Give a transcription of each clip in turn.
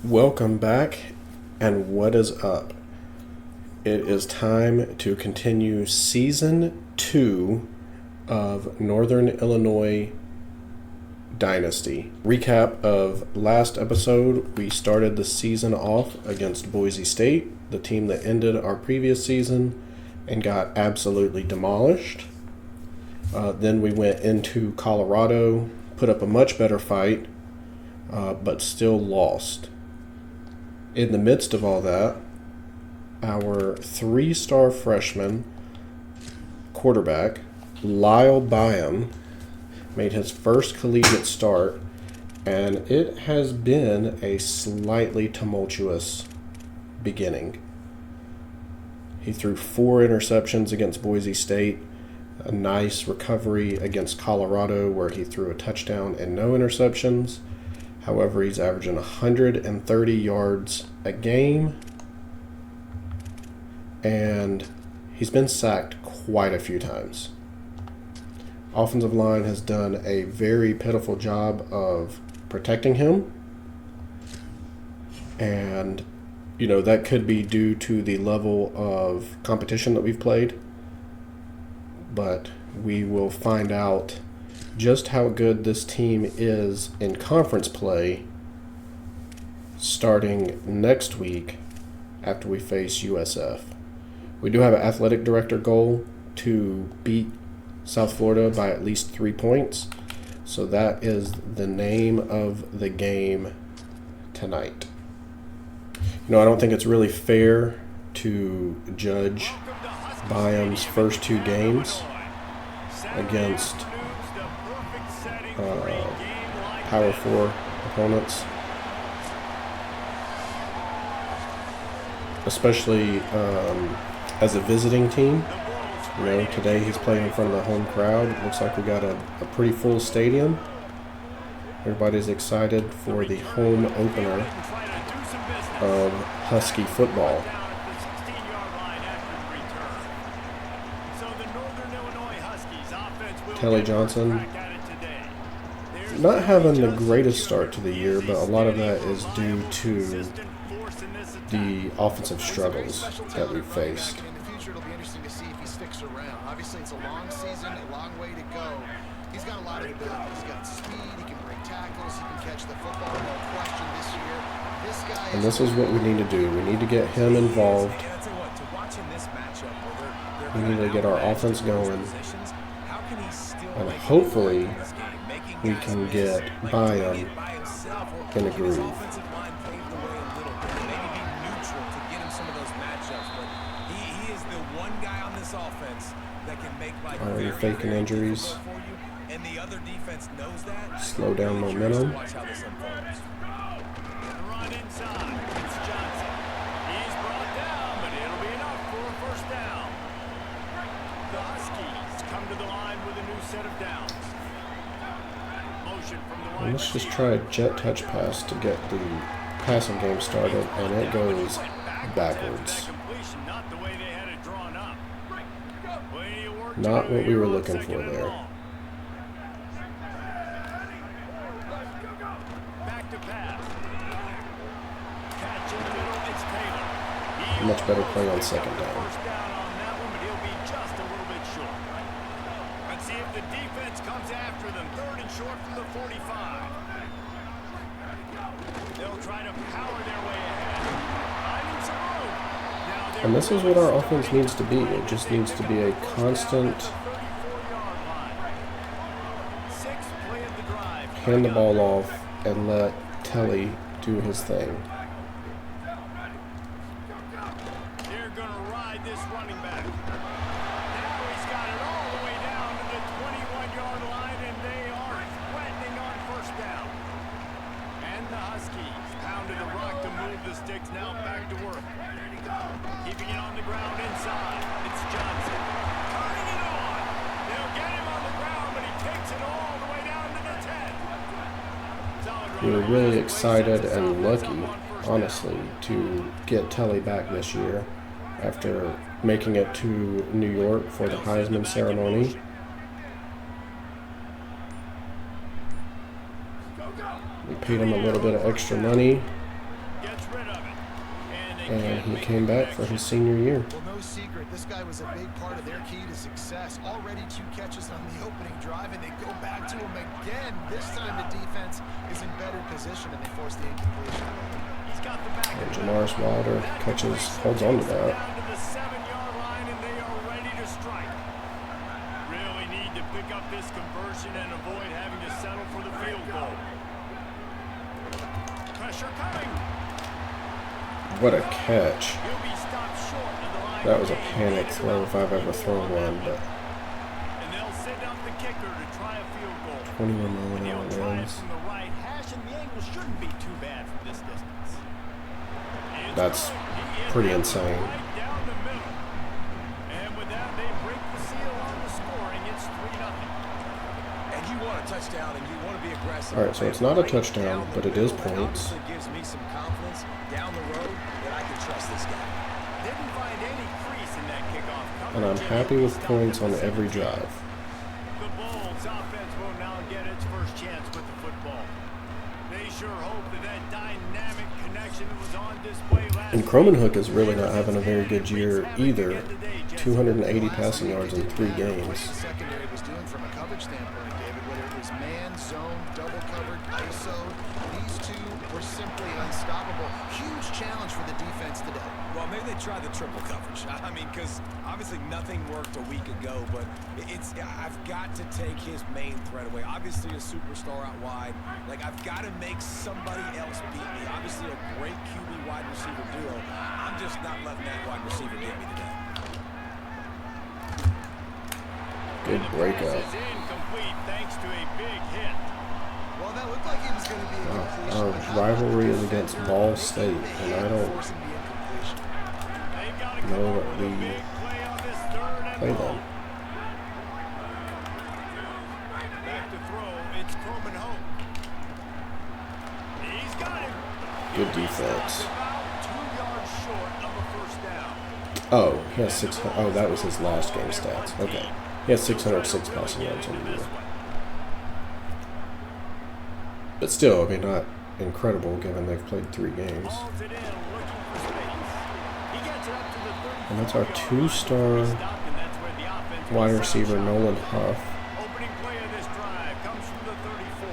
Welcome back, and what is up? It is time to continue Season 2 of Northern Illinois Dynasty. Recap of last episode, we started the season off against Boise State, the team that ended our previous season and got absolutely demolished. Then we went into Colorado, put up a much better fight, but still lost. In the midst of all that, our three-star freshman quarterback, Lyle Byam, made his first collegiate start, and it has been a slightly tumultuous beginning. He threw 4 interceptions against Boise State, a nice recovery against Colorado where he threw a touchdown and no interceptions. However, he's averaging 130 yards a game, and he's been sacked quite a few times. Offensive line has done a very pitiful job of protecting him, and that could be due to the level of competition that we've played, but we will find out just how good this team is in conference play starting next week after we face USF. We do have an athletic director goal to beat South Florida by at least 3 points, so that is the name of the game tonight. I don't think it's really fair to judge Byam's first 2 games against Power 4 opponents, especially as a visiting team. Today he's playing in front of the home crowd. It looks like we got a pretty full stadium. Everybody's excited for the home opener of Husky football. Kelly Johnson not having the greatest start to the year, but a lot of that is due to the offensive struggles that we've faced. In the future, it'll be interesting to see if he sticks around. Obviously, it's a long season, a long way to go. He's got a lot of ability. He's got speed. He can break tackles. He can catch the football. No question this year. And this is what we need to do. We need to get him involved. We need to get our offense going. And hopefully we can get Byam in a groove. Already faking injuries. Slow down momentum. And let's just try a jet touch pass to get the passing game started, and it goes backwards. Not what we were looking for there. Much better play on second down. And this is what our offense needs to be. It just needs to be a constant hand the ball off and let Telly do his thing. They're going to ride this running back. Now he's got it all the way down to the 21-yard line, and they are threatening on first down. And the Huskies pounded the rock to move the sticks. Now back to work. Keeping it on the ground inside. It's Johnson. Turning it on. They'll get him on the ground, but he takes it all the way down to the 10. We were really excited and lucky, honestly, to get Telly back this year after making it to New York for the Heisman ceremony. We paid him a little bit of extra money and he came back for his senior year. Well, no secret, this guy was a big part of their key to success. Already 2 catches on the opening drive, and they go back to him again. This time the defense is in better position, and they force the incompletion. He's got the back. And Jamaris Wilder holds on to that. Down to the 7-yard line, and they are ready to strike. Really need to pick up this conversion and avoid having to settle for the field goal. Pressure coming. What a catch. He'll be stopped short of the line. That was a panic throw if I've ever thrown one, but And they'll send out the kicker to try a field goal. 21 million He'll dollar try it wins. from the right hash, and the angle shouldn't be too bad from this distance. It's That's good. He hit pretty that insane. right down the middle. And with that, they break the seal on the scoring. It's 3-0. And you want a touchdown, and you want to be aggressive. All right, so it's not a Right touchdown, down the but it is middle. That points. obviously gives me some confidence down the road that I can trust this guy. Didn't find any crease in that kickoff coverage. And I'm happy with points on every drive. The Bulls offense will now get its first chance with the football. They sure hope that dynamic connection that was on display last And Cromanhook is really not having a very good year either. 280 passing yards in 3 What games. the secondary was doing from a coverage standpoint, David, whether it was man, zone, double covered, ISO, these two were simply unstoppable. Huge challenge for the defense today. Well, maybe they tried the triple coverage. I mean, because obviously nothing worked a week ago, but I've got to take his main threat away. Obviously a superstar out wide. Like, I've got to make somebody else beat me. Obviously a great QB wide receiver duo. I'm just not letting that wide receiver get me today. Good breakout. Pass is incomplete thanks to a big hit. Well, that looked like it was going to be a completion. Our but how rivalry is about against the Ball defense? State, and I don't Forcing the incompletion. They've got to know come that up with a we big play on this 3rd and play long. them. Back to throw. It's Croman Hope. He's got him. Good defense. About 2 yards short of a first down. Oh, he has 600. Oh, that was his last game stats. Okay. He has 606 passing yards on the year. But still, I mean, not incredible given they've played 3 games. Hauls it in, looking for space. He gets it up to the 34. And that's our 2-star Stopped, and that's where the offense wide will receiver set up shop. Nolan Huff. Opening play of this drive comes from the 34.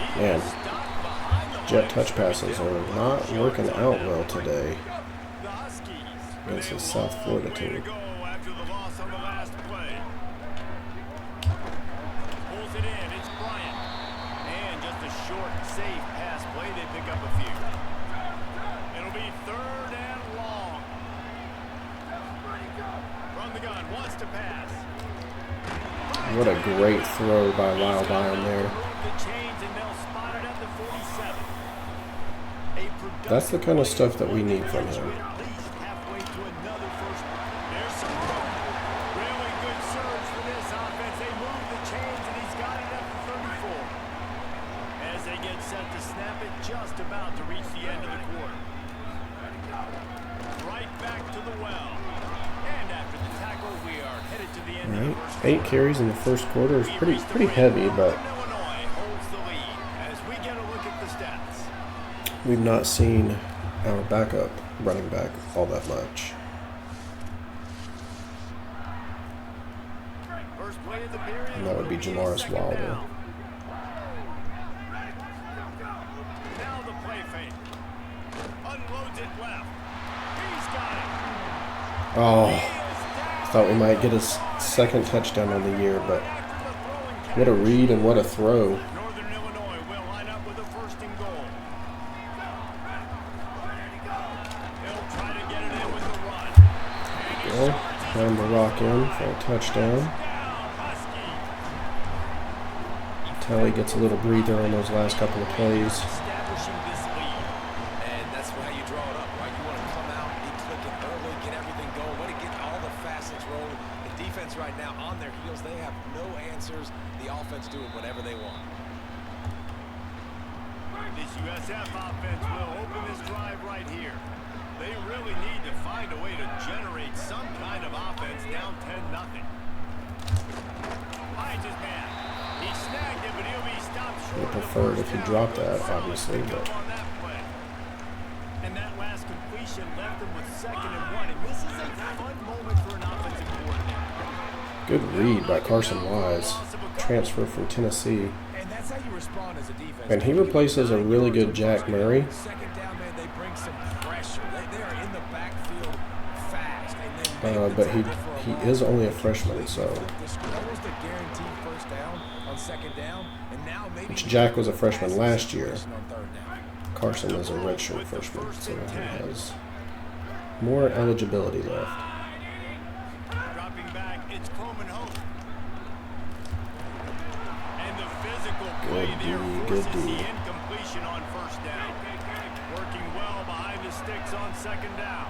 He Man, is stopped behind the jet line. touch passes are not working out well today The Huskies against with the a South long Florida way to team. go after the loss on the last play. Pulls it in. It's Bryant. And just a short, safe pass play. They pick up a few. It'll be 3rd and long. From the gun. Wants to pass. What a great throw by Lyle Bynum there. The chains, and they'll spot it at the 47. A That's the kind of stuff that we need from him. at least halfway to another first. There's some room. Really good surge for this offense. They move the chains, and he's got it at the 34. As they get set to snap it, just about to reach the end of the quarter. Right back to the well. And after the tackle, we are headed to the end of the Right. first 8 carries in the first quarter is pretty heavy, but Illinois holds the lead as we get a look at the stats. we've not seen our backup running back all that much. First play of the period. And that would be will Jamaris second Wilder. down. Now the play fake. Unloads it left. He's got it. Oh, He is down. thought we might get his 2nd touchdown on the year, but After the throwing what a catch. read and what a throw. Northern Illinois will line up with a 1st and goal. They'll try to get it in with the run. And he Well, charges time to rock in for a touchdown. down. Huskies. Tally gets a little breather on those last couple of plays. Establishing this lead. And that's how you draw it up, right? You want to come out, be clicking early, get everything going, let it get all the facets rolling. The defense right now on their heels, they have no answers. The offense doing whatever they want. This USF offense will open this drive right here. They really need to find a way to generate some kind of offense down 10-0. Finds his man. He snagged it, but he'll be stopped would have preferred if he dropped that, obviously, but And that last completion left them with 2nd and 1. And this is a fun moment for an offensive coordinator. good read by Carson Wise, transfer from Tennessee. And that's how you respond as a defense. And he replaces a really good Jack Murray. Second down, man, they bring some pressure. They are in the backfield fast. And then But he is only a freshman, so. Almost a guaranteed first down on 2nd down. And now maybe Which Jack was a freshman last year. on 3rd down. Carson is a redshirt freshman, so he has more eligibility left. Dropping back, it's Coleman Hope. And the physical play there forces the incompletion on 1st down. Working well behind the sticks on 2nd down.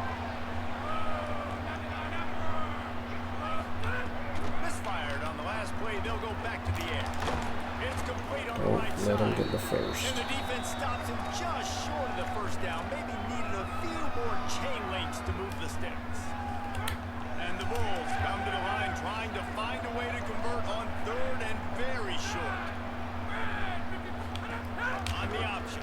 Misfired on the last play. They'll go back to the air. It's complete on the Don't right let him side. get the first. And the defense stops him just short of the 1st down. Maybe needed a few more chain links to move the sticks. And the Bulls come to the line trying to find a way to convert on 3rd and very short. On the option.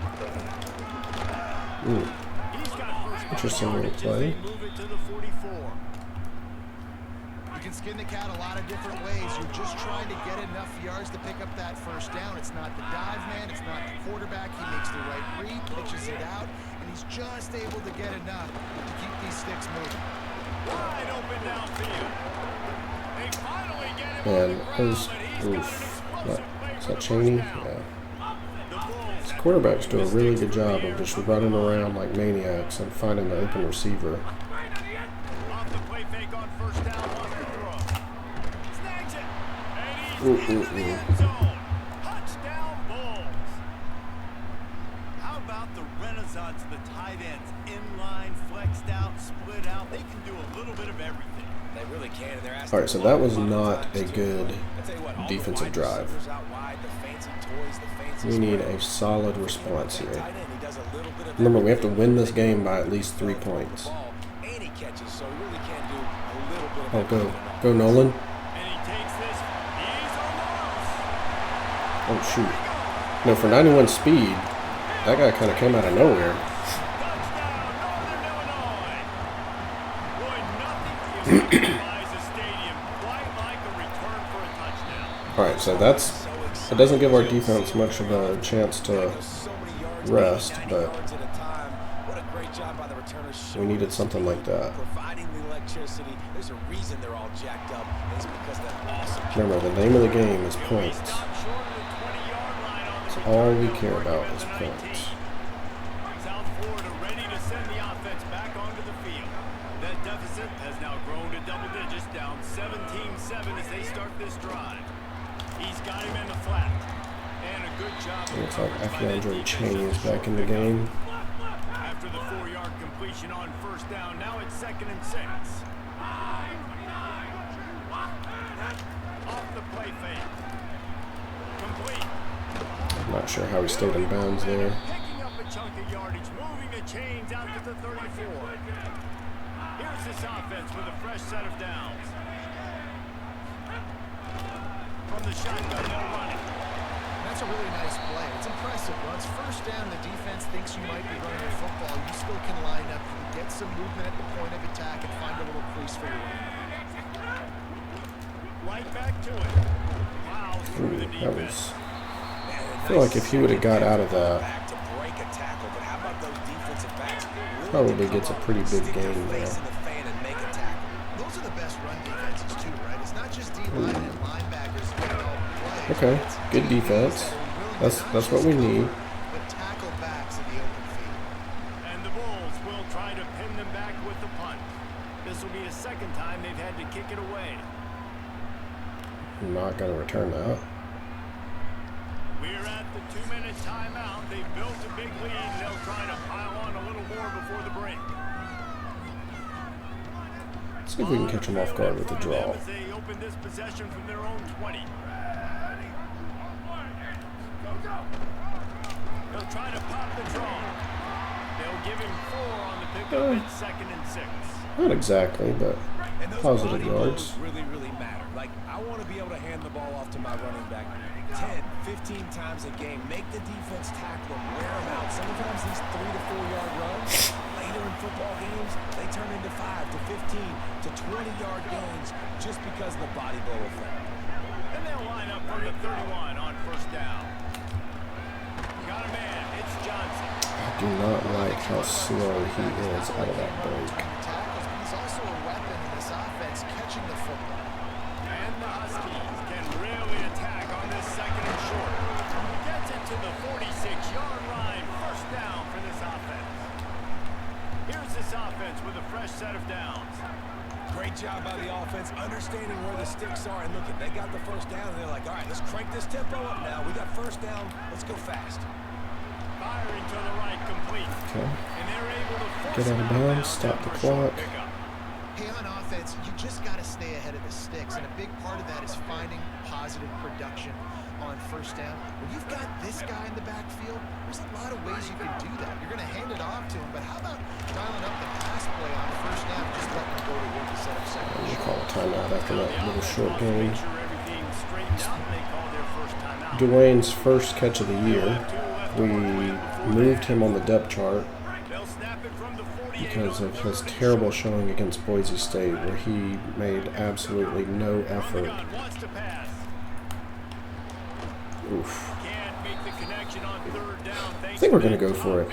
He's got first Interesting little yardage as play. they move it to the 44. You can skin the cat a lot of different ways. You're just trying to get enough yards to pick up that 1st down. It's not the dive man. It's not the quarterback. He makes the right read, pitches it out, and he's just able to get enough to keep these sticks moving. Wide open downfield. They finally get him And on the ground, his but he's got an explosive play is for that the Cheney? first down. Yeah. The Bulls His quarterbacks do a really good job of just running around like maniacs and finding the open receiver. off the play fake on 1st down, wants to throw. Snags it. And he's into the end zone. Touchdown Bulls. How about the renaissance of the tight ends? Inline, flexed out, split out. They can do a little bit of everything. They really can. And they're asking All right, so that was a lot of not times a to good do it. I tell you what, all the defensive wide drive. receivers out wide, the fancy toys, the fancy We need spread. a solid response here. Tight end, he does a little bit of Remember, we have to everything. win this game by at least 3 Throw the points. ball, and he catches, so he really can do a little bit of Oh, go. everything. Go, Nolan. And he takes this. He's almost. Oh, shoot. No, for 91 speed, that guy kind of came out of nowhere. Touchdown, Northern Illinois. Boy, nothing gives a stadium quite like a return for a touchdown. All right, so it doesn't give our defense much of a chance to rest, but we needed something like that. Providing the electricity, there's a reason they're all jacked up. It's because of that awesome. Remember, the name of the game is points. Stopped short of the 20-yard line on the That's return. all we They'll care work about it is to the 19. points. South Florida ready to send the offense back onto the field. That deficit has now grown to double digits, down 17-7 as they start this drive. He's got him in the flat. And a good job. Looks like Affiandre Cheney is back in the game. After the 4-yard completion on 1st down, now it's 2nd and 6. Off the play fake. Complete. Not sure how he stayed in bounds there. Picking up a chunk of yardage, moving the chains out to the 34. Here's this offense with a fresh set of downs. From the shotgun, they'll run it. That's a really nice play. It's impressive. Once 1st down, the defense thinks you might be running the football. You still can line up, get some movement at the point of attack, and find a little crease for your running. Right back to it. Wow, through the That defense. was. I feel like if he would have got out of that, Back to break a tackle, but how about those defensive backs? probably gets a pretty big Stick their gain there. face in the fan and make a tackle. Those are the best run defenses, too, right? It's not just D-line and linebackers that all play. Okay, It's good DBs defense. that are willing to That's not what just we need. cover, but tackle backs in the open field. And the Bulls will try to pin them back with the punt. This will be the 2nd time they've had to kick it away. I'm not going to return that. We're at the 2-minute timeout. They've built a big lead, and they'll try to pile on a little more before the break. Let's see if we can catch him off guard with the draw. As they open this possession from their own 20. They'll try to pop the draw. They'll give him 4 on the pickup at 2nd and 6. Not exactly, but And those positive body yards. moves really, really matter. Like, I want to be able to hand the ball off to my running back 10, 15 times a game. Make the defense tackle them, wear them out. Sometimes these 3 to 4 yard runs, later in football games, they turn into 5 to 15 to 20-yard gains just because of the body blow effect. And they'll line up from the 31 on first down. Got a man, it's Johnson. I do not like how slow he is out of that break. Tackles, but he's also a weapon in this offense, catching the football. And the Huskies can really attack on this second and short. Gets it to the 46-yard line. First down for this offense. Here's this offense with a fresh set of downs. Great job by the offense, understanding where the sticks are. And look, they got the first down, and they're like, all right, let's crank this tempo up now. We got first down. Let's go fast. Firing to the right, complete. Okay. And they're able to force Get out of bounds, stop the clock. Hey, on offense, you just got to stay ahead of the sticks, and a big part of that is finding positive production on first down. When you've got this guy in the backfield, there's a lot of ways you can do that. You're going to hand it off to him, but how about dialing up the pass play on first down and just letting him go to work to set up second? We'll call a timeout after that little short game. Dwayne's first catch of the year. We moved him on the depth chart because of his terrible showing against Boise State, where he made absolutely no effort. Oof. I think we're going to go for it.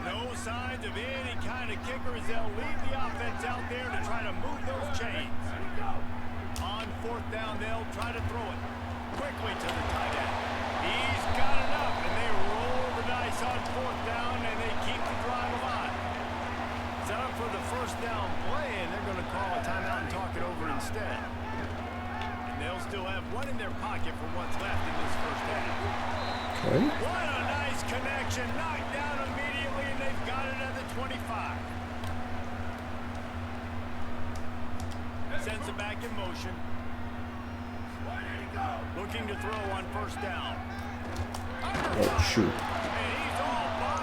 No signs of any kind of kicker as they'll leave the offense out there to try to move those chains. On fourth down, they'll try to throw it quickly to the tight end. He's got enough, and they roll the dice on fourth down, and they keep the drive alive. Set up for the first down play, and they're going to call a timeout and talk it over instead. And they'll still have one in their pocket for what's left in this first half. Okay. What a nice connection. Knocked down immediately, and they've got it at the 25. Sends it back in motion. Looking to throw on first down. Oh, shoot.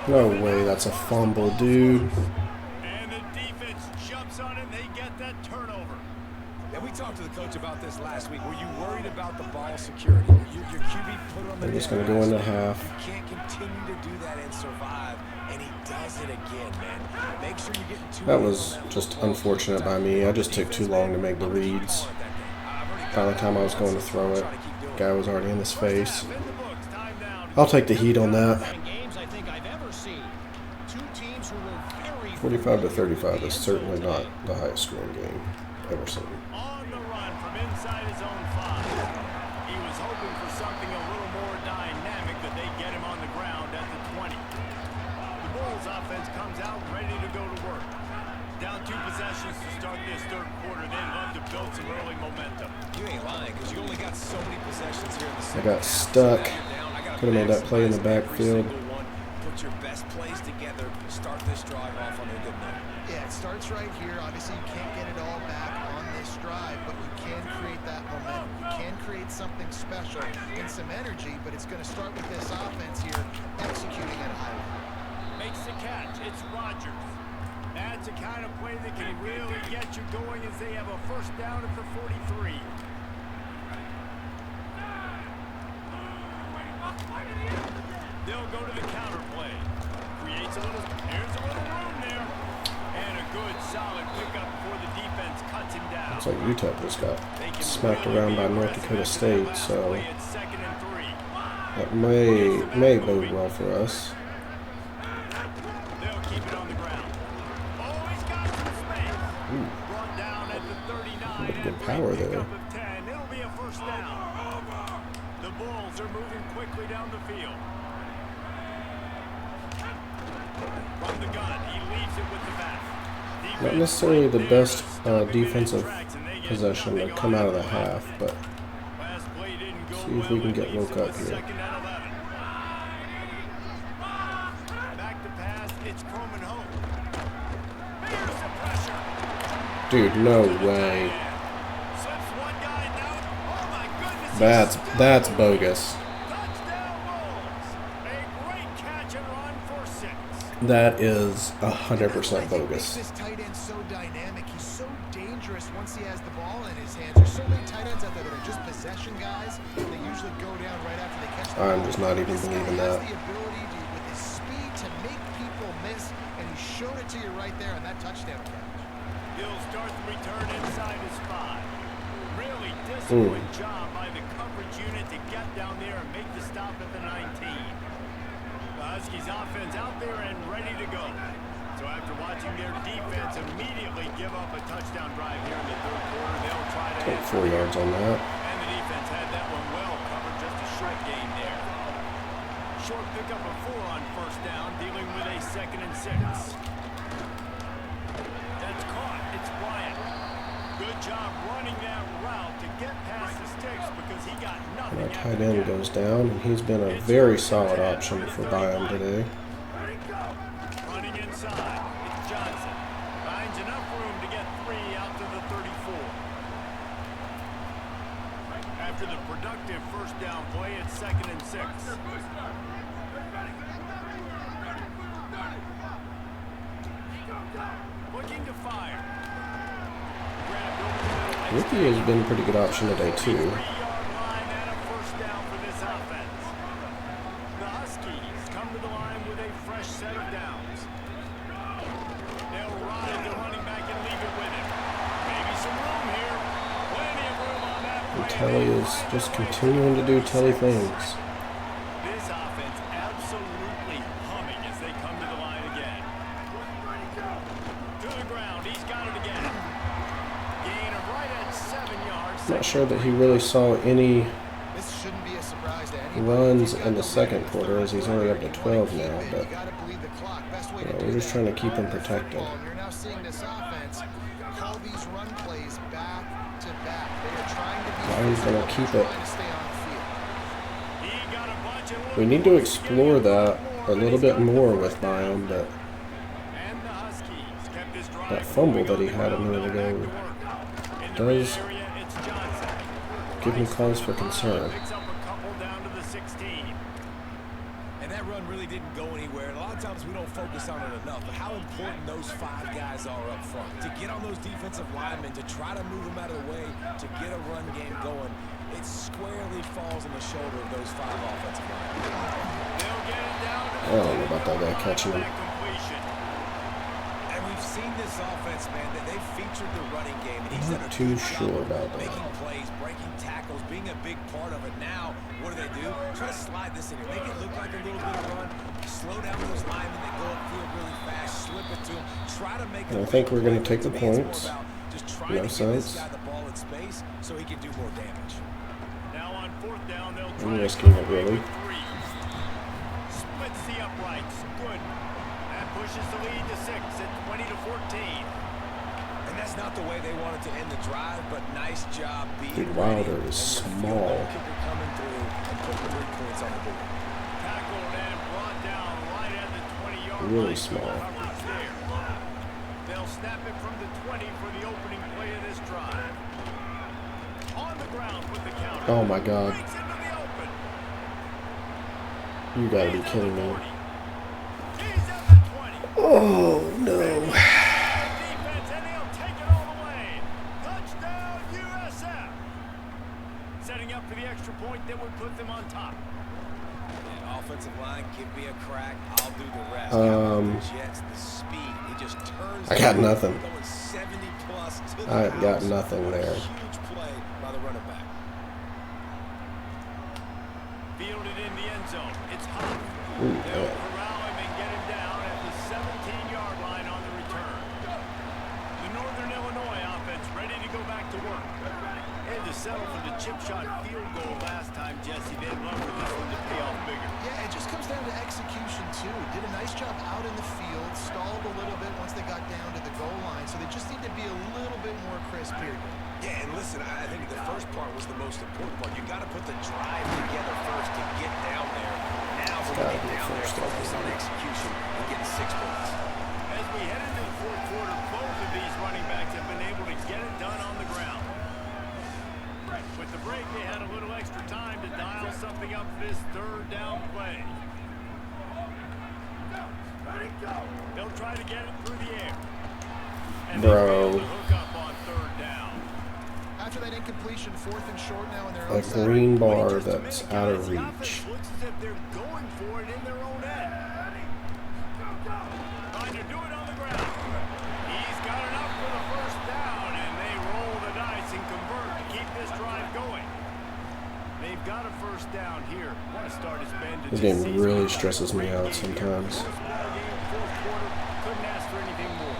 No way, that's a fumble, dude. And the defense jumps on it, and they get that turnover. And we talked to the coach about this last week. Were you worried about the ball security? Your QB put on the They're just going to go into half. You can't continue to do that and survive, and he does it again, man. Make sure you're getting two. That was just unfortunate by me. I just took too long to make the reads. By the time I was going to throw it, guy was already in his face. I'll take the heat on that. 45 to 35 is certainly not the highest scoring game ever seen. On the run from inside his own 5. He was hoping for something a little more dynamic, that they get him on the ground at the 20. The Bulls offense comes out ready to go to work. Down 2 possessions to start this third quarter. They'd love to build some early momentum. You ain't lying, because you only got so many possessions here in the I second got stuck. Could have made that play in the backfield. Put your best plays together. Start this drive off on a good note. Yeah, it starts right here. Obviously, you can't get it all back on this drive, but you can create that momentum. You can create something special and some energy, but it's going to start with this offense here executing at a high level. Makes the catch. It's Rodgers. That's a kind of play that can really get you going as they have a first down at the 43. They'll go to the counter play. Creates here's a little room there. And a good solid pickup before the defense cuts him down. Looks like UTEP just got smacked around by North Dakota State, so that may bode well for us. They'll keep it on the ground. Oh, he's got some space. Brought down at the 39. Pretty good power there. It'll be a first down. The Bulls are moving quickly down the field. From the gun, he leaves it with the back. Not necessarily the best defensive possession to come out of the half, but see if we can get woke up here. Dude, no way. That's bogus. That is 100% bogus. This tight end so dynamic. He's so dangerous honest, once he has the ball in his hands, there's so many tight ends out there that are just possession guys. They usually go down right after they catch the ball. I'm just not even believing that. He has the ability to, with his speed, to make people miss, and he showed it to you right there on that touchdown catch. He'll start the return inside his 5. Really disciplined job by the coverage unit to get down there and make the stop at the 19. The Huskies offense out there and ready to go. So after watching their defense immediately give up a touchdown drive here in the third quarter, they'll try to Take 4 yards on that. And the defense had that one well covered, just a short gain there. Short pickup of 4 on first down, dealing with a 2nd and 6. That's caught. It's Bryant. Good job running that route to get past the sticks because he got nothing. And our tight end goes down, and he's been a very solid option for Byam today. Running inside, it's Johnson. Finds enough room to get 3 out to the 34. After the productive first down play, it's 2nd and 6. Looking to fire. Ricky has been a pretty good option today, too. 3-yard line and a first down for this offense. The Huskies come to the line with a fresh set of downs. They'll ride the running back and leave it with him. Maybe some room here. Plenty of room on that play. And Telly is just continuing to do Telly things. This offense absolutely humming as they come to the line again. To the ground, he's got it again. Gain of right at 7 yards. I'm not sure that he really saw any This shouldn't be a surprise to anybody. runs in the second quarter, as he's only up to 12 now, but we're just trying to keep him protected. You're now seeing this offense call these run plays back to back. They are trying to be Byam's gonna keep it. trying to stay on the field. He got a bunch of We need to explore that a little bit more with Byam, but And the Huskies kept this drive that fumble that he had a minute ago does give me cause for concern. Picks up a couple down to the 16. And that run really didn't go anywhere. And a lot of times we don't focus on it enough, but how important those 5 guys are up front. To get on those defensive linemen, to try to move them out of the way, to get a run game going, it squarely falls on the shoulder of those 5 offensive linemen. They'll get it down to I don't know about that guy catching him. completion. And we've seen this offense, man, that they've featured the running game. And he's I'm done a not too good job sure of about that. making plays, breaking tackles, being a big part of it. Now, what do? Try to slide this in here. Make it look like a little bit of run. Slow down those linemen that go upfield really fast. Slip it to them. Try to make And I think we're going to take the To me, it's more points. about just trying No to give sense. this guy the ball in space so he can do more damage. Now on 4th down, they'll I'm try risking to it, really. 3. Splits the uprights. Good. That pushes the lead to 6 at 20 to 14. And that's not the way they wanted to end the drive, but nice job being Dude, ready. Wilder And is your field small. goal kicker coming through and putting 3 points on the board. Tackled and brought down right at the 20-yard Really line. small. Coverage there. They'll snap it from the 20 for the opening play of this drive. On the ground with the counter. Oh my God. Breaks into the open. You gotta be He's at kidding the me. 40. He's at the 20. Oh, no. Defense, and he'll take it all the way. Touchdown, USF. Setting up for the extra point that would put them on top. Yeah, offensive line, give me a crack. I'll do the rest. The Jets, the speed, it just turns. I got nothing. Going 70 plus to the I've got house. nothing What a there. Huge play by the running back. Fielded in the end zone. It's Huff. Ooh, They'll yeah. corral him and get him down at the 17-yard line on the return. The Northern Illinois offense ready to go back to work. Had to settle for the chip shot field goal last time, Jesse. They'd love for this one to pay off bigger. Yeah, it just comes down to execution, too. Did a nice job out in the field, stalled a little bit once they got down to the goal line, so they just need to be a little bit more crisp here. Yeah, and listen, I think the first part was the most important part. You got to put the drive together first to get down there. Now when you get down there, focus on execution and getting 6 points. As we head into the fourth quarter, both of these running backs have been able to get it done on the ground. With the break, they had a little extra time to dial something up for this 3rd down play. They'll try to get it through the air. Bro. After that incompletion, 4th and short now in their A own side. green bar that's out of reach. Looks as if they're going for it in their own end. Trying to do it on the ground. He's got enough for the first down, and they roll the dice and convert to keep this drive going. They've got a first down here. Want to start his bend. This game really stresses me out sometimes. Fourth quarter, couldn't ask for anything more.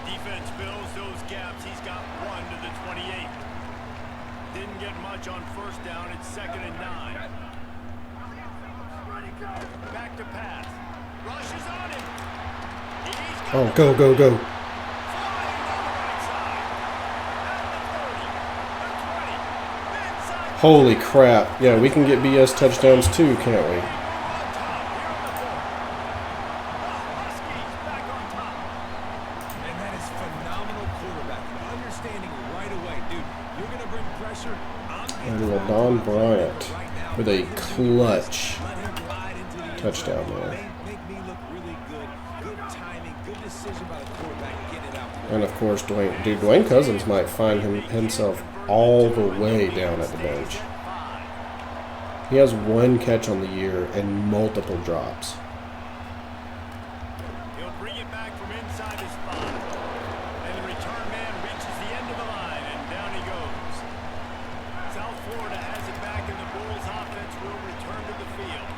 Defense fills those gaps. He's got 1 to the 28. Didn't get much on first down. It's 2nd and 9. Back to pass. Rushes on him. Oh, go, go, go. Holy crap. Yeah, we can get BS touchdowns too, can't we? And that is phenomenal quarterbacking. Understanding right away, dude, you're going to bring pressure. And LaDon Bryant with a clutch touchdown there. Make me look really good. Good timing, good decision by the quarterback. Get it out. And of course, Dwayne Cousins might find himself all the way down at the bench. He has 1 catch on the year and multiple drops. He'll bring it back from inside his spot. And the return man reaches the end of the line, and down he goes. South Florida has it back, and the Bulls offense will return to the field.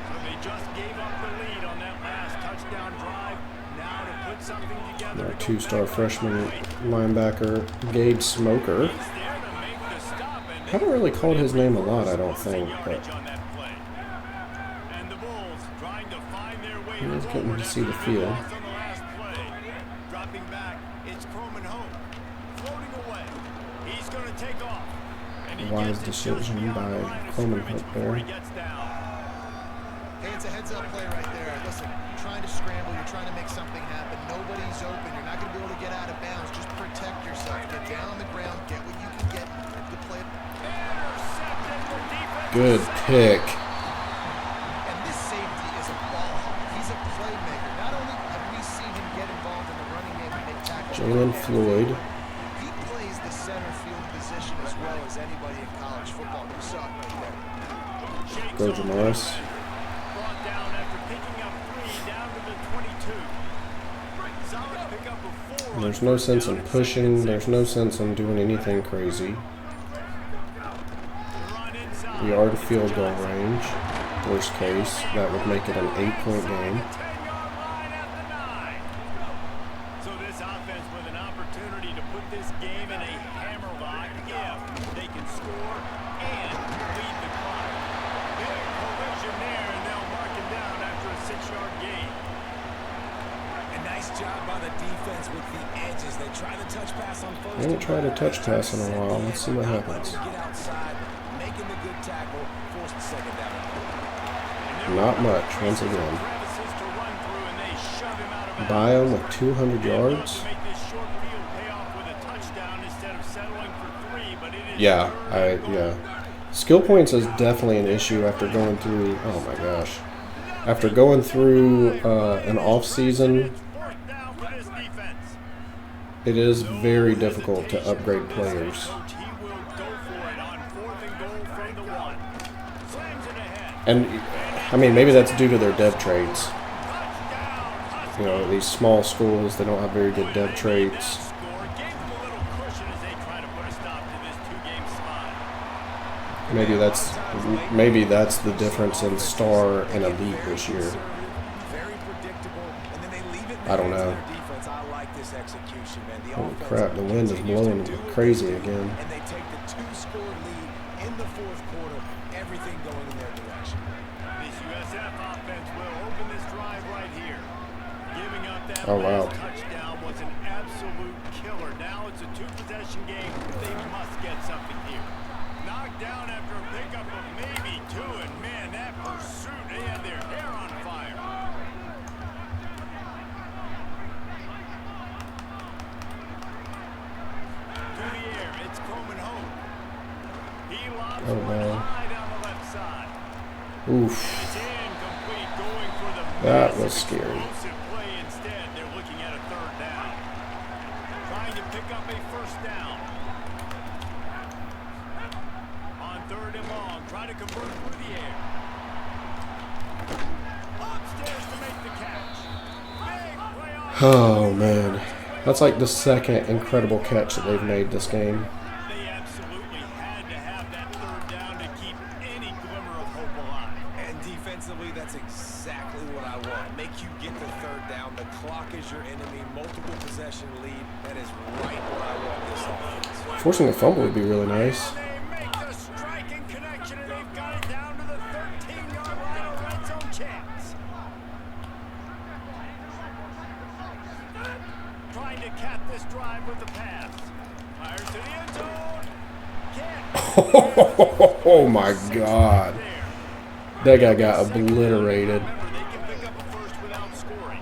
So they just gave up the lead on that last touchdown drive. Now to put something together. Our 2-star freshman linebacker, Gabe Smoker. He's there to make the stop, and Haven't really called his name a lot, I don't think, but on that play. And the Bulls trying to find their way he is getting to see the field. on the last play. Dropping back, it's Croman home. Floating away. He's going to take off. And he Wise gets it just decision beyond by the line of Coleman scrimmage Hook before there. he gets down. Hey, it's a heads-up play right there. Listen, you're trying to scramble. You're trying to make something happen. Nobody's open. You're not going to be able to get out of bounds. Just protect yourself. Get down on the ground. Get what you can get. The play. Intercepted for defense. Good pick. And this safety is a ball hawk. He's a playmaker. Not only have we seen him get involved in the running game and make tackles. Jalen Floyd. He plays the center field position as well as anybody in college football. You saw it right there. Shakes Go, over Jamaris. the line. Brought down after picking up 3 down to the 22. Solid pickup of 4. And there's no sense in pushing. There's no sense in doing anything crazy. Run inside. We are in field goal range. Worst case, that would make it an 8-point game. 10-yard line at the 9. So this offense with an opportunity to put this game in a hammerlock if they can score and lead the clock. Big collision there, and they'll mark him down after a 6-yard gain. A nice job by the defense with the edges. They try the touch pass on first. I haven't tried a touch pass in a while. Let's see what happens. Get outside, making the good tackle, force the second down. Not much, once again. Crevices to run through, and they shove him out of bounds. Biome with 200 yards. Make this short field pay off with a touchdown instead of settling for 3, but it is Yeah. Skill points is definitely an issue after going through, oh my gosh. After going through an off season, fourth down for this defense. it is very difficult to upgrade players. Coach, he will go for it on 4th and goal from the 1. Slams it ahead. And, I mean, maybe that's due to their dev trades. Touchdown. You know, these small schools, they don't have very good dev trades. Score gave them a little cushion as they try to put a stop to this 2-game slide. Maybe that's the difference in star and elite this year. Very predictable, and then they leave it. I don't know. Defense, I like this execution, man. The Holy offense crap, the wind is continues to blowing do what crazy they do, again. And they take the 2-score lead in the 4th quarter. Everything going in their direction. This USF offense will open this drive right here. Giving up that Oh, wow. last touchdown was an absolute killer. Now it's a 2-possession game. They must get something here. Knocked down after a pickup of maybe 2, and man, that pursuit, they had their hair on fire. To the air, it's Croman home. He lobs Oh, one wow. high down the left side. Oof. It's incomplete, going for the That massive was scary. explosive play instead. They're looking at a 3rd down. Try to convert through the air. Upstairs to make the catch. Big play on. Oh, man. That's like the second incredible catch that they've made this game. They absolutely had to have that third down to keep any glimmer of hope alive. And defensively, that's exactly what I want. Make you get the third down. The clock is your enemy. Multiple possession lead. That is right where I want this offense. Forcing a fumble would be really nice. They make the striking connection, and they've got it down to the 13-yard line, a red zone chance. Trying to cap this drive with the pass. Fires to the end zone. Can't. Oh, my God. That guy got obliterated. Remember, they can pick up a first without scoring.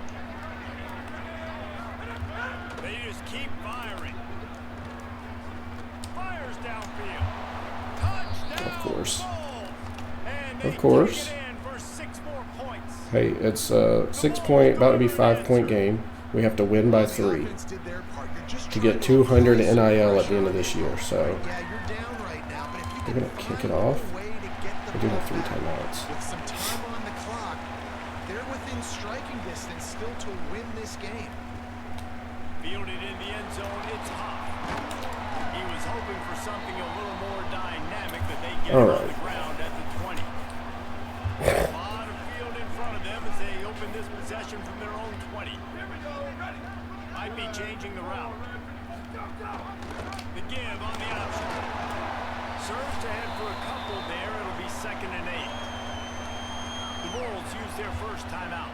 They just keep firing. Fires downfield. Touchdown. Of course. Bulls. And they Of course. take it in for 6 more points. Hey, it's a 6-point, about to be 5-point game. We have to win by 3 Offense did their part. You're just to trying get to 200 force NIL at the end of this year. So Yeah, you're down right now, but if you they're can going to kick it find off. a way to get the They do have ball 3 back timeouts. with some time on the clock, they're within striking distance still to win this game. Fielded in the end zone, it's high. He was hoping for something a little more dynamic, but they get All it on right. the ground at the 20. A lot of field in front of them as they open this possession from their own 20. Might be changing the route. The give on the option. Surge ahead for a couple there. It'll be 2nd and 8. The Bulls use their first timeout.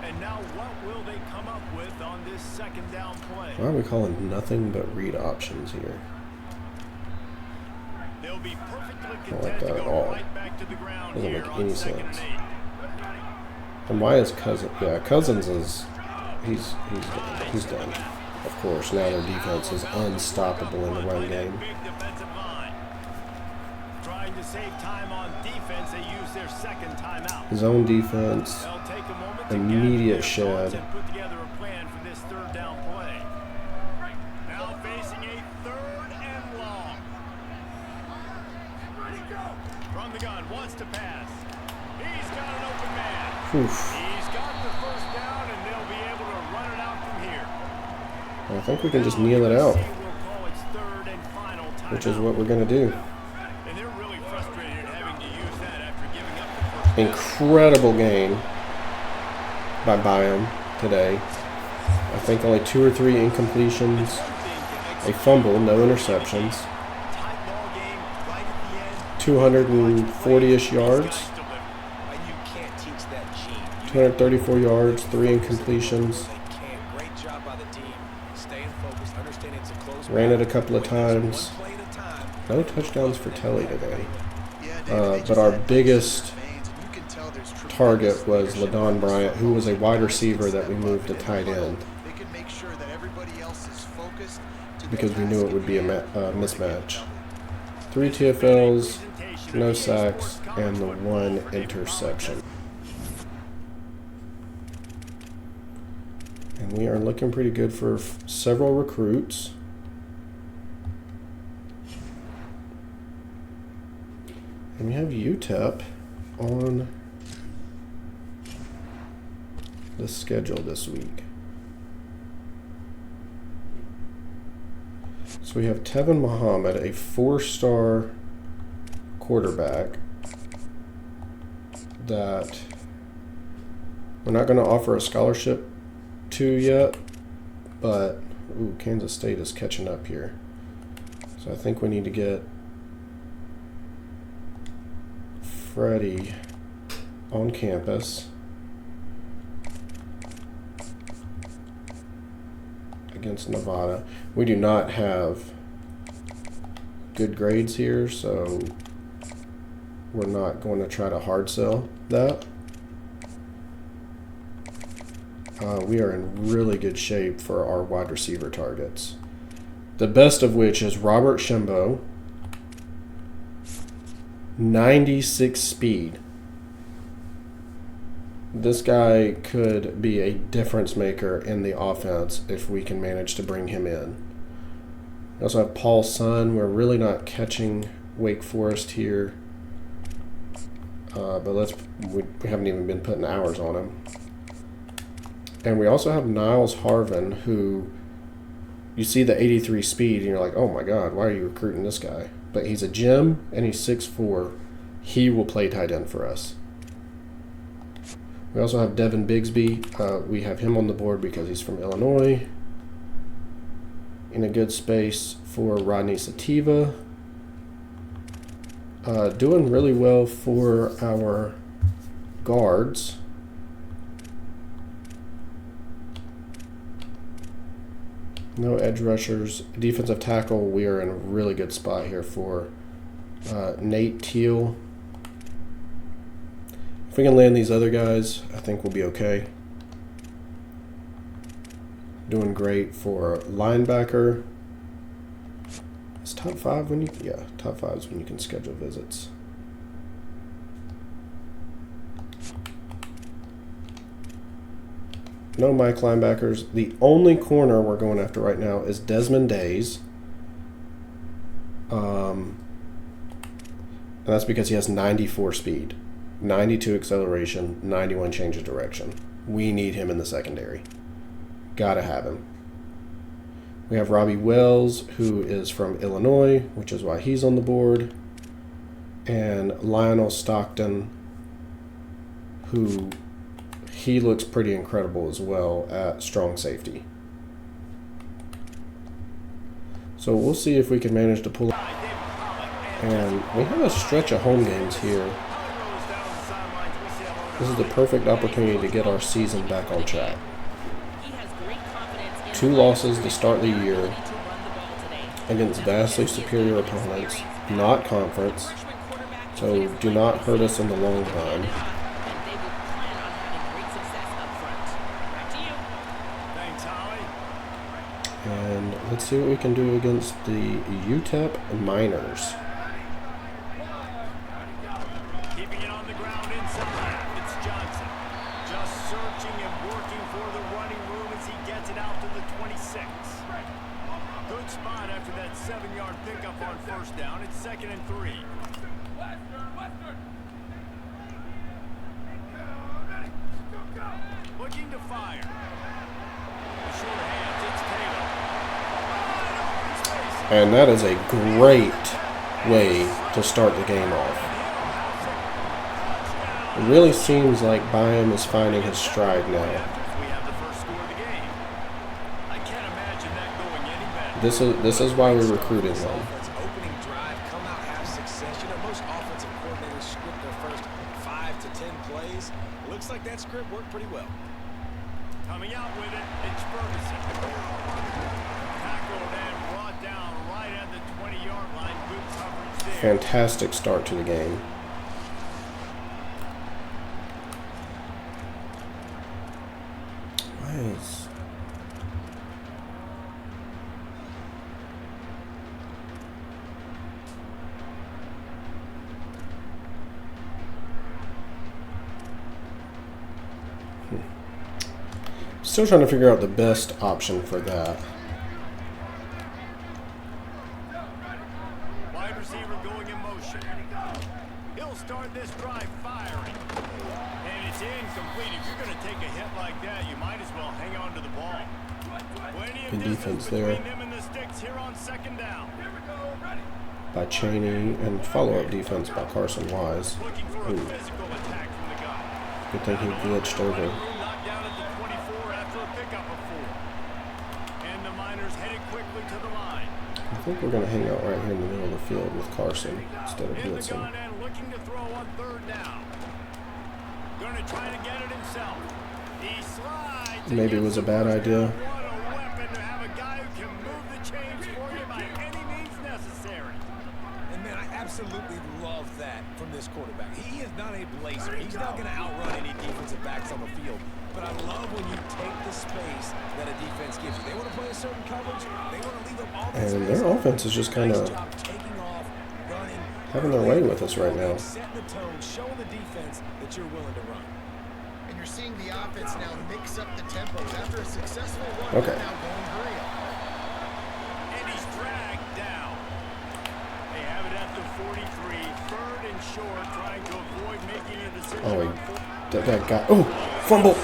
And now what will they come up with on this 2nd down play? Why are we calling nothing but read options here? They'll be perfectly like content to that at go all. right back to the ground Doesn't here make on any 2nd and sense. 8. And why is Cousins? Yeah, Cousins is he's done. Of course, now their defense is unstoppable in the run game. Big defensive line. Trying to save time on defense, they use their 2nd timeout. Zone defense, They'll take a moment to immediate gather their thoughts shed. and put together a plan for this 3rd down play. Now facing a 3rd and long. From the gun, wants to pass. He's got an open man. Oof. He's got the 1st down, and they'll be able to run it out from here. I think we can just kneel it out, We'll call its 3rd and final which is timeout. what we're going to do. And they're really frustrated having to use that after giving up the 1st down. Incredible game by Byam today. I think only 2 or 3 incompletions, a fumble, no interceptions, Tight ball game right at the end. 240-ish yards, Guys deliver. And you can't teach that gene. 234 yards, 3 incompletions. They can't. Great job by the team. Staying focused, understanding it's a close Ran ball. it a couple of times. One play at a time. No touchdowns for Telly today. Yeah, David, they But just our had biggest those veins, and you can tell there's tremendous target was leadership LaDon in this Bryant, who was a wide receiver that we step moved to up tight in the end huddle. They can make sure that everybody else is focused to the because we knew task it would at be a hand. mismatch. 3 TFLs, no sacks, and the 1 interception. And we are looking pretty good for several recruits. And we have UTEP on the schedule this week. So we have Tevin Muhammad, a 4-star quarterback that we're not going to offer a scholarship to yet, but Kansas State is catching up here. So I think we need to get Freddie on campus against Nevada. We do not have good grades here, so we're not going to try to hard sell that. We are in really good shape for our wide receiver targets. The best of which is Robert Shimbo, 96 speed. This guy could be a difference maker in the offense if we can manage to bring him in. We also have Paul Sun. We're really not catching Wake Forest here. but we haven't even been putting hours on him. And we also have Niles Harvin, who you see the 83 speed and you're like, oh my God, why are you recruiting this guy? But he's a gem and he's 6'4". He will play tight end for us. We also have Devin Bigsby. We have him on the board because he's from Illinois. In a good space for Rodney Sativa. Doing really well for our guards. No edge rushers. Defensive tackle, we are in a really good spot here for Nate Teal. If we can land these other guys, I think we'll be okay. Doing great for linebacker. Is top 5 when you... Yeah, top 5 is when you can schedule visits. No Mike linebackers. The only corner we're going after right now is Desmond Days. And that's because he has 94 speed, 92 acceleration, 91 change of direction. We need him in the secondary. Gotta have him. We have Robbie Wells, who is from Illinois, which is why he's on the board. And Lionel Stockton, who... he looks pretty incredible as well at strong safety. So we'll see if we can manage to pull. And we have a stretch of home games here. This is the perfect opportunity to get our season back on track. 2 losses to start the year against vastly superior opponents, not conference, so do not hurt us in the long run. And let's see what we can do against the UTEP Miners. Keeping it on the ground inside. It's Johnson. Just searching and working for the running room as he gets it out to the 26. Good spot after that 7-yard pickup on first down. It's 2nd and 3. Looking to fire. Short hands. It's Taylor. And that is a great way to start the game off. It really seems like Byam is finding his stride now. This is why we recruited him. Opening drive, come out, have success. You know, most offensive coordinators script their first 5 to 10 plays. Looks like that script worked pretty well. Coming out with it, it's Ferguson. Tackled and brought down right at the 20-yard line. Good coverage there. Fantastic start to the game. Nice. Still trying to figure out the best option for that. Wide receiver going in motion. He'll start this drive firing. And it's incomplete. If you're going to take a hit like that, you might as well hang on to the ball. Plenty of Good defense there. between them and the sticks here on 2nd down. By Cheney and follow-up defense by Carson Wise. Looking for a Ooh. physical attack from the guy. Good thing he glitched over. Knocked down at the 24 after a pickup of 4. And the Miners headed quickly to the line. I think we're going to hang out right here in the middle of the field with Carson instead of In the blitzing. gun and looking to throw on 3rd down. Going to try to get it himself. He slides. Maybe it was a bad idea. What a weapon to have a guy who can move the chains for you by any means necessary. And man, I absolutely love that from this quarterback. He is not a blazer. He's not going to outrun any defensive backs on the field. But I love when you take the space that a defense gives you. They want to play a certain coverage. They want to leave them offense. And their offense is just kind of taking off, running, having their way with us right now. setting the tone, showing the defense that you're willing to run. And you're seeing the offense now mix up the tempos after a successful run. Okay. Now going real. And he's dragged down. They have it at the 43, 3rd and short, trying to avoid making a decision. Oh, that guy. Oh, fumble.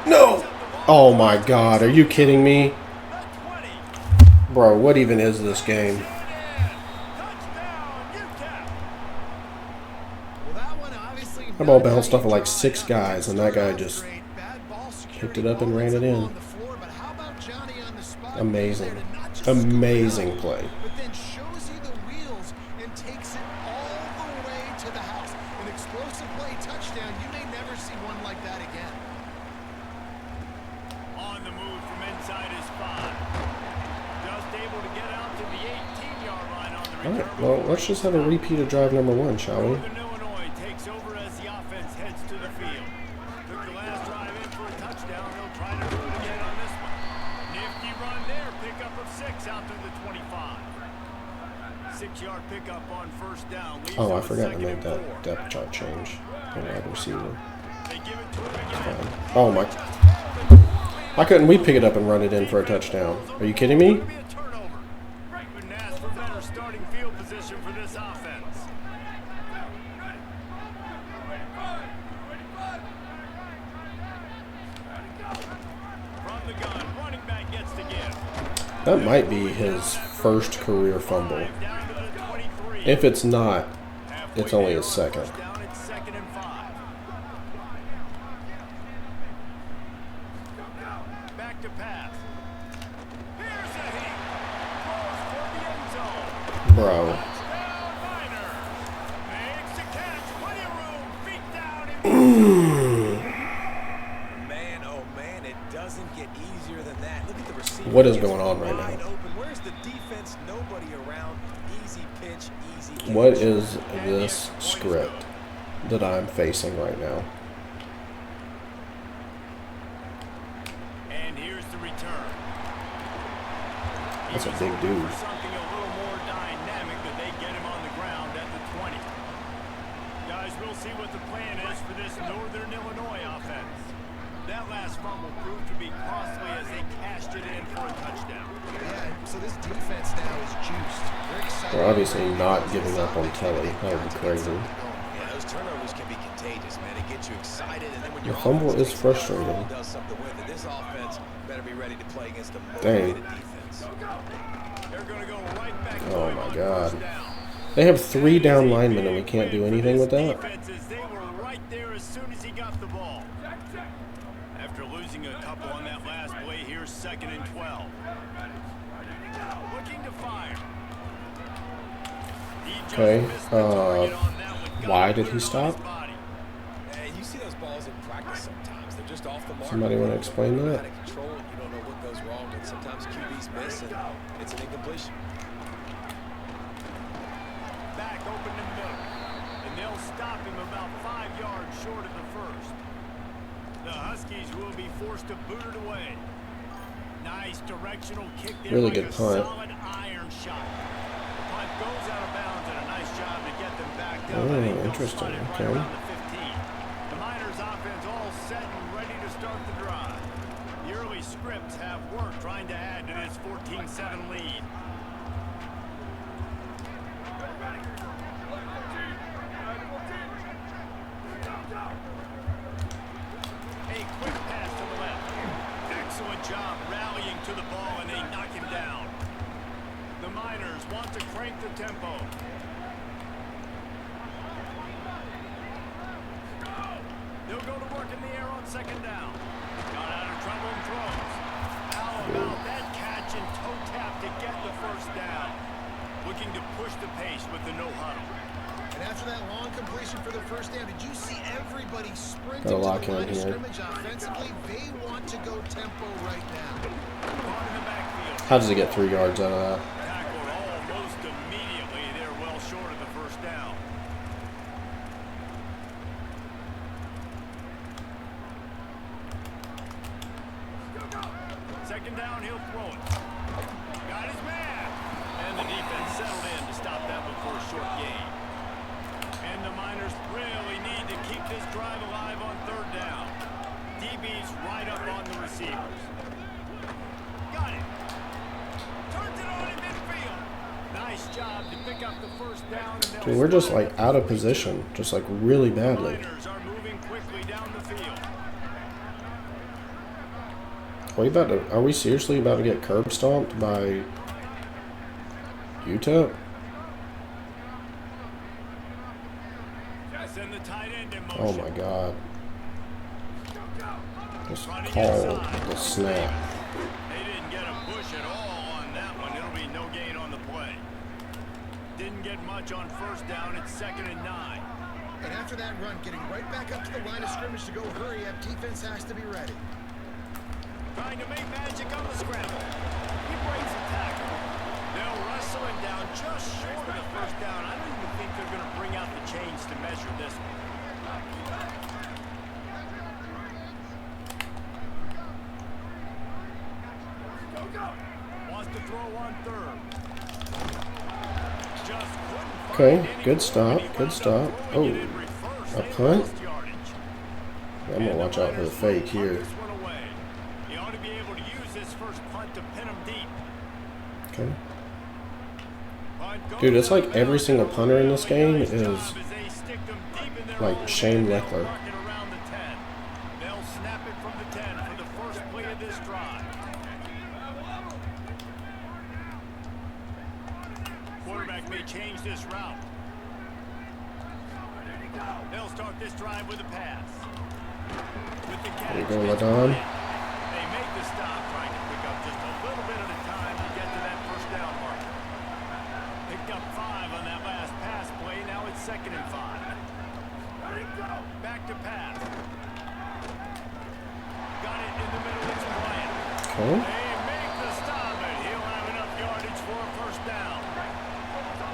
No. Oh my God. Are you kidding me? Bro, what even is this game? That ball bounced off of like 6 guys, and that guy just picked it up and ran it in. Amazing. Amazing play. But then shows you the wheels and takes it all the way to the house. An explosive play touchdown. You may never see one like that again. On the move from inside his 5. Just able to get out to the 18-yard line on the return. Alright, well, let's just have a repeat of drive number 1, shall we? Northern Illinois takes over as the offense heads to the field. Took the last drive in for a touchdown. He'll try to do it again on this one. Nifty run there. Pickup of 6 out to the 25. 6-yard pickup on first down. Oh, I forgot to make that depth chart change. The wide receiver. They give it to him again. Oh my. Why couldn't we pick it up and run it in for a touchdown? Are you kidding me? Be a turnover. Couldn't ask for better starting field position for this offense. From the gun, running back gets to give. That might be his first career fumble. Down to the 23. If it's not, it's only his second. First down, it's 2nd and 5. Back to pass. Here's a hit. Throws for the end zone. Bro. Touchdown, Miners. Makes the catch. Plenty of room. Feet down. And Man, oh man, it doesn't get easier than that. Look at the receiver. What is going on right Wide now? open. Where's the defense? Nobody around. Easy pitch, easy catch. What is this script that I'm facing right now? And here's the return. That's a big dude. Something a little more dynamic, but they get him on the ground at the 20. Guys, we'll see what the plan is for this Northern Illinois offense. That last fumble proved to be costly as they cashed it in for a touchdown. Yeah, so this defense now is juiced. They're excited. They're obviously not giving up on Kelly. That would be crazy. Yeah, those turnovers can be contagious, man. It gets you excited, and then when The your fumble offense is makes frustrating. the ball, does something with it. This offense better be ready to play against a Dang. motivated defense. They're going to go right back to Oh him my on God. first down. They have 3 down linemen and we can't do anything with that? Defenses, they were right there as soon as he got the ball. After losing a couple on that last play, here's 2nd and 12. Looking to fire. He just Okay, missed the target on that one. Got why it did he cleared on stop? his body. And you see those balls in practice sometimes. They're just off the mark. Somebody wanna explain You don't know that? how to control it. You don't know what goes wrong, and sometimes QBs miss, and it's an incompletion. Back open in the middle. And they'll stop him about 5 yards short of the first. The Huskies will be forced to boot it away. Nice directional kick there. Really like good a punt. solid iron shot. The punt goes out of bounds, and a nice job to get them back down. Oh, I think they'll interesting. spot it right Okay. around the 15. The Miners offense all set and ready to start the drive. The early scripts have worked trying to add to this 14-7 lead. A quick pass to the left. Excellent job rallying to the ball, and they knock him down. The Miners want to crank the tempo. They'll go to work in the air on 2nd down. Got out of trouble and throws. How about that catch and toe tap to get the first down? Looking to push the pace with the no huddle. And after that long completion for the first down, did you see everybody sprinting Gotta to lock the in line of here. scrimmage offensively? They want to go tempo right now. Caught in the backfield. How does he get 3 yards out of that? Tackled almost immediately. They're well short of the first down. Second down, he'll throw it. Got his man. And the defense settled in to stop that one for a short gain. And the Miners really need to keep this drive alive on 3rd down. DB's right up on the receivers. Got it. Turns it on in midfield. Nice Nice job to pick up the first down. And Dude, we're just like out of position, just like really badly. Niners are moving quickly down the field. Are we seriously about to get curb stomped by Utah? Send the tight end in motion. Oh my god. Just called the snap. They didn't get a push at all on that one. It'll be no gain on the play. Didn't get much on first down. It's 2nd and 9. And after that run, getting right back up to the line of scrimmage to go hurry up, defense has to be ready. Trying to make magic on the scramble. He breaks a tackle. They'll wrestle him down just short of the first down. I don't even think they're going to bring out the chains to measure this one. Wants to throw on 3rd. Just couldn't Okay, find good stop, good stop. Oh, a punt? I'm gonna watch out for the fake here. He ought to be able to use this first punt to pin him deep. Okay. Dude, it's like every single punter in this game is like Shane Leckler. They'll snap it from the 10 for the first play of this drive. Quarterback may change this route. They'll start this drive with a pass. With the There you catch, go, it's Ladon. Bryant. They make the stop, trying to pick up just a little bit at a time to get to that first down mark. Picked up 5 on that last pass play. Now it's 2nd and 5. Back to pass. Got it in the middle. It's Bryant. Okay. They make the stop, and he'll have enough yardage for a first down.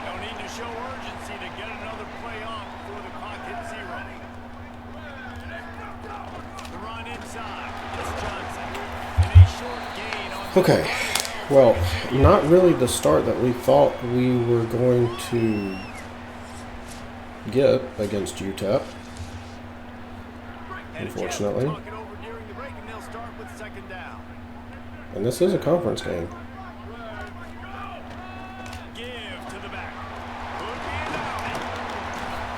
They'll need to show urgency to get another play off before the clock hits 0. The run inside. It's Johnson. And a short gain on the Okay. Well, not really the start that we thought we were going to get against UTEP, unfortunately. Talk it over during the break, and they'll start with 2nd down. And this is a conference game. Give to the back. Could be enough.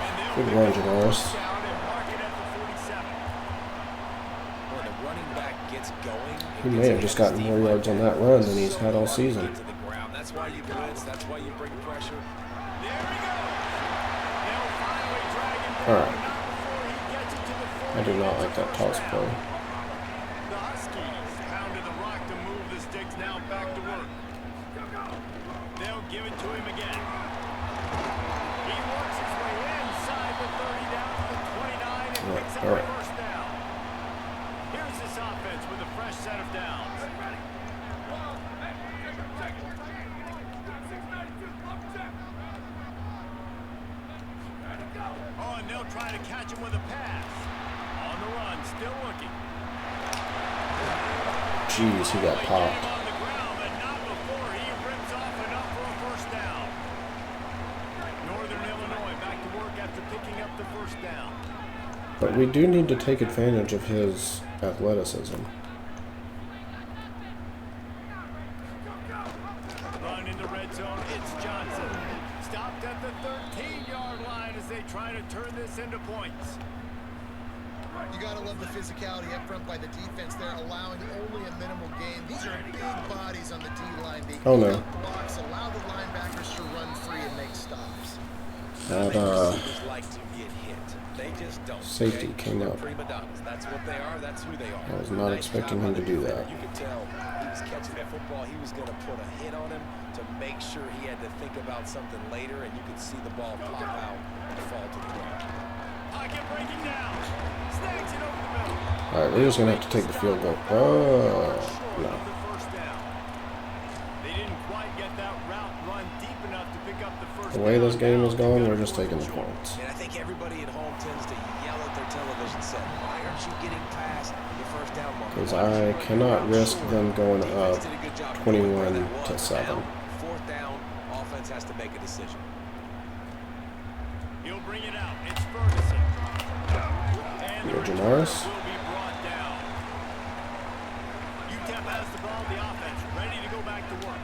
And they'll Good pick run, up the Janoris. first down and mark it at the 47. When the running back gets going, He may have just gotten more yards on that run than he's had all season. to the ground. That's why you blitz. That's why you bring pressure. There he goes. They'll finally drag him down. All right. Not before he gets it to the 40. I do not like that toss play. The Huskies pounded the rock to move the sticks. Now back to work. They'll give it to him again. He works his way inside the 30 down to the 29 and picks up all the right. first down. Here's this offense with a fresh set of downs. Oh, and they'll try to catch him with a pass. On the run, still looking. Jeez, he got Get him popped. on the ground, but not before he rips off enough for a first down. Northern Illinois back to work after picking up the first down. But we do need to take advantage of his athleticism. Run in the red zone, it's Johnson. Stopped at the 13-yard line as they try to turn this into points. You gotta love the physicality up front by the defense there, allowing only a minimal gain. These are big bodies on the D-line. They Oh, no. pick up blocks, allow the linebackers to run free and make stops. That Receivers like to get hit. They just don't. safety okay? came They're up. prima donnas. That's what they are. That's who they are. I was not expecting him to do that. You could tell he was catching that football. He was going to put a hit on him to make sure he had to think about something later, and you could see the ball pop out and fall to the ground. Pocket breaking down. Snags it over the middle. All right, we're just gonna have to take the field goal. Oh no. The first down. They didn't quite get that route run deep enough to pick up the first The way down. this game is Now going, they we're got just taking the fourth and points. And I think everybody at home tends to yell at their television set, why aren't you getting past your first down mark? Because I cannot risk them going up 21 to 7. Fourth down, offense has to make a decision. He'll bring it out. It's Ferguson. And the Yo, return Janoris. will be brought down. UTEP has the ball, the offense ready to go back to work.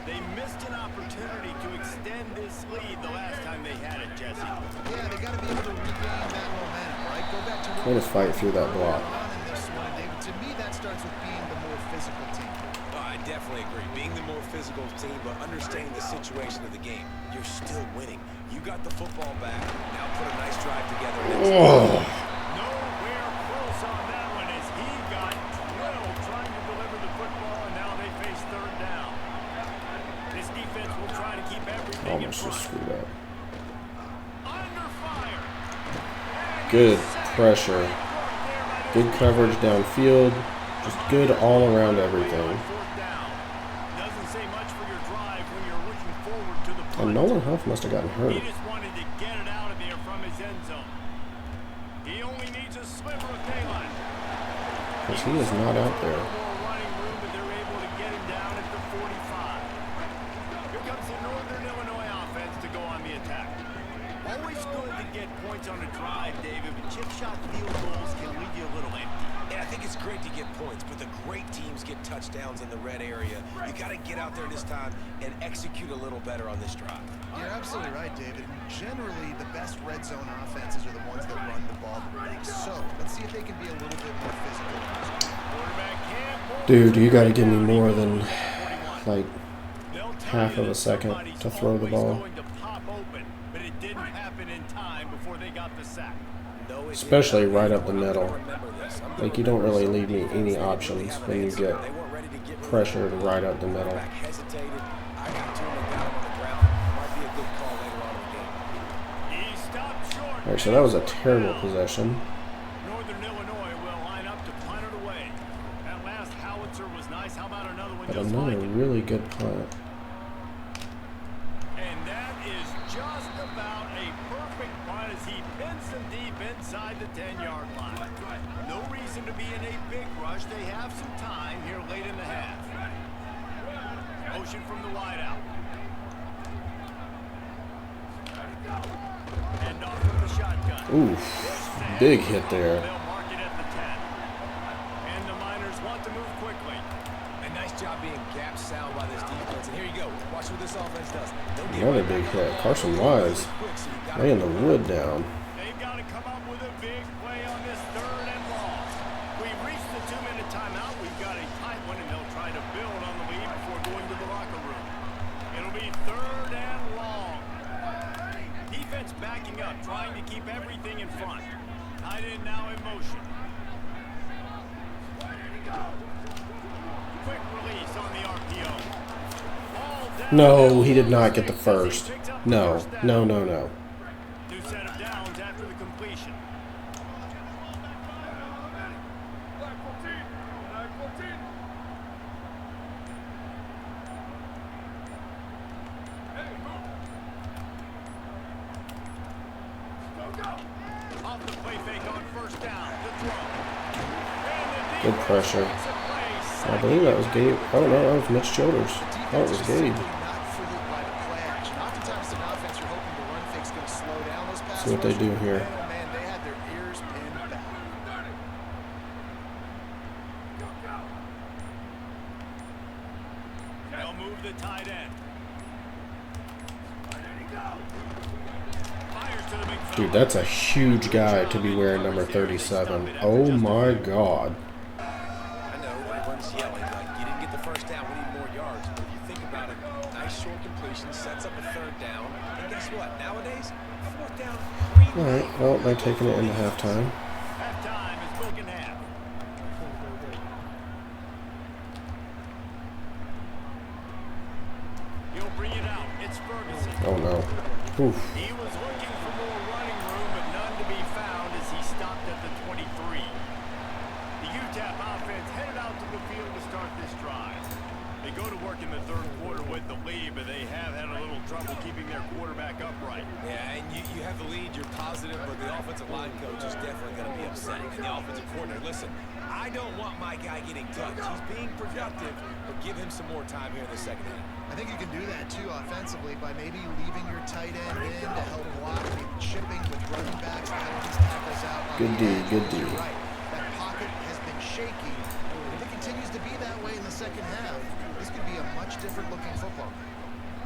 They missed missed an opportunity to extend this lead the last time they had it, Jesse. Yeah, they got to be able to regain that momentum, right? Go back to Way to fight through that block. in this one, and David, to me, that starts with being the more physical team. I definitely agree. Being the more physical team, but understanding the situation of the game. You're still winning. You got the football back. Now put a nice drive together. Nowhere close on that one as he got drilled trying to deliver the football, and now they face third down. This defense will try to keep everything in Almost front. just screwed up. Under fire. Good pressure. Good coverage downfield. Just good all around everything. Doesn't say much for your drive when you're looking forward to the punt. And Nolan Huff must have gotten He hurt. just wanted to get it out of there from his end zone. He only needs a sliver of daylight. Because he is not out there. More running room, but they're able to get him down at the 45. Here comes the Northern Illinois offense to go on the attack. Always good to get points on a drive, David, but chip shot field goals can leave you a little empty. Yeah, I think it's great to get points, but the great teams get touchdowns in the red area. You got to get out there this time and execute a little better on this drive. You're absolutely right, David. Generally, the best red zone offenses are the ones that run the ball the most. So, let's see if they can be a little bit more physical. Dude, you got to give me more than like half of a second to throw the ball. Especially right up the middle. Like, you don't really leave me any options when you get pressured right up the middle. Alright, so that was a terrible possession. Northern Illinois will line up to punt it away. That last howitzer was nice. How about another one? But another really good punt. And that is just about a perfect punt as he pins them deep inside the 10-yard line. No reason to be in a big rush. They have some time here late in the half. Motion from the wideout. And off from the shotgun. Oof, big hit there. They'll mark it at the 10. And the Miners want to move quickly. A nice job being gap sound by this defense. And here you go. Watch what this offense does. Another big hit. Carson Wise laying the wood down. They've got to come up with a big play on this third and long. We've reached the 2-minute timeout. We've got a tight one, and they'll try to build on the lead before going to the locker room. It'll be third and long. Defense backing up, trying to keep everything in front. Tight end now in motion. Quick release on the RPO. Ball down. No, he did not get the first. No. New set of downs after the completion. Off the play fake on first down. The throw. Good pressure. I believe that was Gabe. Oh no, that was Mitch Childers. Oh, it was Gabe. See what they do here. They had their ears pinned back. They'll move the tight end. Fires to the big fella. Dude, that's a huge guy to be wearing number 37. Oh my god. I know everyone's yelling like you didn't get the first down. We need more yards. But if you think about it, nice short completion sets up a third down. And guess what? Nowadays, fourth down. Alright, well, they're taking it into halftime. Halftime is broken half. He'll bring it out. It's Ferguson. Oh no. Oof. He was looking for more running room, but none to be found as he stopped at the 23. The UTEP offense headed out to the field to start this drive. They go to work in the third quarter with the lead, but they have had a little trouble keeping their quarterback upright. Yeah, and you have the lead, you're positive, but the offensive line coach is definitely going to be upset. And the offensive coordinator, listen, I don't want my guy getting touched. He's being productive, but give him some more time here in the second half. I think you can do that too offensively by maybe leaving your tight end in to help block, maybe chipping with running backs to help these tackles out. Good D, good D. You're right. That pocket has been shaky. If it continues to be that way in the second half, this could be a much different looking football game.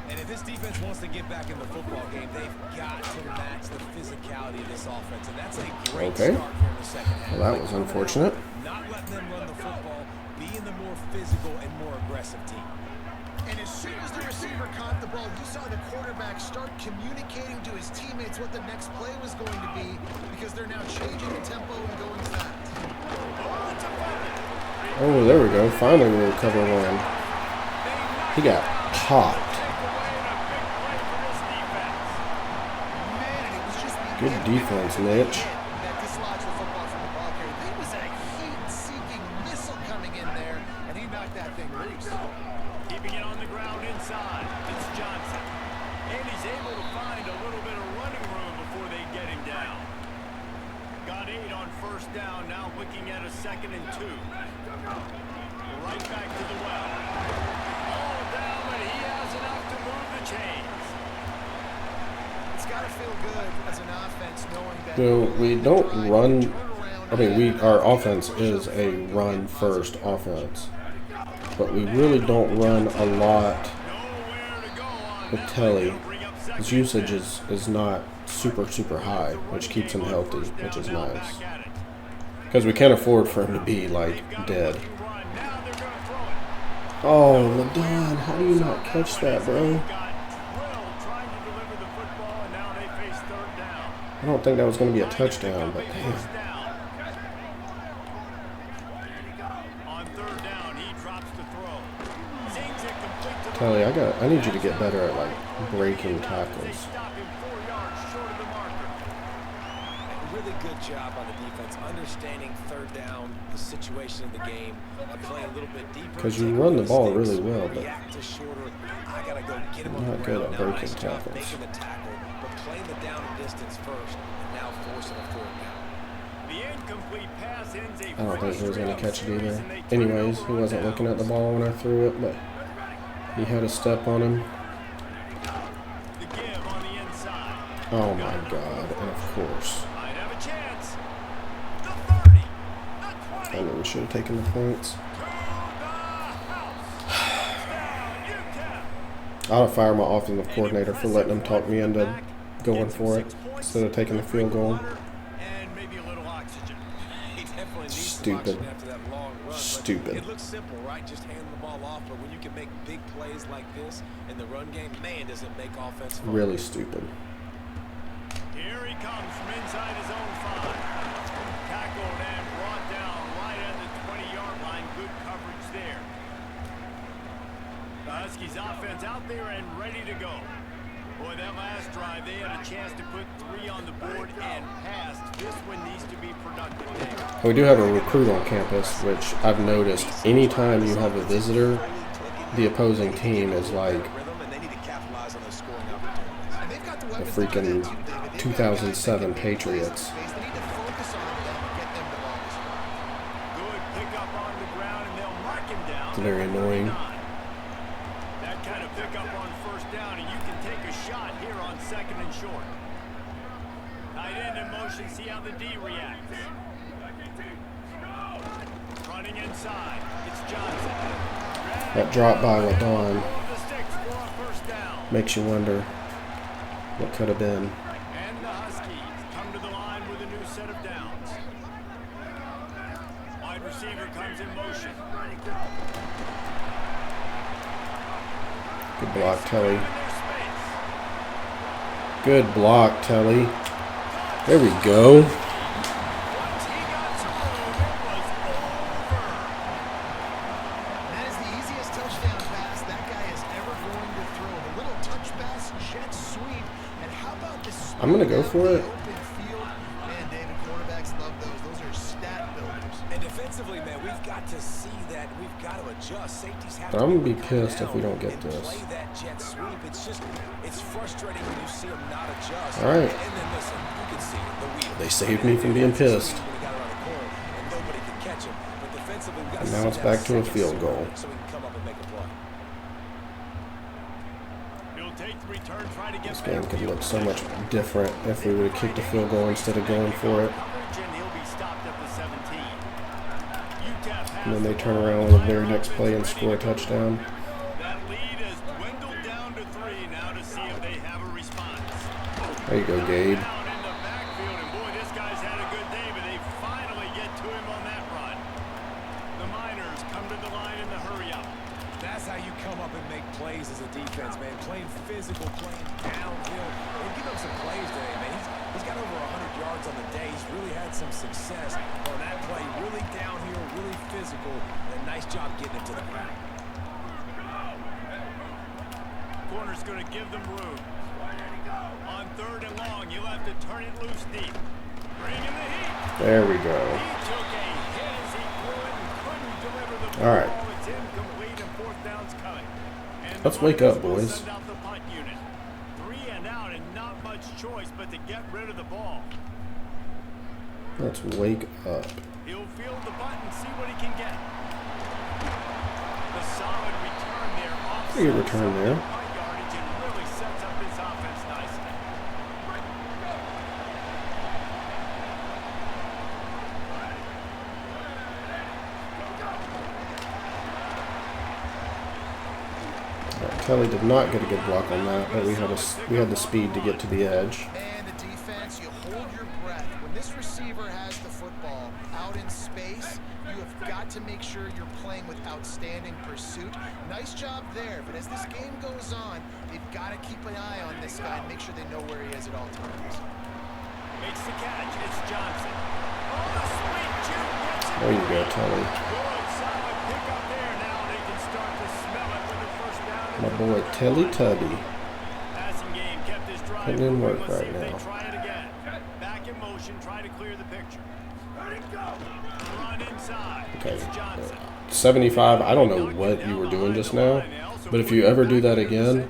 And if this defense wants to get back in the football game, they've got to match the physicality of this offense. And that's a great start here in the second half. Well, that was unfortunate. Not letting them run the football, being the more physical and more aggressive team. And as soon as the receiver caught the ball, you saw the quarterback start communicating to his teammates what the next play was going to be, because they're now changing the tempo and going fast. Oh, there we go. Finally, we'll cover one. He got popped. Man, it was just Good defense, Mitch. that dislodged the football from the ball carrier. There was a heat-seeking missile coming in there, and he knocked that thing loose. Keeping it on the ground inside. It's Johnson. And he's able to find a little bit of running room before they get him down. Got 8 on first down. Now looking at a 2nd and 2. Right back to the well. All down, but he has enough to move the chains. It's got to feel good as an offense knowing that We don't run. I mean, our offense is a run-first offense, but we really don't run a lot with Telly. His usage is not super high, which keeps him healthy, which is nice. Because we can't afford for him to be, like, dead. Oh, LaDon, how do you not catch that, bro? I don't think that was going to be a touchdown, but damn. Telly, I need you to get better at, like, breaking tackles. Really good job on the defense, understanding third down, the situation in the game, and playing a little bit deeper. Because you run the ball really well, but I gotta go get him on not the good ground. at Now, breaking nice job tackles. making the tackle, but playing the down and distance first, and now forcing a fourth down. The incomplete pass ends a I don't think he was going to catch it either. series, and they turn Anyways, over he wasn't downs. looking at the ball when I threw it, but he had a step on him. The give on the inside. Oh my god, and of course. Might have a chance. The 30. The 20. I knew we should have taken the points. To the house. Touchdown, UTEP. I ought to fire my offensive coordinator for letting him talk me into going for it instead of taking the field goal. And maybe a little oxygen. He definitely needs some Stupid. oxygen after that long run, but Stupid. It looks simple, right? Just hand the ball off, but when you can make big plays like this in the run game, man, does it make offense fun. Really stupid. Here he comes from inside his own 5. Tackled and brought down right at the 20-yard line. Good coverage there. The Huskies offense out there and ready to go. Boy, that last drive, they had a chance to put 3 on the board and passed. This one needs to be productive, Dave. We do have a recruit on campus, which I've noticed anytime you have a visitor, the opposing team is like And they need to capitalize on those scoring opportunities. And they've got the the weapons to do freaking that too, David. They've got 2007 guys that can Patriots. play space. They need to focus on them and get them the ball this way. Good pickup on the ground, and they'll mark him down. It's very annoying. That kind of pickup on first down, and you can take a shot here on 2nd and short. Tight end in motion, see how the D reacts. Running inside, it's Johnson. That drop by LaDon The sticks for a first down. makes you wonder what could have been. And the Huskies come to the line with a new set of downs. Wide receiver comes in motion. Good block, Telly. In their space. Good block, Telly. There we go. Once he got to him, it was over. That is the easiest touchdown pass that guy is ever going to throw. The little touch pass, jet sweep, and how about this? I'm gonna go for it. Open field. Man, David, quarterbacks love those. Those are stat builders. And defensively, man, we've got to see that. We've got to adjust. Safeties have But to I'm gonna be come pissed if we down don't get and this. play that jet sweep. It's frustrating when you see them not adjust. All right. And then listen, you can see it, the wheel. They saved me from being pissed. When he got around the corner and nobody could catch him. But defensively, we've got And to now see it's that back to a second field swing goal. so we can come up and make a play. He'll take the return, try to get This game could back look so much different if we would have kicked the field goal instead of going for it. coverage, and he'll be stopped at the 17. UTEP has And then they the turn ball. around on the very next play and score a touchdown. That lead has dwindled down to 3 There you go, Gabe. Down in the backfield, and boy, this guy's had a good day, but they finally get to him on that run. The Miners come to the line in the hurry up. That's how you come up and make plays as a defense, man. Playing physical, playing downhill. And give him some plays today, man. He's got over 100 yards on the day. He's really had some success on that play. Really downhill, really physical, and a nice job getting it to the ground. Corner's going to give them room. On 3rd and long, you'll have to turn it loose deep. Bring in the heat. There we go. He took a hit as he threw it and couldn't deliver the ball. All right. It's incomplete and 4th down's coming. And Let's the wake up, Miners will boys. send out the punt unit. 3 and out and not much choice but to get rid of the ball. Let's wake up. He'll field the punt and see what he can get. The solid return there. Pretty good return there. Punt yardage and really sets up this offense nicely. Kelly did not get a good block on that, but we had the speed to get to the edge. And the defense, you hold your breath. When this receiver has the football out in space, you have got to make sure you're playing with outstanding pursuit. Nice job there, but as this game goes on, they've got to keep an eye on this guy and make sure they know where he is at all times. Makes the catch. It's Johnson. Oh, the sweet juke gets it. There you go, Kelly. Good, solid pickup there. Now they can start to smell it with the 1st down. My boy Telly Tubby. Passing game kept his drive Putting in work moving. Let's see right if now. they try it again. Back in motion, try to clear the picture. Run inside. Okay. It's Johnson. 75, I don't know what you were doing just now, but if you ever do that again,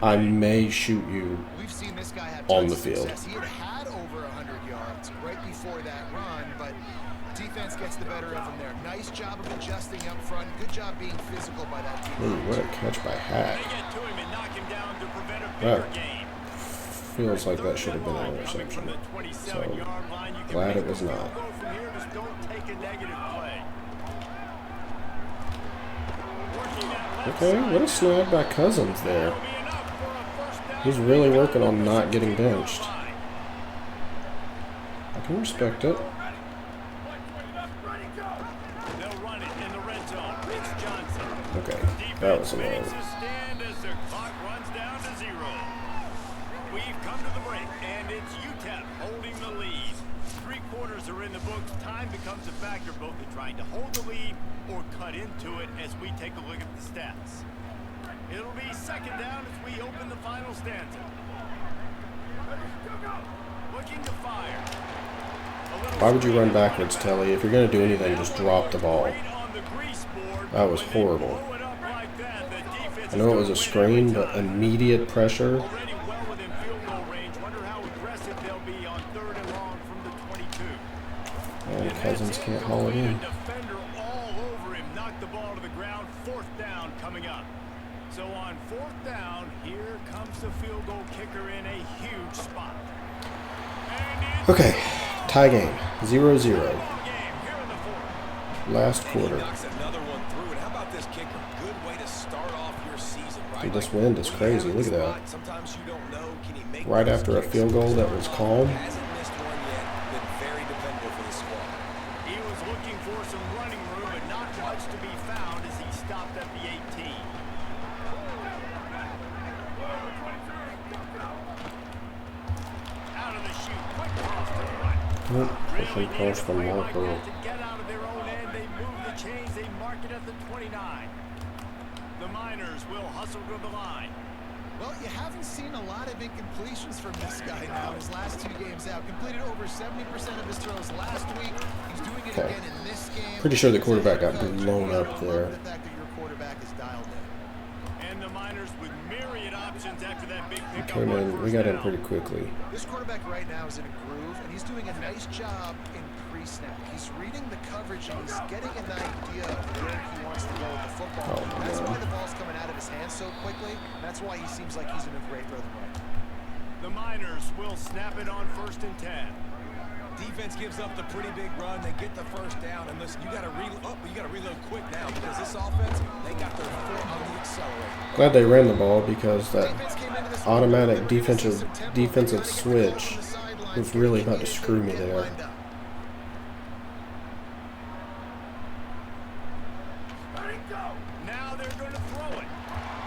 I may shoot you We've seen this guy have on tons the of field. success. He had over 100 yards right before that run, but defense gets the better of him there. Nice job of adjusting up front. Good job being physical by that Ooh, defense. what a catch by They Hat. get to him and knock him down to prevent a That bigger gain. feels like that should have been an interception. So, glad it was not. Okay, what a snag by Cousins there. He's really working on not getting benched. I can respect it. They'll run it in the red zone. It's Johnson. Okay, that was a low. Makes a stand as the clock runs down to 0. We've come to the break, and it's UTEP holding the lead. 3 quarters are in the books. Time becomes a factor both in trying to hold the lead or cut into it as we take a look at the stats. It'll be 2nd down as we open the final stanza. Looking to fire. Why would you run backwards, Telly? If you're going to do anything, just drop the ball. That was horrible. I know it was a screen, but immediate pressure. Already well within field goal range. Wonder how aggressive they'll be on 3rd and long from the 22. And Cousins can't haul it in. Defender all over him, knocked the ball to the ground. 4th down coming up. So on 4th down, here comes the field goal kicker in a huge spot. Okay, tie game, 0-0. Game here in the 4th. Last He quarter. knocks another one through. And how about this kicker? Good way to start off your season, right? Dude, this wind is crazy. Look at that. Sometimes you don't know. Can he make Right those after a kicks? field goal that was calm. Hasn't missed one yet. Been very dependable for the squad. He was looking for some running room, but not much to be found as he stopped at the 18. Out of the chute, quick cross to the right. Pushing cross from Marco. To get out of their own end, they move the chains, they mark it at the 29. The Miners will hustle to the line. Well, you haven't seen a lot of incompletions from this guy now. His last 2 games out. Completed over 70% of his throws last week. He's doing it Okay. again in this game. Pretty sure the quarterback got blown up there. The fact that your quarterback is dialed in. And the Miners with myriad options after that big pickup. Came on in, we first got in down. pretty quickly. This quarterback right now is in a groove, and he's doing a nice job in pre-snap. He's reading the coverage, and he's getting an idea of where he wants to go with the football. Oh, That's man. why the ball's coming out of his hands so quickly. That's why he seems like he's in a great rhythm right now. The Miners will snap it on 1st and 10. Defense gives up the pretty big run. They get the first down, and listen, you got to reload quick now because this offense, they got their foot on the accelerator. Glad they ran the ball because that automatic defensive switch was really about to screw me there. Now they're going to throw it.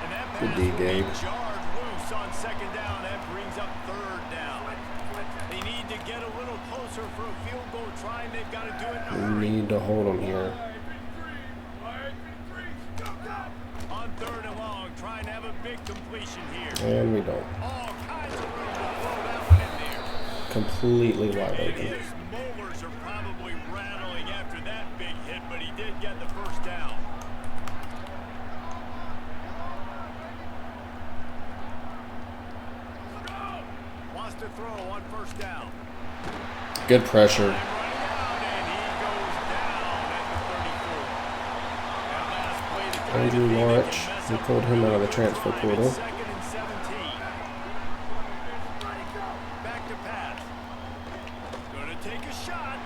And that Good pass D, will be Gabe. jarred loose on second down. That brings up third down. They need to get a little closer for a field goal try, and they've got to do it in a hurry. We need to hold them here. On third and long, trying to have a big completion here. And we don't. All kinds of room to throw that one in there. Completely wide And open. his molars are probably rattling after that big hit, but he did get the first down. Wants to throw on first down. Good pressure. Running out, and he goes down at the 34. That last play, the kind of Andrew thing that Lawrence, can mess we up pulled him out of the transfer drive. portal. It's 2nd and 17. Back to pass. Gonna take a shot.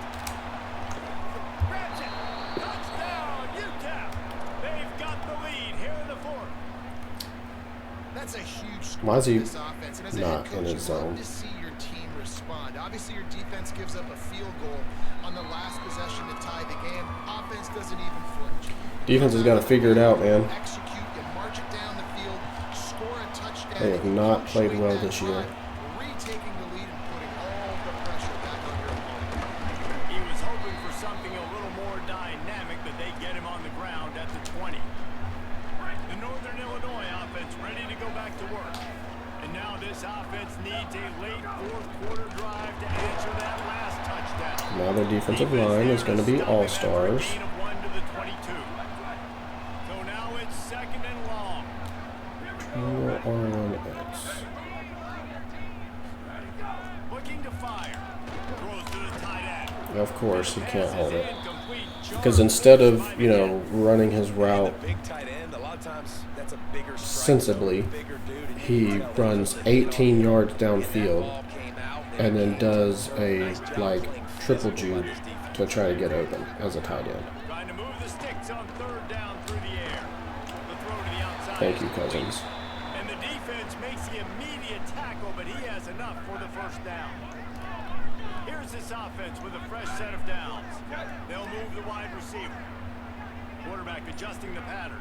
Grabs it. Touchdown, Utah. They've got the lead here in the fourth. That's a huge score Why is he for this offense. And as a not head in coach, his you love zone? to see your team respond. Obviously, your defense gives up a field goal on the last possession to tie the game. Offense doesn't even flinch. Defense has got to figure it out, man. Execute, you march it down the field, score a touchdown. They have and not played punctuate well that this year. drive, retaking the lead and putting all the pressure back on your opponent. He was hoping for something a little more dynamic, but they get him on the ground at the 20. The Northern Illinois offense ready to go back to work. And now this offense needs a late fourth quarter drive to answer that last touchdown. Now their defensive line is going to be all-stars. Gain of 1 to the 22. So now it's 2nd and long. Looking to fire. Throws to the tight end. Of course, he can't hold it. Incomplete. Because instead of, running his route The big tight end, a lot of times that's a bigger strike sensibly, zone, bigger dude, and you he can tell runs there's 18 yards that downfield ball came out, and then does a a, nice job like, playing triple physical by juke this defense. to try to get open as a tight end. Trying to move the sticks on third down through the air. The throw to the outside. Thank you, is complete. Cousins. And the defense makes the immediate tackle, but he has enough for the first down. Here's this offense with a fresh set of downs. They'll move the wide receiver. Quarterback adjusting the pattern.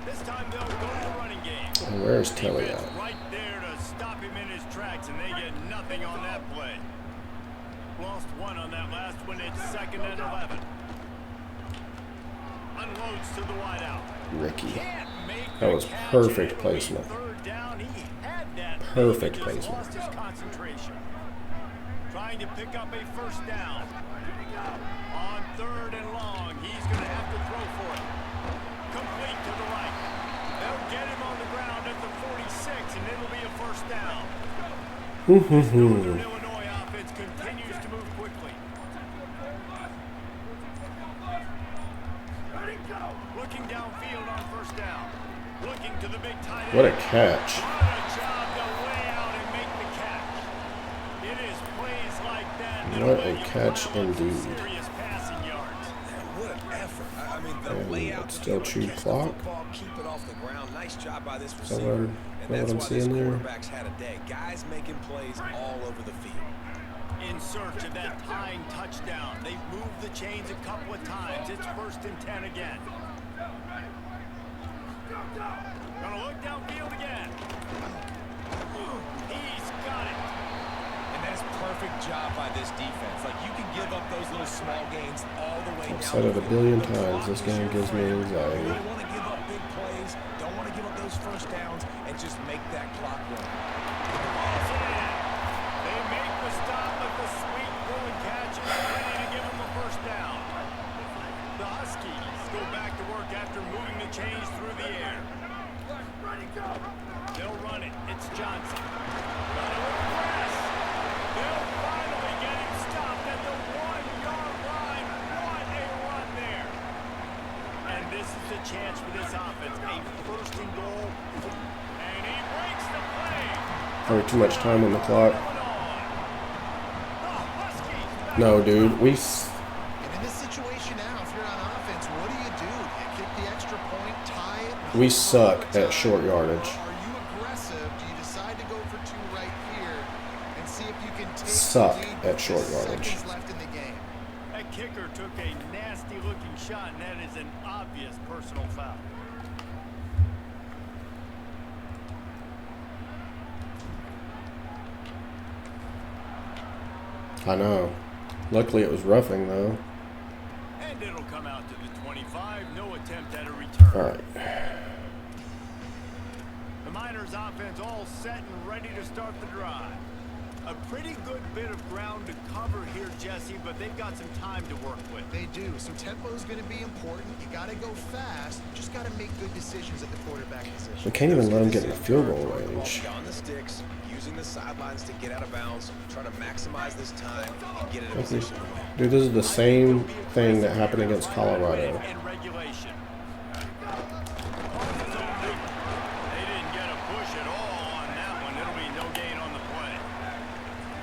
This time they'll go to the running game. And where's Telly Defense at? right there to stop him in his tracks, and they get nothing on that play. Lost one on that last one. It's 2nd and 11. Unloads to the wideout. Ricky. Can't make That the was catch, perfect and it'll be placement. third down. He had that Perfect lead, but just placement. lost his concentration. Trying to pick up a first down. On third and long, he's going to have to throw for it. Complete to the right. They'll get him on the ground at the 46, and it'll be a first down. This Northern Illinois offense continues to move quickly. Looking downfield on first down. Looking to the big tight end. What a catch. What a job to lay out and make the catch. It is plays like that. What a catch indeed. Serious passing yards. What an effort. I mean, the And layout it's to still be able to chewed catch the clock. football, keep it off the ground. Nice job by this that receiver. what- And that that's what I'm why this seeing there? quarterback's had a day. Guys making plays all over the field. In search of that tying touchdown. They've moved the chains a couple of times. It's 1st and 10 again. Gonna look downfield again. He's got it. And that's perfect job by this defense. Like, you can give up those little small gains all the way down. I've said it a the billion field. The times. clock This is game your gives me friend. anxiety. You don't want to give up big plays. Don't want to give up those first downs and just make that clock run. Ball's in. They make the stop, but the sweet throwing catch is ready to give them a first down. The Huskies go back to work after moving the chains through the air. They'll run it. It's Johnson. Got a little press. They'll finally get him stopped at the 1-yard line. What a run there. And this is a chance for this offense. A 1st and goal. And he breaks the play. Probably too much time on the clock. No, dude. And in this situation now, if you're on offense, what do? You kick the extra point, tie it. We suck at short yardage. Are you aggressive? Do you decide to go for 2 right here and see if you can take Suck the lead at with short yardage. seconds left in the game? That kicker took a nasty-looking shot, and that is an obvious personal foul. I know. Luckily, it was roughing, though. And it'll come out to the 25. No attempt at a return. All right. The Miners' offense all set and ready to start the drive. A pretty good bit of ground to cover here, Jesse, but they've got some time to work with. They do. So tempo is going to be important. You got to go fast. Just got to make good decisions at the quarterback position. We can't even let him get in the field goal range. On the sticks, using the sidelines to get out of bounds, trying to maximize this time and get it in position. Dude, this is the same thing that happened against Colorado. And regulation. They didn't get a push at all on that one. It'll be no gain on the play.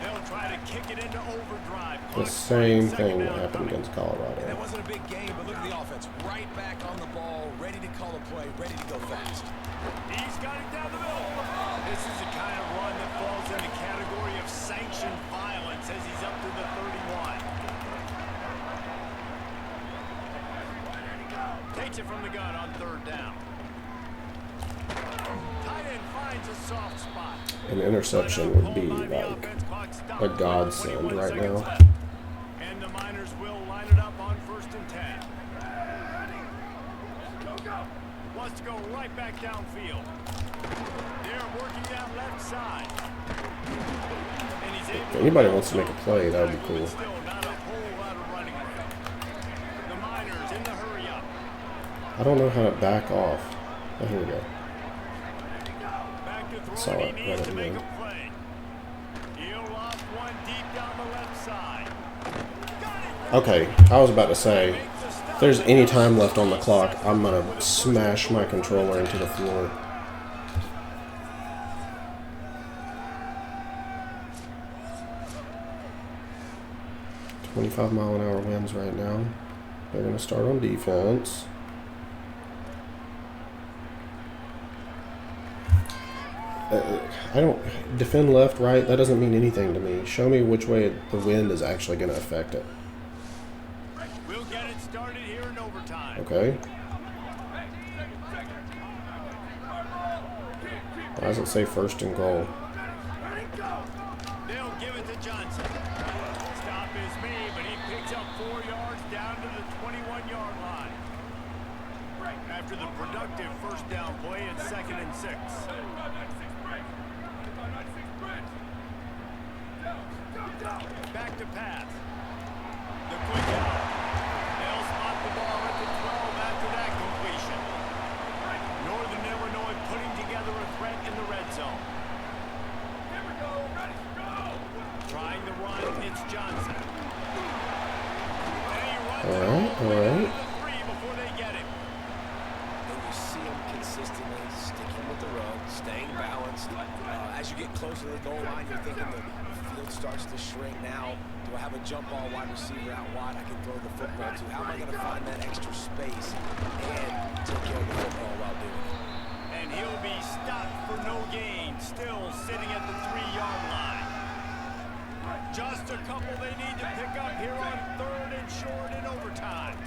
They'll try to kick it into overdrive. The same thing that happened against Colorado. That wasn't a big game, but look at the offense. Right back on the ball, ready to call a play, ready to go fast. He's got it down the middle. This is the kind of run that falls in the category of sanctioned violence as he's up to the 31. Takes it from the gun on 3rd down. Tight end finds a soft spot. An interception would be like a godsend right now. And the Miners will line it up on 1st and 10. Wants to go right back downfield. They're working down left side. And he's able If anybody wants to make a play, that would be cool. Still not a whole lot of running room. The Miners in the hurry up. I don't know how to back off. Oh, here we go. Back to throw. Saw He it needs right to at the make end. a play. He'll off one deep down the left side. Okay, I was about to say, if there's any time left on the clock, I'm going to smash my controller into the floor. .25-mile-an-hour winds right now. They're going to start on defense. I don't defend left, right. That doesn't mean anything to me. Show me which way the wind is actually going to affect it. We'll get it started here in overtime. Okay. Why does it say 1st and goal? They'll give it to Johnson. Stop is made, but he picks up 4 yards down to the 21-yard line. After the productive 1st down play, it's 2nd and 6. Back to pass. The quick out. They'll spot the ball at the 12 after that completion. Northern Illinois putting together a threat in the red zone. Here we go. Ready to go. Trying to run, it's Johnson. And he runs All right. the 3 before they get him. And you see him consistently sticking with the run, staying balanced. As you get closer to the goal line, you're thinking the field starts to shrink now. Do I have a jump ball wide receiver out wide I can throw the football to? How am I going to find that extra space and take care of the football while doing it? And he'll be stopped for no gain, still sitting at the 3-yard line. Just a couple they need to pick up here on 3rd and short in overtime.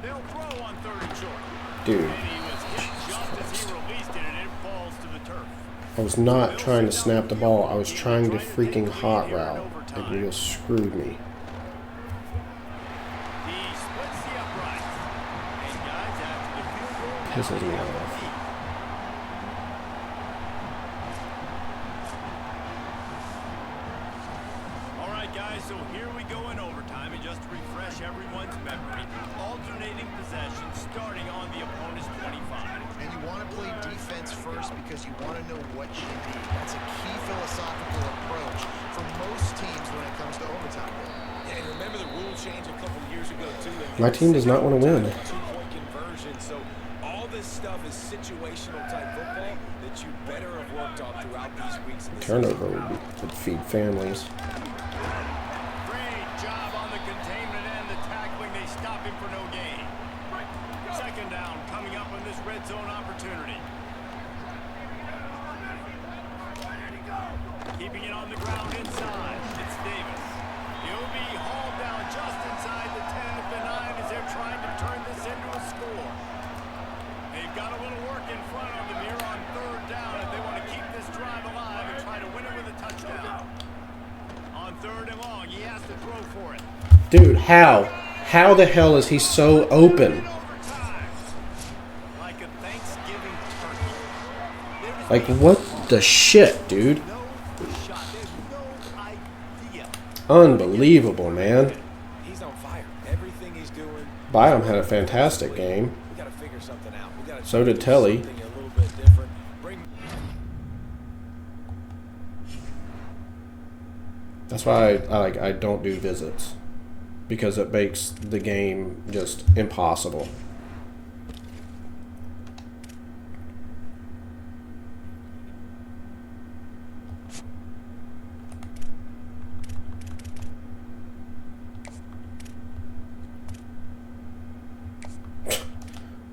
They'll throw on 3rd and short. Dude, And he was hit just as he released it, and it falls to the turf. I was not trying to snap the ball. I was trying to freaking hot route. It real screwed me. He splits the uprights. And guys, after the field goal, Pisses me off. All right, guys, so here we go in overtime, and just to refresh everyone's memory, alternating possession starting on the opponent's 25. And you want to play defense first because you want to know what you need. That's a key philosophical approach for most teams when it comes to overtime. Yeah, and remember the rule change a couple years ago, too. My team does not want to win. 2-point conversion, so all this stuff is situational type football that you better have worked on throughout these weeks. Turnover would feed families. Great job on the containment and the tackling. They stop him for no gain. Second down coming up on this red zone opportunity. Keeping it on the ground inside. It's Davis. He'll be hauled down just inside the 10 at the 9 as they're trying to turn this into a score. They've got a little work in front of them here on third down if they want to keep this drive alive and try to win it with a touchdown. On third and long, he has to throw for it. Dude, how? How the hell is he so open? Like a Thanksgiving turkey. Like, what the shit, dude? Unbelievable, man. He's on fire. Everything he's doing. Byam had a fantastic game. We got to figure something out. We got to So did Telly. something a little bit different. That's why I don't do visits, because it makes the game just impossible.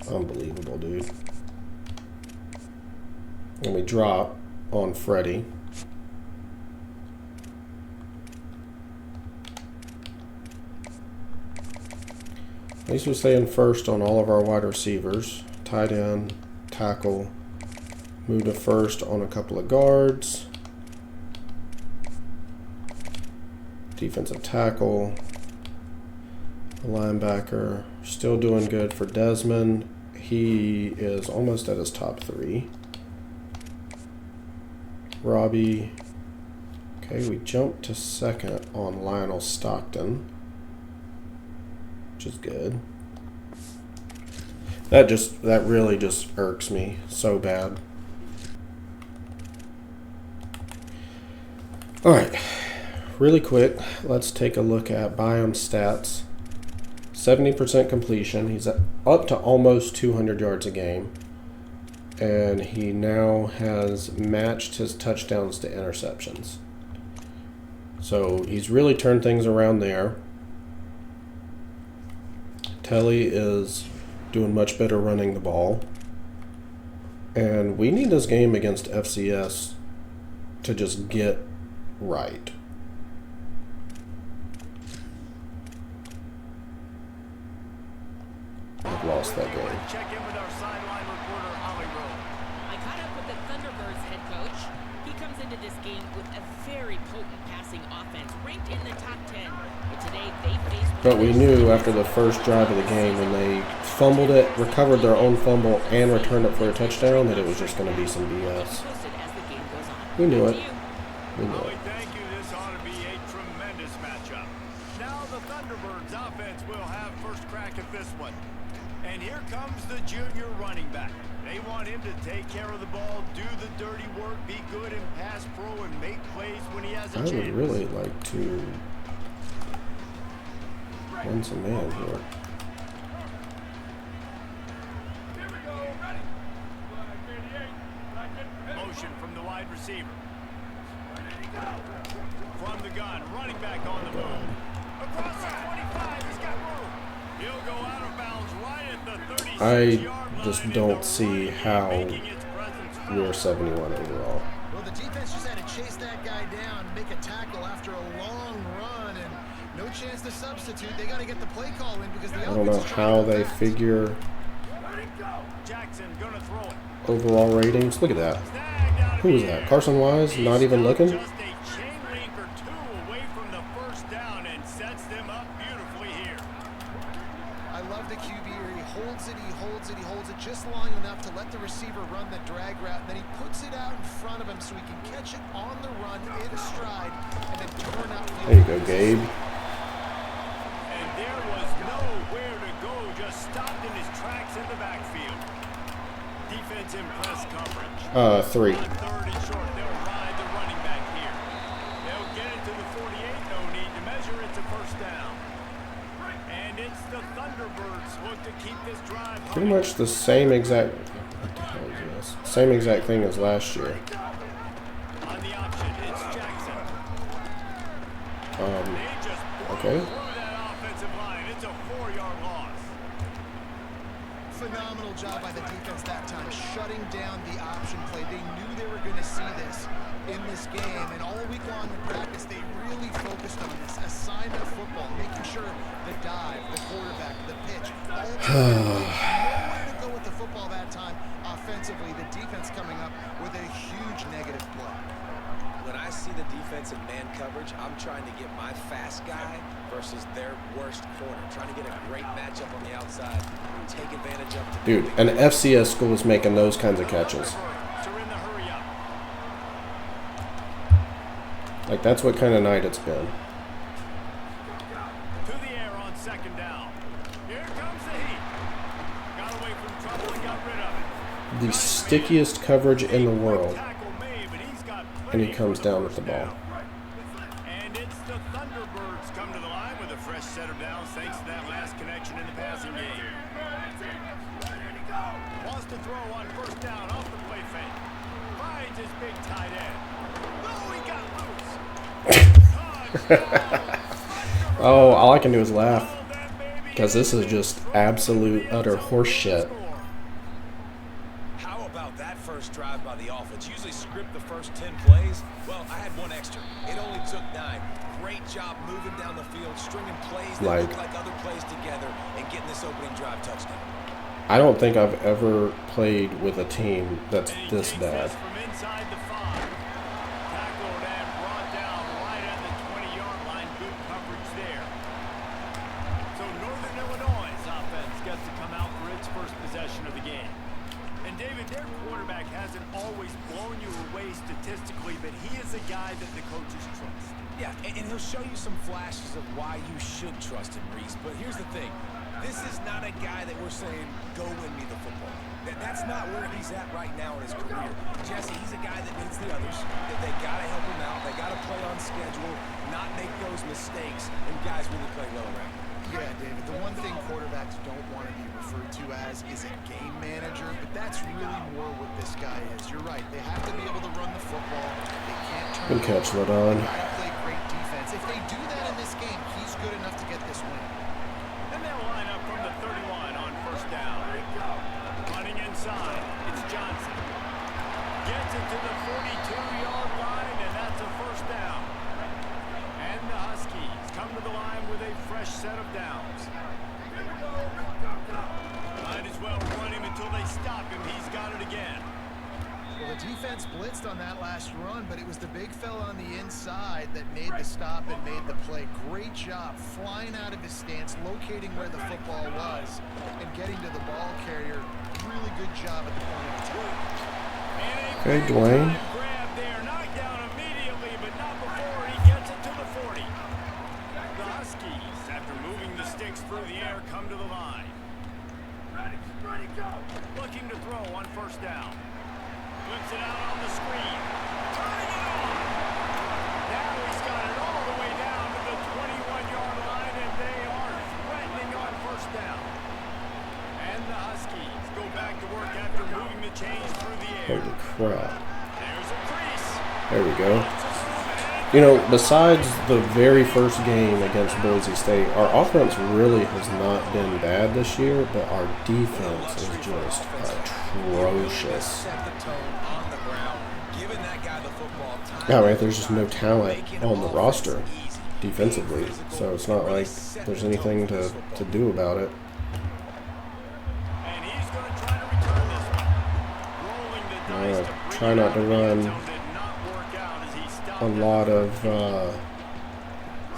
Unbelievable, dude. And we drop on Freddie. At least we're staying first on all of our wide receivers. Tight end, tackle, move to first on a couple of guards. Defensive tackle, linebacker. Still doing good for Desmond. He is almost at his top 3. Robbie. Okay, we jumped to second on Lionel Stockton, which is good. That really just irks me so bad. All right, really quick, let's take a look at Byam's stats. 70% completion. He's up to almost 200 yards a game. And he now has matched his touchdowns to interceptions. So he's really turned things around there. Telly is doing much better running the ball. And we need this game against FCS to just get right. I've lost that game. Check in with our sideline reporter, Holly Rowe. I caught up with the Thunderbirds head coach. He comes into this game with a very potent passing offense, ranked in the top 10. But today they faced. But we knew after the first drive of the game, when they fumbled it, recovered their own fumble, and returned it for a touchdown, that it was just going to be some BS. We knew it. We knew it. Thank you. This ought to be a tremendous matchup. Now the Thunderbirds offense will have first crack at this one. And here comes the junior running back. They want him to take care of the ball, do the dirty work, be good in pass pro, and make plays when he has a chance. I would really like to run some man here. Motion from the wide receiver. From the gun, running back on the move. Across the 25, he's got room. He'll go out of bounds right at the 36-yard line. I just don't see how we're 71 overall. Well, the defense just had to chase that guy down, make a tackle after a long run, and no chance to substitute. They got to get the play call in because the I don't know how they figure Jackson gonna throw it. overall ratings. Look at that. Who was that? Carson Wise? Not even looking? Just a chain link or two away from the first down and sets them up beautifully here. I love the QB here. He holds it, he holds it, he holds it just long enough to let the receiver run the drag route. And then he puts it out in front of him so he can catch it on the run in stride and then turn out. There you go, Gabe. And there was nowhere to go, just stopped in his tracks in the backfield. Defense in press coverage. 3. On third and short, they'll ride the running back here. They'll get it to the 48, no need to measure it to first down. And it's the Thunderbirds look to keep this drive home. pretty much the same exact. What the hell is this? Same exact thing as last year. On the option, it's Jackson. They just Okay. through that offensive line. It's a 4-yard loss. Phenomenal job by the defense that time, shutting down the option play. They knew they were going to see this in this game, and all week long in practice, they really focused on this assignment football, making sure the dive, the quarterback, the pitch, all of nowhere to go with the football that time offensively. The defense coming up with a huge negative play. When I see the defense in man coverage, I'm trying to get my fast guy versus their worst corner. Trying to get a great matchup on the outside. Take advantage of the Dude, an FCS school is making those kinds of catches. They're in the hurry up. Like, that's what kind of night it's been. To the air on second down. Here comes the heat. Got away from trouble and got rid of it. The stickiest coverage in the world. Tackle made, but he's got And he plenty comes for the down with first the ball. down. And it's the Thunderbirds come to the line with a fresh set of downs thanks to that last connection in the passing game. Wants to throw on first down off the play fake. Finds his big tight end. Oh, he got loose. Oh, all I can do is laugh. Because this is just absolute, utter horseshit. How about that first drive by the offense? Usually script the first 10 plays. Well, I had one extra. It only took 9. Great job moving down the field, stringing plays that look like other plays together, and getting this opening drive touchdown. I don't think I've ever played with a team that's this bad. From inside the 5. Tackled and brought down right at the 20-yard line. Good coverage there. So Northern Illinois' offense gets to come out for its first possession of the game. And David, their quarterback hasn't always blown you away statistically, but he is a guy that the coaches trust. Yeah, and he'll show you some flashes of why you should trust him, Reese. But here's the thing. This is not a guy that we're saying, go win me the football. That's not where he's at right now in his career. Jesse, he's a guy that needs the others. That they got to help him out. They got to play on schedule, not make those mistakes, and guys really play well around him. Yeah, David, the one thing quarterbacks don't want to be referred to as is a game manager, but that's really more what this guy is. You're right. They have to be able to run the football. They can't turn Good catch, Ladon. They got to play great defense. If they do that in this game, he's good enough to get this win. And they'll line up from the 31 on first down. Running inside, it's Johnson. Gets it to the 42-yard line, and that's a first down. And the Huskies come to the line with a fresh set of downs. Might as well run him until they stop him. He's got it again. Well, the defense blitzed on that last run, but it was the big fella on the inside that made the stop and made the play. Great job flying out of his stance, locating where the football was, and getting to the ball carrier. Really good job at the point of attack. Okay, Dwayne. Grab there, knocked down immediately, but not before he gets it to the 40. The Huskies, after moving the sticks through the air, come to the line. Ready, go. Looking to throw on first down. Flips it out on the screen. Turning it on. Now he's got it all the way down to the 21-yard line, and they are threatening on first down. And the Huskies go back to work after moving the chains through the air. Holy crap. There's a crease. There we go. You know, besides the very first game against Boise State, our offense really has not been bad this year, but our defense is just atrocious. Yeah, right, there's just no talent on the roster defensively, so it's not like there's anything to do about it. And he's going to try to return this one. Rolling the dice to Try not to run did not work out as he stopped a lot of So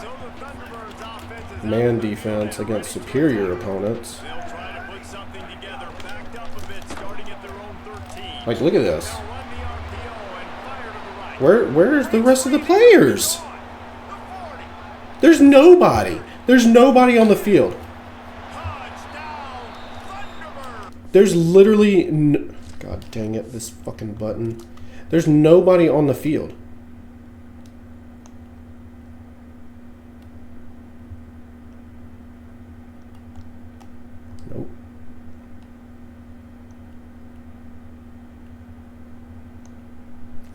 the Thunderbirds offense is man out. defense against superior opponents. They'll try to put something together, backed up a bit, starting at their own 13. Like, look at this. They'll run the RPO and fire to the right. Where's the rest of the players? The 40. There's nobody. There's nobody on the field. Touchdown, Thunderbirds. There's literally God dang it, this fucking button. There's nobody on the field. Nope.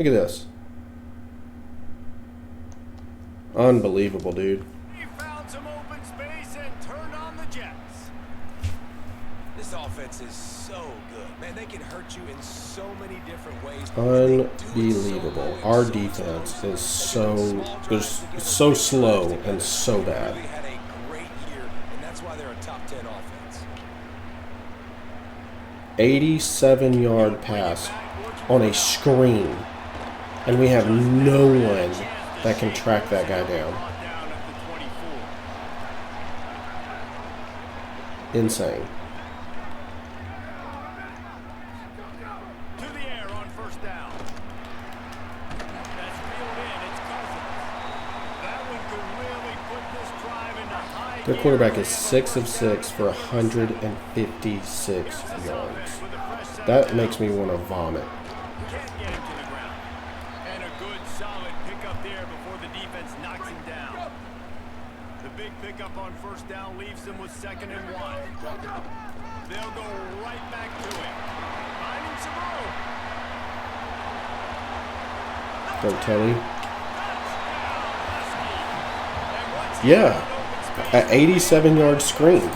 Look at this. Unbelievable, dude. He found some open space and turned on the Jets. This offense is so good. Man, they can hurt you in so many different ways. Unbelievable. Our defense is so slow and so bad. They had a great year, and that's why they're a top 10 offense. 87-yard pass on a screen. And we have no one that can track that guy down. Insane. To the air on first down. That's reeled in. It's Cousins. That one could really put this drive into high Their gear. quarterback is 6 of 6 for 156 yards. That makes me want to vomit. Can't get him to the ground. And a good solid pickup there before the defense knocks him down. The big pickup on first down leaves them with 2nd and 1. They'll go right back to it. Finding some room. Go Telly. Yeah. An 87-yard screen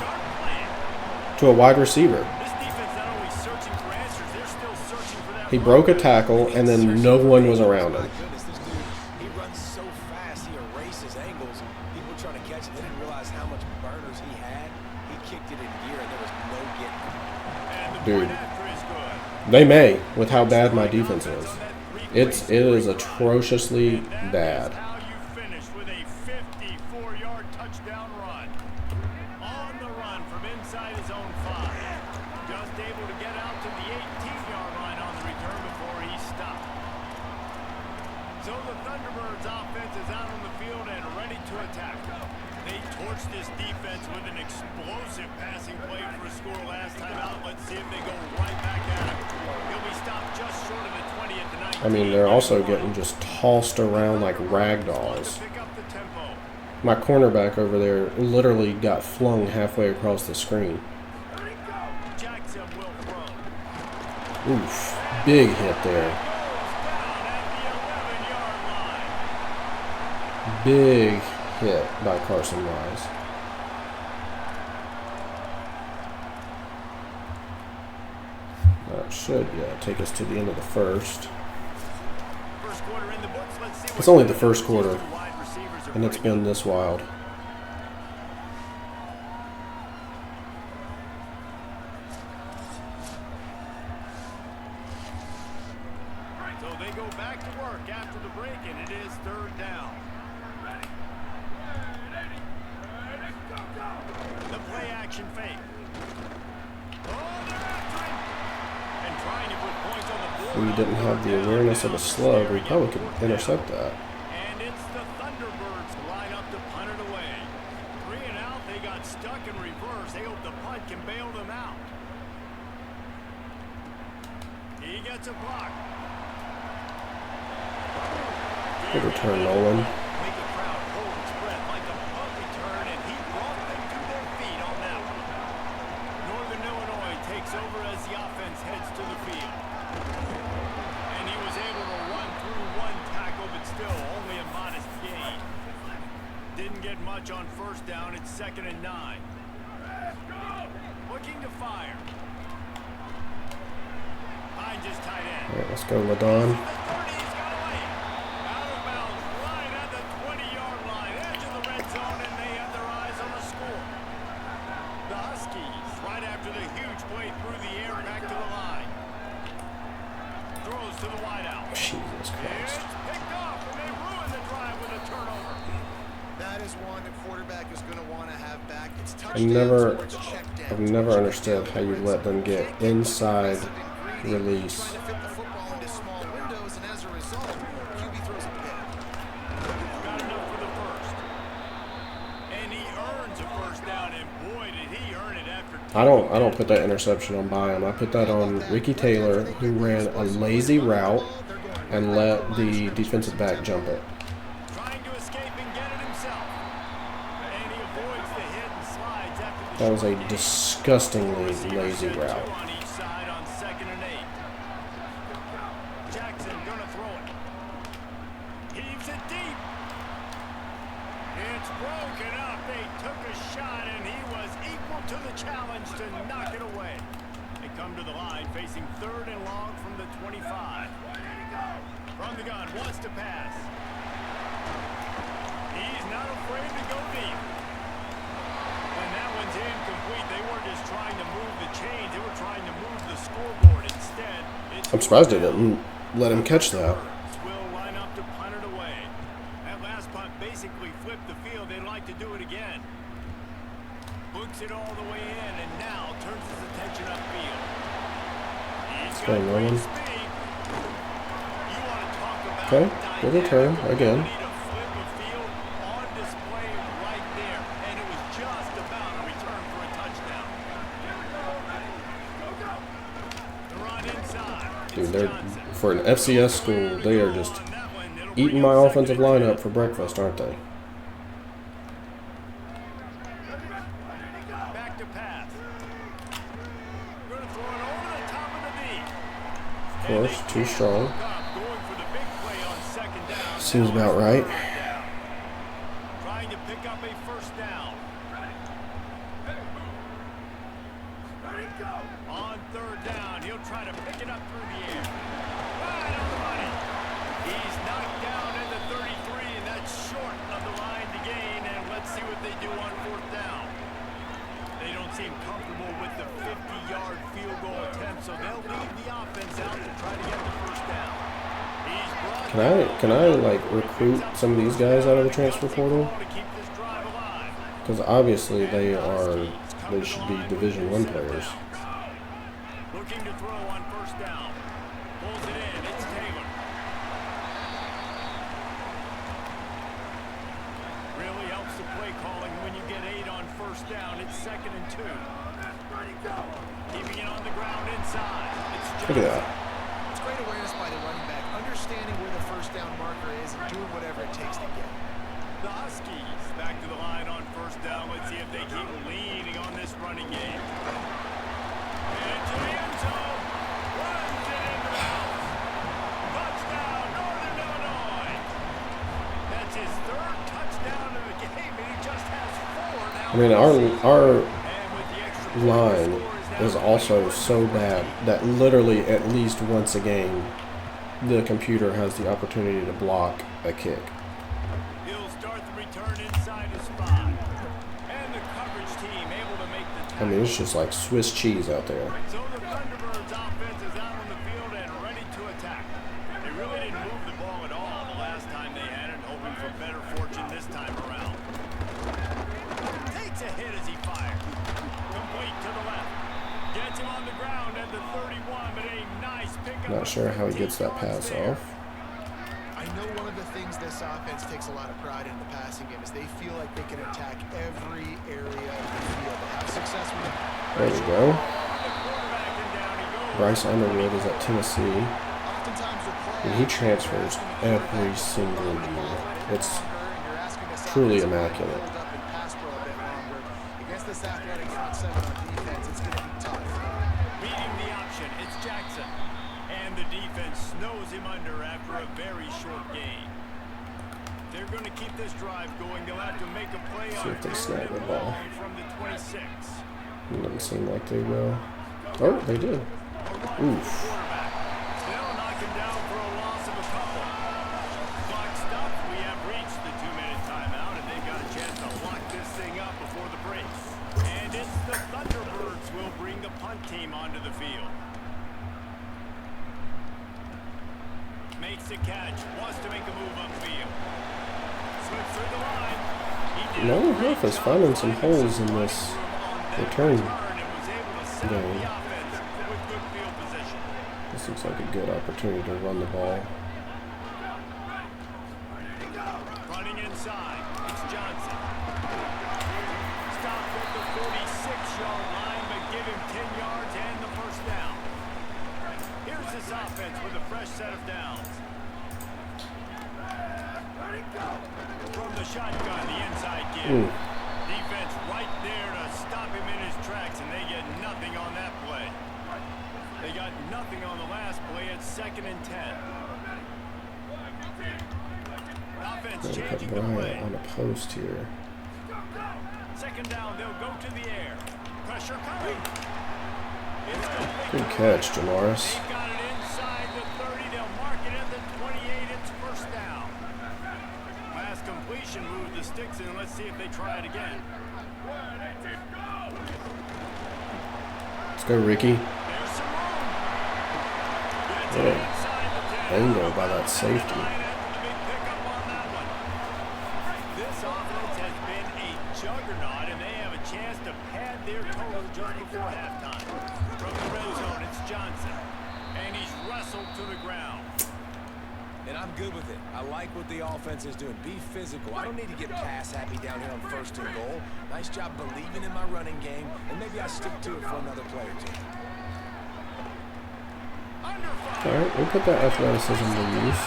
to a wide receiver. This defense not only searching for answers, they're still searching for that. He broke a tackle, and then no one was around him. My goodness, this dude, he runs so fast, he erases angles. People trying to catch it, they didn't realize how much burners he had. He kicked it in gear, and there was no getting it. And the Dude. point after is good. They may, with how bad my defense is. It is atrociously bad. How you finished with a 54-yard touchdown run. On the run from inside his own 5. Just able to get out to the 18-yard line on the return before he stopped. So the Thunderbirds offense is out on the field and ready to attack. They torched this defense with an explosive passing play for a score last time out. Let's see if they go right back at him. He'll be stopped just short of the 20 at the 19. I mean, they're also getting just tossed around like rag dolls. Pick up the tempo. My cornerback over there literally got flung halfway across the screen. Jackson will throw. Oof. Big hit there. Down at the 11-yard line. Big hit by Carson Wise. That should, take us to the end of the first. First quarter in the books. Let's see what It's only the first quarter, wide receivers are and it's putting been this wild. So they go back to work after the break, and it is 3rd down. The play action fake. Oh, they're after him. And trying to put points on the board. If we didn't have the awareness of a slug, we probably could intercept that. And it's the Thunderbirds who line up to punt it away. 3 and out, they got stuck in reverse. They hope the punt can bail them out. He gets a block. Good return, Nolan. Make a crowd hold its breath like a punt return, and he brought them to their feet on that one. Northern Illinois takes over as the offense heads to the field. And he was able to run through one tackle, but still only a modest gain. Didn't get much on first down. It's 2nd and 9. Looking to fire. Finds his tight end. All right, let's go, Ladon. The 30, he's got away. Out of bounds, right at the 20-yard line, edge of the red zone, and they have their eyes on the score. The Huskies, right after the huge play through the air, back to the line. Throws to the wideout. Jesus Christ. It's picked off, and they ruin the drive with a turnover. That is one the quarterback is going to want to have back. It's I've never understood how you let them get inside release. Trying to fit the football into small windows, and as a result, QB throws a pick. Got enough for the first. And he earns a first down, and boy, did he earn it after. I don't put that interception on Byam. I put that on Ricky Taylor, who ran a lazy route and let the defensive back jump it. Trying to escape and get it himself. And he avoids the hit and slides after the That was short a gain. disgustingly lazy route. On each side on 2nd and 8. Jackson gonna throw it. it deep. It's broken up. They took a shot, and he was equal to the challenge to knock it away. They come to the line, facing 3rd and long from the 25. From the gun, wants to pass. He's not afraid to go deep. And that one's incomplete. They weren't just trying to move the chains. They were trying to move the scoreboard instead. I'm surprised they didn't let him catch that. Will line up to punt it away. That last punt basically flipped the field. They'd like to do it again. Books it all the way in, and now turns his attention upfield. He's got great speed. You want to talk about Okay, good return again. Dude, they're, for an FCS school, they are just eating my offensive lineup for breakfast, aren't they? Back to pass. Going to throw it over the top of the knee. Of course, too strong. Seems about right. Trying to pick up a first down. On 3rd down, he'll try to pick it up through the air. Right on the money. He's knocked down in the 33, and that's short of the line to gain. And let's see what they do on 4th down. They don't seem comfortable with the 50-yard field goal attempt, so they'll leave the offense out to try to get the first down. Can I like recruit some of these guys out of the transfer portal? Because obviously they should be Division I players. Looking to throw on 1st down. Pulls it in. It's Taylor. Really helps the play calling when you get 8 on 1st down. It's 2nd and 2. Keeping it on the ground inside. Look at that. It's great awareness by the running back, understanding where the 1st down marker is and doing whatever it takes to get it. The Huskies back to the line on 1st down. Let's see if they keep leaning on this running game. Into the end zone. Runs it into the house. Touchdown, Northern Illinois. That's his 3rd touchdown of the game, and he just has 4 now. I mean, our line is also so bad that literally at least once a game the computer has the opportunity to block a kick. He'll start the return inside his spot. And the coverage team able to make the tackle. I mean, it's just like Swiss cheese out there. So the Thunderbirds offense is out on the field and ready to attack. They really didn't move the ball at all the last time they had it, hoping for better fortune this time around. Takes a hit as he fires. Complete to the left. Gets him on the ground at the 31, but a nice pickup. Not sure how he gets that pass off. I know one of the things this offense takes a lot of pride in the passing game is they feel like they can attack every area of the field. They have success with it. There we go. Bryce Underwood is at Tennessee, and he transfers every single year. It's truly immaculate. Against this athletic front seven on defense, it's going to be tough. Beating the option, it's Jackson. And the defense snows him under after a very short gain. They're going to keep this drive going. They'll have to make a play See on if they snap the ball. from the 26. It doesn't seem like they will. Oh, they did. Oof. They'll knock him down for a loss of a couple. Clock stopped. We have reached the 2-minute timeout, and they've got a chance to lock this thing up before the break. And it's the Thunderbirds will bring the punt team onto the field. Makes a catch. Wants to make a move upfield. Slips through the line. Nolan Huff is finding some holes in this return game. This looks like a good opportunity to run the ball. Running inside. It's Johnson. Stopped at the 46-yard line, but give him 10 yards and the first down. Here's this offense with a fresh set of downs. From the shotgun, the inside give. Defense right there to stop him in his tracks, and they get nothing on that play. They got nothing on the last play at 2nd and 10. Offense Gonna put changing the Bryant play. on a post here. Second down, they'll go to the air. Pressure coming. It's complete. Good catch, Jamaris. They've got it inside the 30. They'll mark it at the 28. It's first down. Last completion moved the sticks in. Let's see if they try it again. Let's go, Ricky. There's some room. Gets What it a inside the 10. angle by that safety. The big pickup on that one. This offense has been a juggernaut, and they have a chance to pad their total just before halftime. From the red zone, it's Johnson, and he's wrestled to the ground. And I'm good with it. I like what the offense is doing. Be physical. I don't need to get pass happy down here on first and goal. Nice job believing in my running game, and maybe I stick to it for another play or two. All right, we'll put that athleticism to use.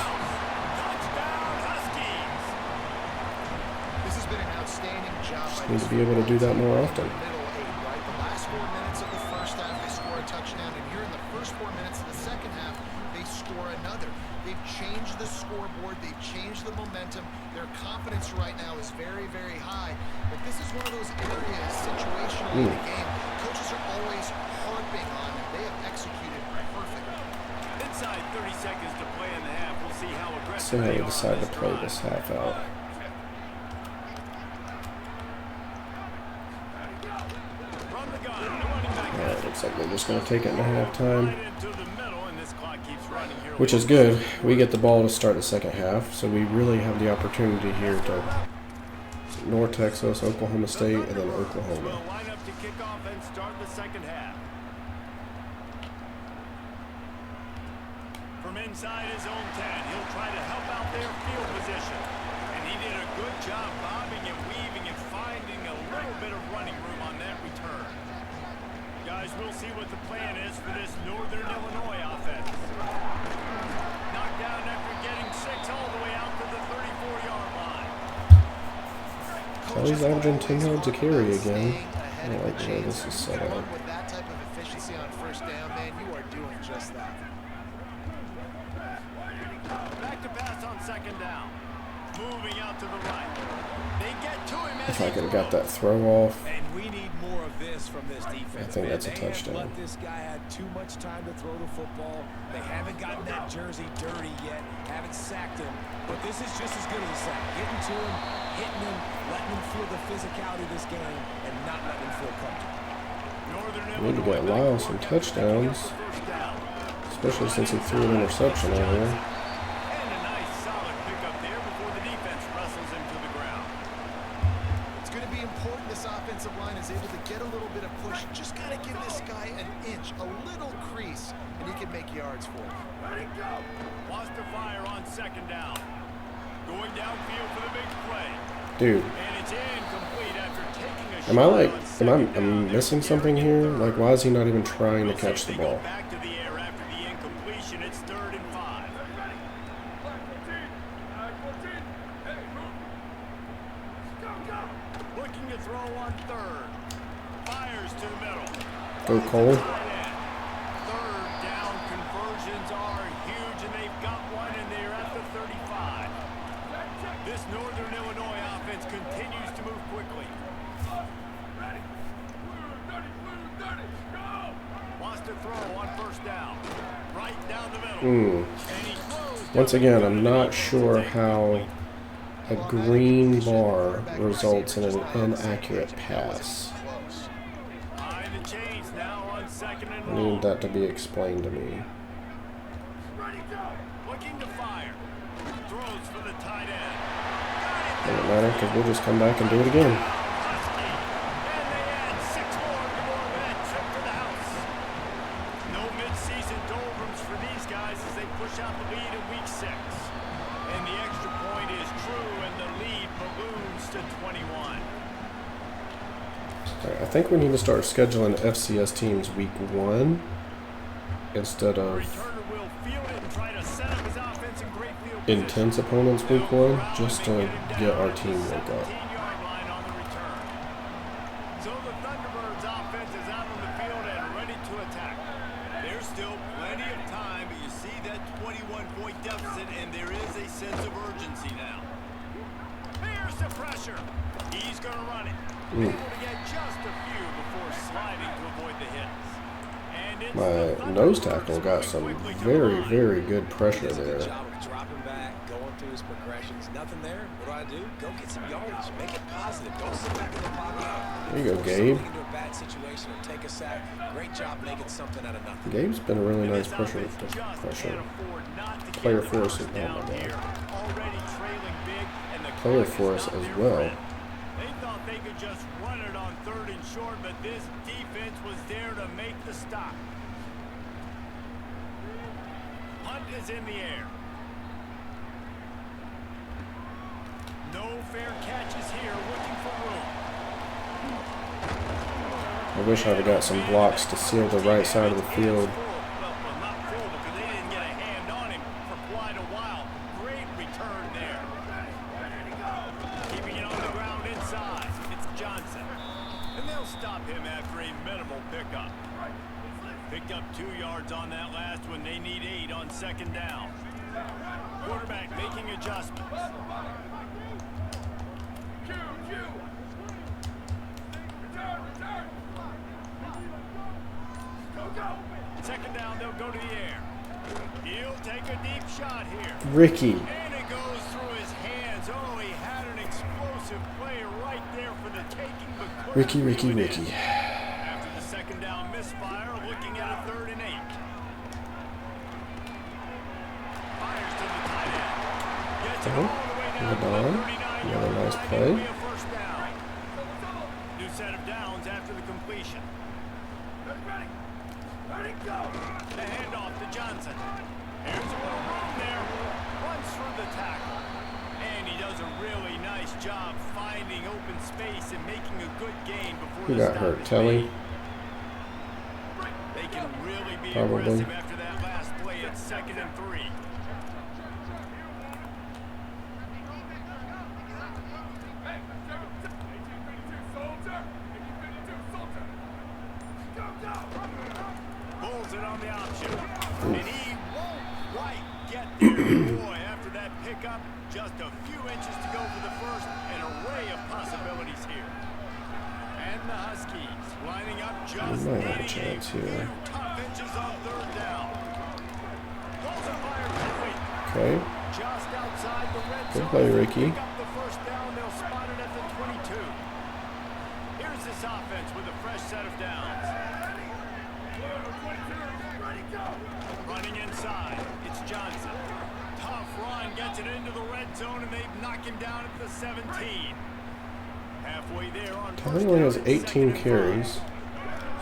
Touchdown, Huskies. This has been an outstanding job. Just need to be able to do that more often. Middle eight, right? The last 4 minutes of the first half, they score a touchdown, and here in the first 4 minutes of the second half, they score another. They've changed the scoreboard. They've changed the momentum. Their confidence right now is very, very high. But this is one of those areas situationally in the game coaches are always harping on, and they have executed perfectly. Inside 30 seconds to play in the half. We'll see how See aggressive how they they are decide on to this play drive. this half out. From the gun, the running back All right, looks like they're just going to take it into halftime, right into the middle, and this clock keeps running here. which is good. We get the ball to start the second half, so we really have the opportunity here to North Texas, Oklahoma State, and then Will Oklahoma. line up to kick off and start the second half. From inside his own 10, he'll try to help out their field position. And he did a good job bobbing and weaving and finding a little bit of running room on that return. Guys, we'll see what the plan is for this Northern Illinois offense. Knocked down after getting 6 all the way out to the 34-yard line. Oh, he's averaging 10 yards a carry again. I don't like the way this is set up. With that type of efficiency on first down, man, you are doing just that. Back to pass on second down. Moving out to the right. They get to him as If I he could have got throws. that throw off, And we need more of this from this defense. I think man. that's a They touchdown. have let this guy have too much time to throw the football. They haven't gotten that jersey dirty yet. Haven't sacked him. But this is just as good as a sack. Getting to him, hitting him, letting him feel the physicality of this game, and not letting him feel comfortable. Northern we need to get Illinois Lyle back some to work touchdowns, after the first down. especially since he threw an interception earlier. And a nice solid pickup there before the defense wrestles him to the ground. It's going to be important this offensive line is able to get a little bit of push. Just got to give this guy an inch, a little crease, and he can make yards for him. Wants to fire on second down. Going downfield for the big play. Dude, And it's incomplete after taking a am I shot like, on am second down. I missing something here? Like, why is he not even trying to We'll see catch if the they go ball? back to the air after the incompletion. It's 3rd and 5. Looking to throw on 3rd. Fires to the middle. Go Cole. Tight end. 3rd down conversions are huge, and they've got one, and they're at the 35. This Northern Illinois offense continues to move quickly. Wants to throw on first down. Right down the middle. And he throws Once down again, the I'm middle. not sure how a green bar results in an inaccurate pass. Close. Behind the chains now on 2nd and I long. need that to be explained to me. Looking to fire. Throws for the tight end. Doesn't matter because we'll just come back and do it again. Husky. And they add 6 more to more of that trip to the house. No midseason doldrums for these guys as they push out the lead in week 6. And the extra point is true, and the lead balloons to 21. All right, I think we need to start scheduling FCS teams week 1 instead The of returner will field it and try to set up his offense in great field intense opponents week 1 just to get our team woke up. 15-yard line on the return. So the Thunderbirds offense is out on the field and ready to attack. There's still plenty of time, but you see that 21-point deficit, and there is a sense of urgency now. pressure. He's going to run it. Able to get just a few before sliding to avoid the hits. And it's My nose tackle got some very, very good pressure Does a good there. job of dropping back, going through his progressions. Nothing there. What do? Go get some yardage. Make it positive. Don't sit back in the pocket. There you go, Force Gabe. something into a bad situation or take a sack. Great job making something out of nothing. Gabe's been a really nice pressure player for us. Oh my God. Player for us as well. They thought they could just run it on 3rd and short, but this defense was there to make the stop. Hunt is in the air. No fair catches here, looking for room. I wish I'd have got some blocks to seal the right side of the field. Well, not full because they didn't get a hand on him for quite a while. Great return there. Keeping it on the ground inside. It's Johnson. And they'll stop him after a minimal pickup. Picked up 2 yards on that last one. They need 8 on 2nd down. Quarterback making adjustments. Second down, they'll go to the air. He'll take a deep shot here. Ricky. And it goes through his hands. Oh, he had an explosive play right there for the taking. But Ricky. after the 2nd down misfire, looking at a 3rd and 8. Fires to the tight end. Gets it all the way down to the 39-yard Another nice line. play. It'll be a 1st down. New set of downs after the completion. The handoff to Johnson. There's a little room there. Runs through the tackle. And he does a really nice job finding open space and making a good gain before Who the got stop hurt? is Telly? made. They can really be Probably. aggressive after that last play at 2nd and 3. Pulls it on the option. And he won't quite get there. Boy, after that pickup, just a few inches to go for the first. An array of possibilities here. And the Huskies lining up just We might have a needing chance few here. tough inches on 3rd down. Goes and fires quickly. Okay. Just outside the red Good zone. play, Ricky. Pick up the 1st down. They'll spot it at the 22. Here's this offense with a fresh set of downs. Running inside, it's Johnson. Tough run, gets it into the red zone, and they've knocked him down at the 17. Halfway there on Telly only has 18 carries,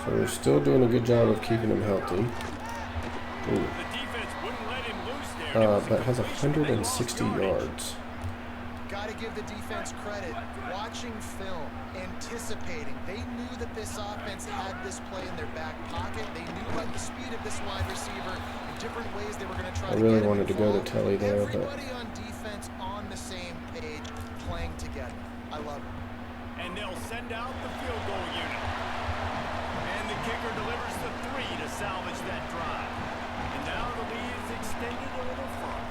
so we're still doing a good job of keeping him healthy. Ooh. The defense wouldn't let him loose there. But has 160 yards. Got to give the defense credit. Watching film, anticipating. They knew that this offense had this play in their back pocket. They knew about the speed of this wide receiver, the different ways they were going to try I to really get him wanted to go to involved. Telly there, but Everybody on defense on the same page, playing together. I love it. And they'll send out the field goal unit. And the kicker delivers the 3 to salvage that drive. And now the lead is extended a little further.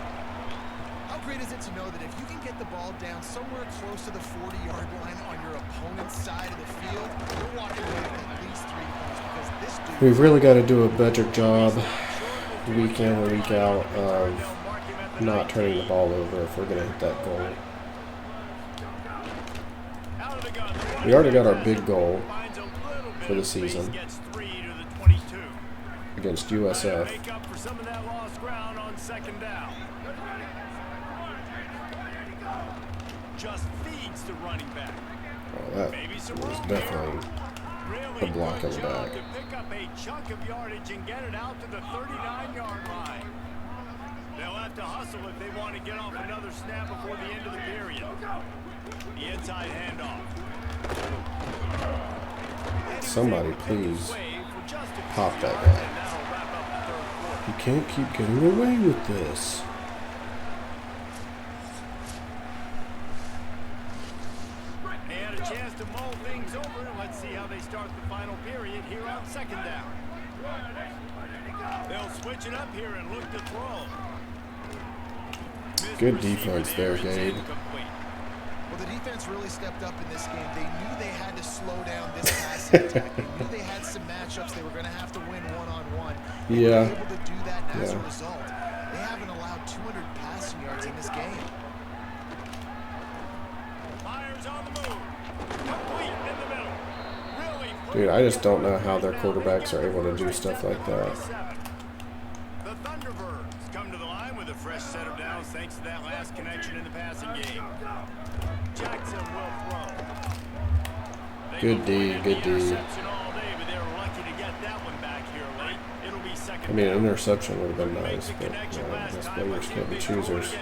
How great is it to know that if you can get the ball down somewhere close to the 40-yard line on your opponent's side of the field, you're walking away with at least 3 points because this dude... we've really got to do a better job week in and week out of not turning the ball over if we're going to hit that goal. We already got our big goal for the season against USF. Make up for some of that lost ground on 2nd down. Just feeds the running back. Oh, that was definitely a block in the back. To pick up a chunk of yardage and get it out to the 39-yard line. They'll have to hustle if they want to get off another snap before the end of the period. The inside handoff. Somebody please pop that guy. You can't keep getting away with this. They had a chance to mull things over, and let's see how they start the final period here on 2nd down. They'll switch it up here and look to throw. Good defense there, Gabe. Well, the defense really stepped up in this game. They knew they had to slow down this passing attack. They knew they had some matchups they were going to have to win one-on-one. They were able to do that, and as a result, they haven't allowed 200 passing yards in this game. Myers on the move. Complete in the middle. Really. Dude, I just don't know how their quarterbacks are able to do stuff like that. The Thunderbirds come to the line with a fresh set of downs thanks to that last connection in the passing game. Jackson will throw. Good D, good D. I mean, an interception would have been nice, but I guess players can't be choosers.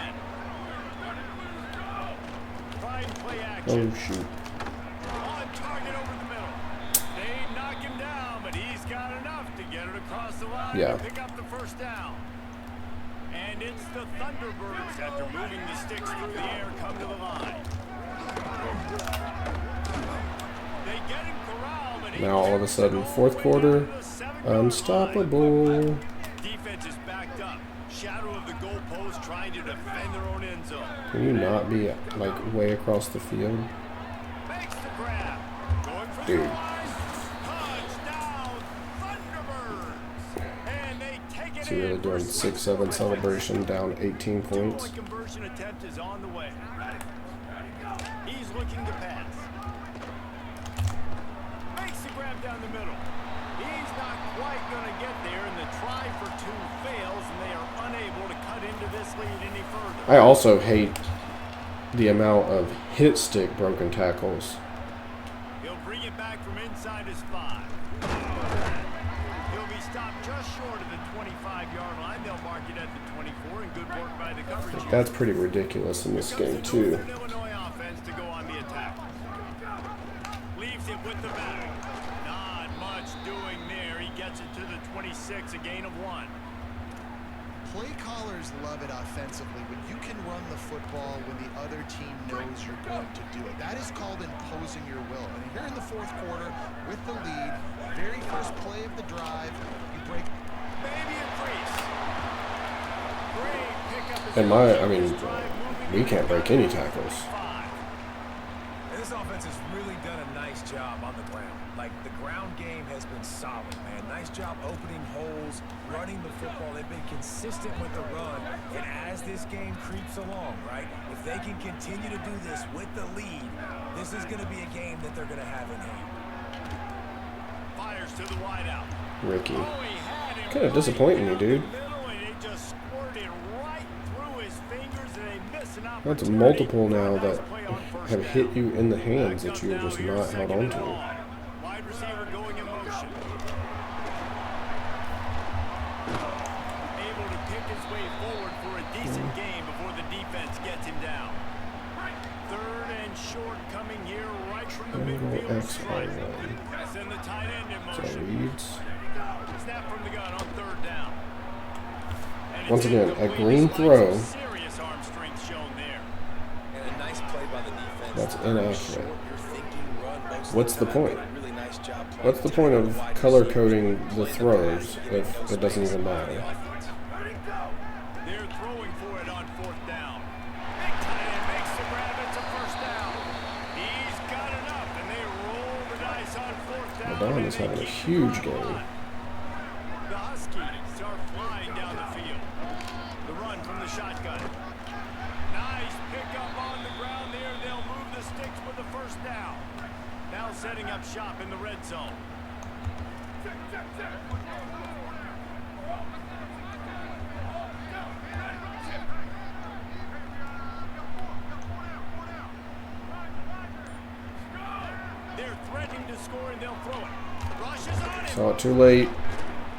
Oh, shoot. On target over the middle. They knock him down, but he's got enough to get it across the line and pick up the first down. And it's the Thunderbirds, after moving the sticks through the air, come to the line. They get him corralled, but now all of a sudden, fourth quarter, unstoppable. Defense is backed up. Shadow of the goalpost, trying to defend their own end zone. Can you not be like way across the field? Makes the grab. Going for Dude. the line. Touchdown, Thunderbirds. And they take it Is he really in doing for 6-7 celebration down 18 points? Two-point conversion attempt is on the way. He's looking to pass. Makes the grab down the middle. He's not quite going to get there, and the try for two fails, and they are unable to cut into this lead any further. I also hate the amount of hit stick broken tackles. He'll bring it back from inside his 5. He'll be stopped just short of the 25-yard line. They'll mark it at the 24, and good work by the coverage. That's pretty ridiculous in this game, too. Northern Illinois offense to go on the attack. Leaves it with the back. Not much doing there. He gets it to the 26, a gain of 1. Play callers love it offensively when you can run the football when the other team knows you're going to do it. That is called imposing your will. And here in the fourth quarter, with the lead, very first play of the drive, you break. Maybe a crease. Great pickup. I mean, we can't break any tackles. And this offense has really done a nice job on the ground. Like, the ground game has been solid, man. Nice job opening holes, running the football. They've been consistent with the run. And as this game creeps along, right, if they can continue to do this with the lead, this is going to be a game that they're going to have in hand. Fires to the wideout. Ricky. Oh, he had him Kind of disappointing me, dude. right middle, and it just squirted right through his fingers, and they miss an That's opportunity. multiple now Nice that play on first have down. hit you in the hands that you're just not held on to. Wide receiver going in motion. Able to pick his way forward for a decent game before the defense gets him down. Third and short coming here right from the midfield stripe. Send the tight end in So motion. Reeds. Snap from the gun on third down. And Once it's again, a incomplete green despite throw. some serious arm strength shown there. And a nice play by the defense. That's Short, inaccurate. you're thinking, run most of What's the time, point? but a really nice job playing What's the point of color coding the throws if it doesn't even matter? They're throwing for it on fourth down. Big tight end makes the grab. It's a first down. He's got enough, and they roll the dice on fourth down. Madon and is they having a keep huge moving game. on. The Huskies are flying down the field. The run from the shotgun. Nice pickup on the ground there. They'll move the sticks with the first down. Now setting up shop in the red zone. They're threatening to score, and they'll throw it. Rushes on him. Saw it too late.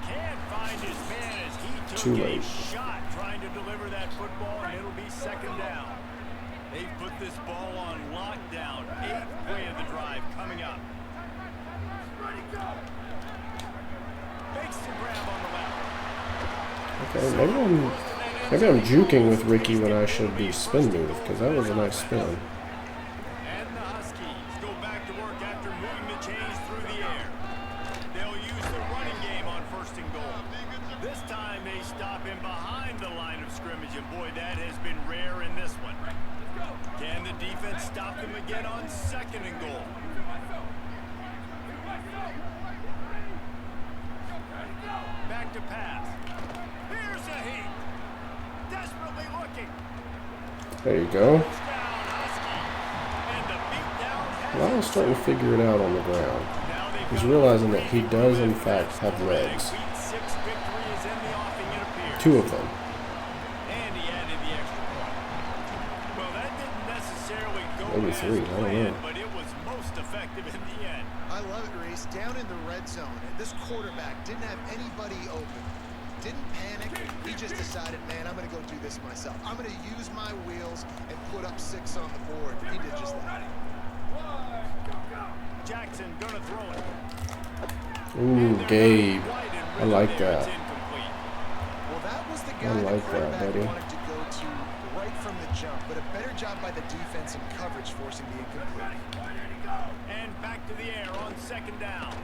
Can't find his man as he took Too a late. shot trying to deliver that football, and it'll be second down. They've put this ball on lockdown. 8th play of the drive coming up. Makes the grab on the left. Okay, maybe I'm juking with Ricky when I should be spin move, because that was a nice spin. And the Huskies go back to work after moving the chains through the air. They'll use the running game on first and goal. This time they stop him behind the line of scrimmage, and boy, that has been rare in this one. Can the defense defense stopped him again on 2nd and goal. Back to pass. Here's a heat. Desperately looking. There you go. Goes down, Husky. And the beatdown has Lyle's starting to figure it out on the ground. Now they've He's got realizing that he does, in fact, have legs. Week 6 victory is in the offing, it appears. 2 of them. And he added the extra point. Well, that didn't necessarily go Maybe as 3, I don't planned, know. but it was most effective in the end. I love it, Reese. Down in the red zone, this quarterback didn't have anybody open. Didn't panic. He just decided, man, I'm going to go do this myself. I'm going to use my wheels and put up 6 on the board. He did just that. Jackson gonna throw it. Ooh, Gabe. I like that. Well, that was the I guy the like that, quarterback buddy. wanted to go to right from the jump, but a better job by the defense in coverage forcing the incomplete. And back to the air on 2nd down.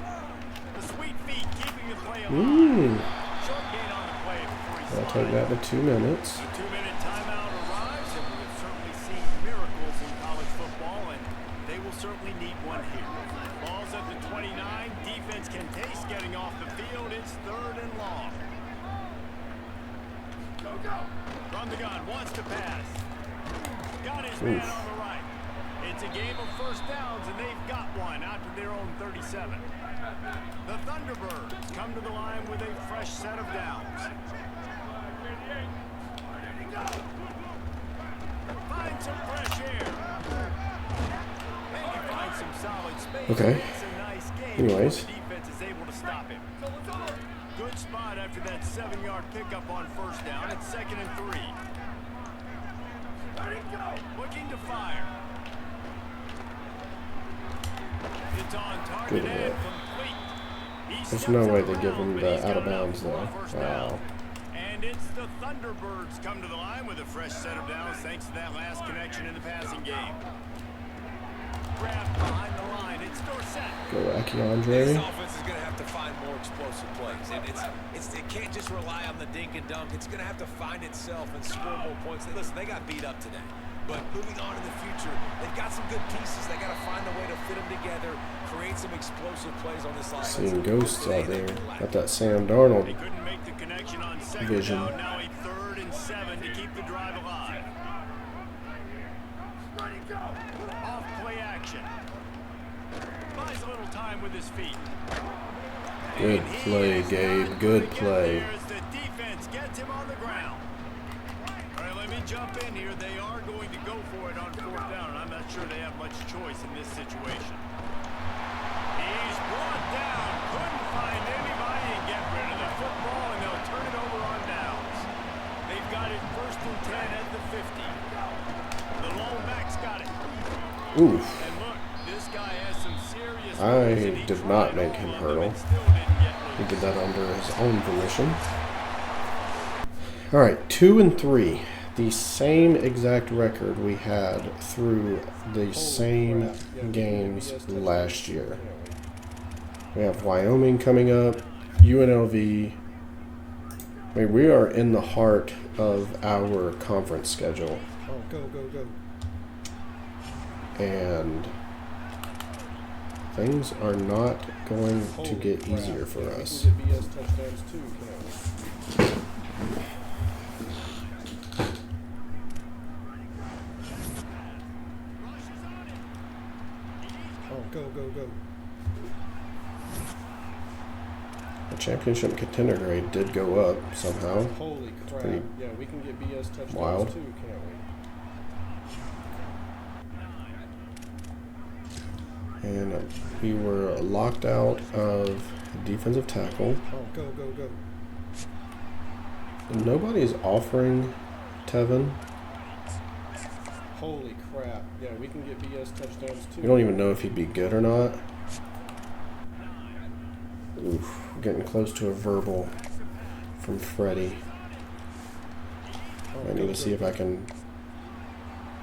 The sweet feet keeping the play alive. Ooh. Short gain on the play before he I'll take that to 2 minutes. The 2-minute timeout arrives, and we have certainly seen miracles in college football, and they will certainly need one here. Ball's at the 29. Defense can taste getting off the field. It's 3rd and long. From the gun, wants to pass. Got his man on the right. It's a game of 1st downs, and they've got one out to their own 37. The Thunderbirds come to the line with a fresh set of downs. Find some fresh air. Maybe find some solid space. Okay. It's a nice game. Anyways. The defense is able to stop him. Good spot after that 7-yard pickup on 1st down. It's 2nd and 3. Looking to fire. It's on target Good and work. complete. He There's steps no way up they give around, him but the he's out of got enough bounds for a though. first down. Wow. And it's the Thunderbirds come to the line with a fresh set of downs thanks to that last connection in the passing game. Grabbed behind the line. It's Dorsett. Go This Akiandre. offense is going to have to find more explosive plays. And it can't just rely on the dink and dunk. It's going to have to find itself and score more points. Listen, they got beat up today. But moving on in the future, they've got some good pieces. They got to find a way to fit them together, create some explosive plays on this offense. Seeing ghosts out there. Got that Sam Darnold They couldn't make the connection on 2nd vision. down. Now a 3rd and 7 to keep the drive alive. Off play action. Buys a little time with his feet. Good And he play, is Gabe. not Good gonna get play. there as the defense gets him on the ground. All right, let me jump in here. They are going to go for it on 4th down, and I'm not sure they have much choice in this situation. He's brought down. Couldn't find anybody and get rid of the football, and they'll turn it over on downs. They've got it 1st and 10 at the 50. The lone back's got it. Oof. And look, this guy has some serious I moves, and he did tried not make all him of them hurdle. and still didn't get He loose. did that under his own volition. All right, 2 and 3. The same exact record we had through the same games last year. We have Wyoming coming up, UNLV. I mean, we are in the heart of our conference schedule. Oh, go, go, go. And things are not going to Holy get crap. easier for Yeah, us. We can get BS touchdowns too, can't we? Oh, go, go, go. The championship contender grade did go up somehow. Holy crap. pretty Yeah, we can get BS touchdowns wild. too, can't we? And we were locked out of defensive tackle. Oh, go, go, go. Nobody's offering Tevin. Holy crap. Yeah, we can get BS touchdowns too. We don't even know if he'd be good or not. Oof, we're getting close to a verbal from Freddie. Oh, I go, need to go, see if go. I can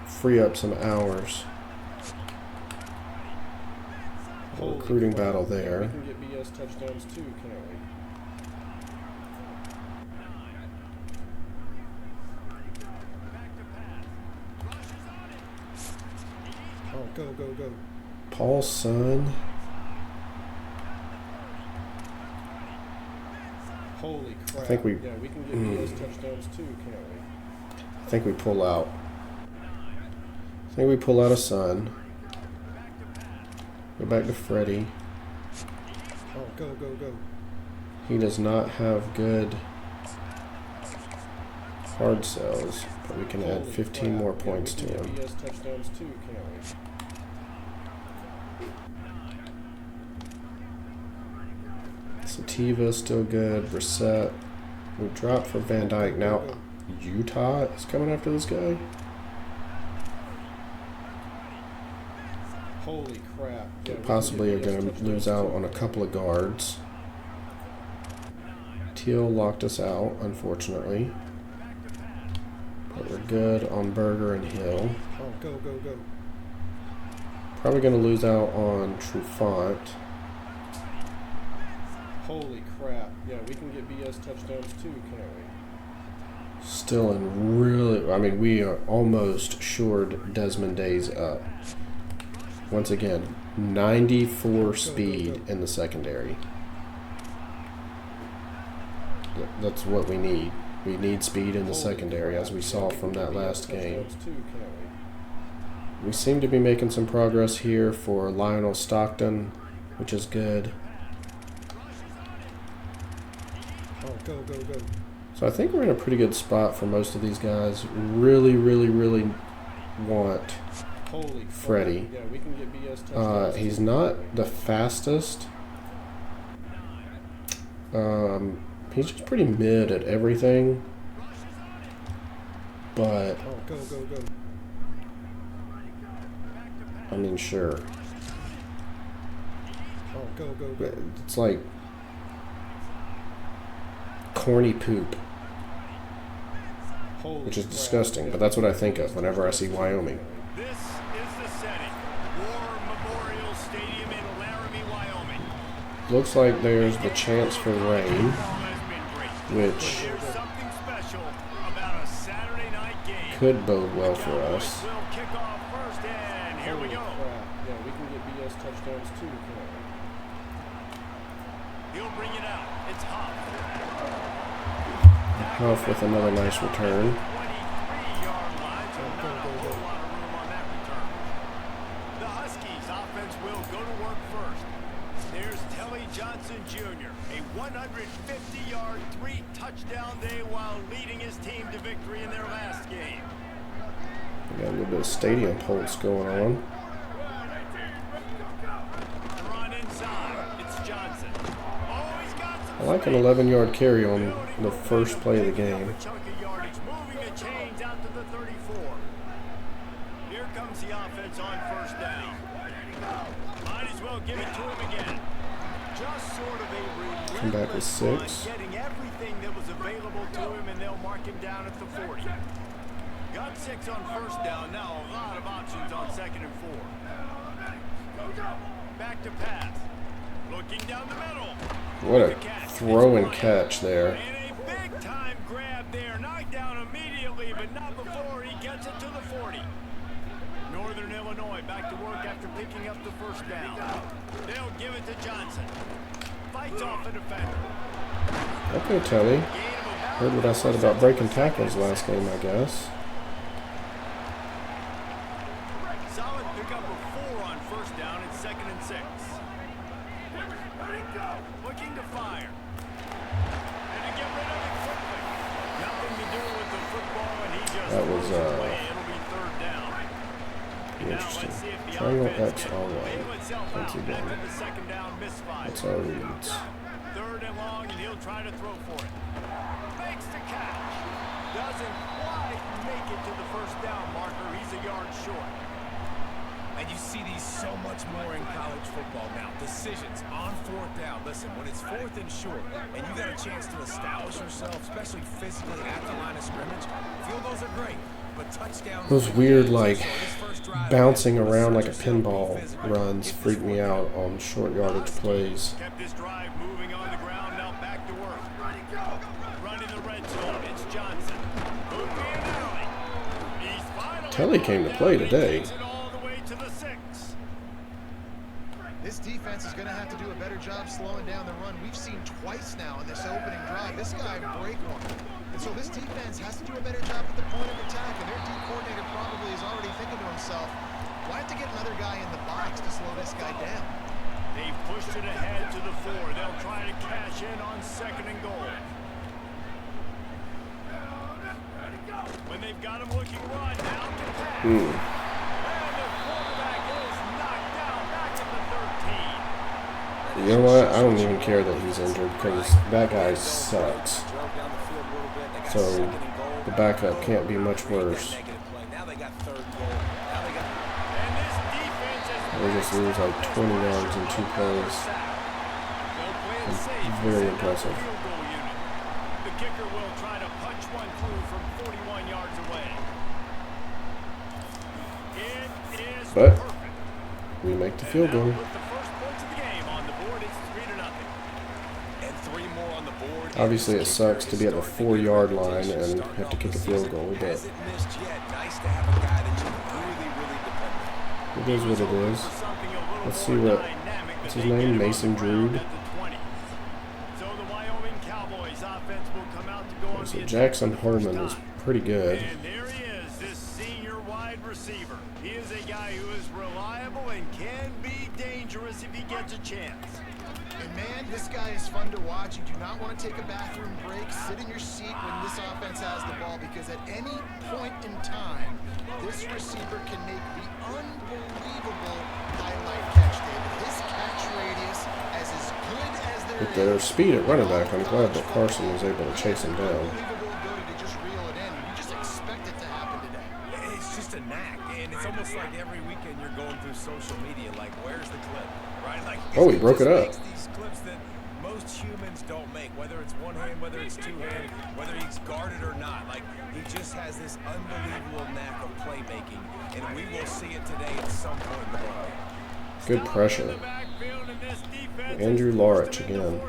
free up some hours. Holy Recruiting crap. battle Yeah, there. we can get BS touchdowns too, can't we? Go, go, go. Paul's son. Holy crap. I think we. Yeah, we can get BS touchdowns too, can't we? I think we pull out. I think we pull out a son. Go back to Freddie. Oh, go, go, go. He does not have good hard sells, but we can add 15 more points to him. BS touchdowns too, can't we? Sativa still good. Brissett. We dropped for Van Dyke. Now Utah is coming after this guy. Holy crap. Yeah, Possibly are going to lose out on a couple of guards. Teal locked us out, unfortunately. But we're good on Berger and Hill. Oh, go, go, go. Probably going to lose out on Trufant. Holy crap. Yeah, we can get BS touchdowns too, can't we? Still in really... I mean, we are almost shored Desmond Days up. Once again, 94 speed in the secondary. That's what we need. We need speed in the secondary, as we saw from that last game. We seem to be making some progress here for Lionel Stockton, which is good. Oh, go, go, go. So I think we're in a pretty good spot for most of these guys. Really, really, really want Holy Freddie. Yeah, we can get BS touchdowns. He's not the fastest. He's just pretty mid at everything. But, Oh, go, go, go. I mean, sure. Oh, go, go, go. It's like corny poop, Holy which is crap. disgusting, Yeah, but that's what I think BS of whenever I see touchdowns too, Wyoming. can't we? This is the setting. War Memorial Stadium in Laramie, Wyoming. Looks like there's the chance for rain, Football has been great. which There's something special about a Saturday night game. could bode well for Cowboys us. will kick off first, and here we Holy go. crap. Yeah, we can get BS touchdowns too, can't we? He'll bring it out. It's Huff. Huff with another nice return. 23-yard line, so Go, not a go, go. whole lot of room on that return. The Huskies offense will go to work first. There's Telly Johnson Jr., a 150-yard, 3-touchdown day while leading his team to victory in their last game. We got a little bit of stadium pulse going on. Run inside. It's Johnson. Oh, he's got some I like an space. 11-yard carry on the first play of the game. Chunk of yardage, moving the chains out to the 34. Here comes the offense on first down. Might as well give it to him again. Just sort of a Come back with relentless run, 6. getting everything that was available to him, and they'll mark him down at the 40. Got 6 on first down. Now a lot of options on 2nd and 4. Back to pass. Looking down the middle. What a throw and catch there. And a big-time grab there. Knocked down immediately, but not before he gets it to the 40. Northern Illinois back to work after picking up the first down. They'll give it to Johnson. Fights off a defender. Okay, Telly. Gain of about Heard what I said about breaking tackles last game, I guess. solid pickup of 4 on first down. It's 2nd and 6. Looking to fire. And to get rid of it quickly. Nothing to do with the football, and he just That was, throws it away. It'll be 3rd down. Interesting. Now let's see if the Triangle offense X can all bail right. itself Once out again. after the 2nd down misfire. That's our reads. 3rd and long, and he'll try to throw for it. Makes the catch. Doesn't quite make it to the first down marker. He's a yard short. And you see these so much more in college football now. Decisions on 4th down. Listen, when it's 4th and short, and you got a chance to establish yourself, especially physically at the line of scrimmage, field goals are great. But touchdowns... Those weird, like, bouncing around like a pinball runs freak me out on short yardage plays. Kept this drive moving on the ground. Now back to work. Running the red zone. It's Johnson. Moving alley. He's finally Telly came to play today. takes it all the way to the 6. This defense is going to have to do a better job slowing down the run. We've seen twice now in this opening drive. This guy break one. And so this defense has to do a better job at the point of attack. And their D coordinator probably is already thinking to himself, "Do I have to get another guy in the box to slow this guy down?" They've pushed it ahead to the 4. They'll try to cash in on 2nd and goal. When they've got him looking run, now to pass. And the quarterback is knocked down back at the 13. You know what? I don't even care that he's injured because that guy sucks. So the backup can't be much worse. They just lose like 20 yards in 2 plays. Very impressive. The kicker will try to punch one through from 41 yards away. It is But perfect. we make the field goal. With the first points of the game on the board, it's 3-0. And 3 more on the board. Obviously, it sucks to be at the 4-yard line and have to kick a field goal, but Hasn't missed yet. Nice to have a guy that you really depend on. it is what it is. Let's see what's his name? Mason Drude. So the Wyoming Cowboys offense will come out to go on So the Jackson attack for the Harmon first is time. pretty good. And there he is, this senior wide receiver. He is a guy who is reliable and can be dangerous if he gets a chance. And man, this guy is fun to watch. You do not want to take a bathroom break. Sit in your seat when this offense has the ball, because at any point in time, this receiver can make the unbelievable highlight catch, David. His catch radius is as good as there With their speed at running back, I'm glad that Carson was able to chase him down. Unbelievable ability to just reel it in. You just expect it to happen today. It's just a knack, and it's almost like every weekend you're going through social media, like, where's the clip, right? Like, Oh, he broke it just up. makes these clips that most humans don't make, whether it's one hand, whether it's two hand, whether he's guarded or not. Like, he just has this unbelievable knack of playmaking, and we will see it today at some point in the ball. Good pressure. Andrew Larich again.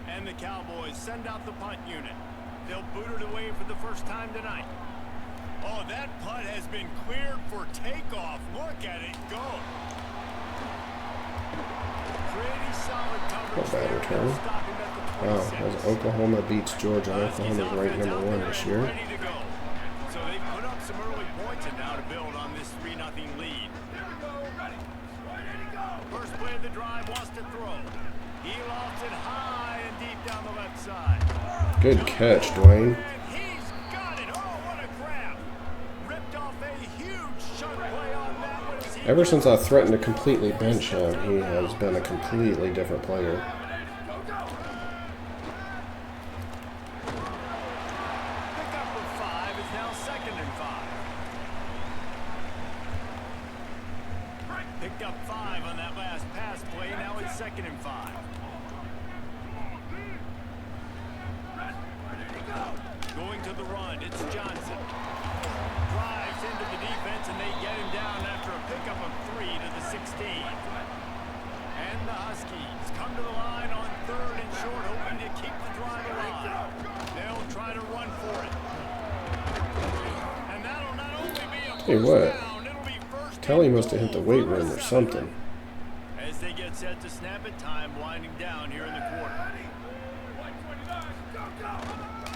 And the Cowboys send out the punt unit. They'll boot it away for the first time tonight. Oh, that punt has been cleared for takeoff. Look at it go. Pretty solid coverage. Not bad there. return. They'll stop him at the Wow, 26. as Oklahoma beats Georgia, Oklahoma's ranked number 1 this year. Ready to go. So they put up some early points and now to build on this 3-0 lead. First play of the drive, wants to throw. He lofts it high and deep down the left side. Good catch, Dwayne. And he's got it. Oh, what a grab. Ripped off a huge chunk play on that one. as he Ever since I threatened to completely bench him, he has been a completely different player. Pickup of 5 is now 2nd and 5. Picked up 5 on that last pass play. Now it's 2nd and 5. Going to the run, it's Johnson. Drives into the defense, and they get him down after a pickup of 3 to the 16. And the Huskies come to the line on 3rd and short, hoping to keep the drive alive. They'll try to run for it. And that'll not only be a Hey, first what? down, it'll be first Kelly and must have hit the goal weight from room the or 7. something. As they get set to snap it, time winding down here in the quarter.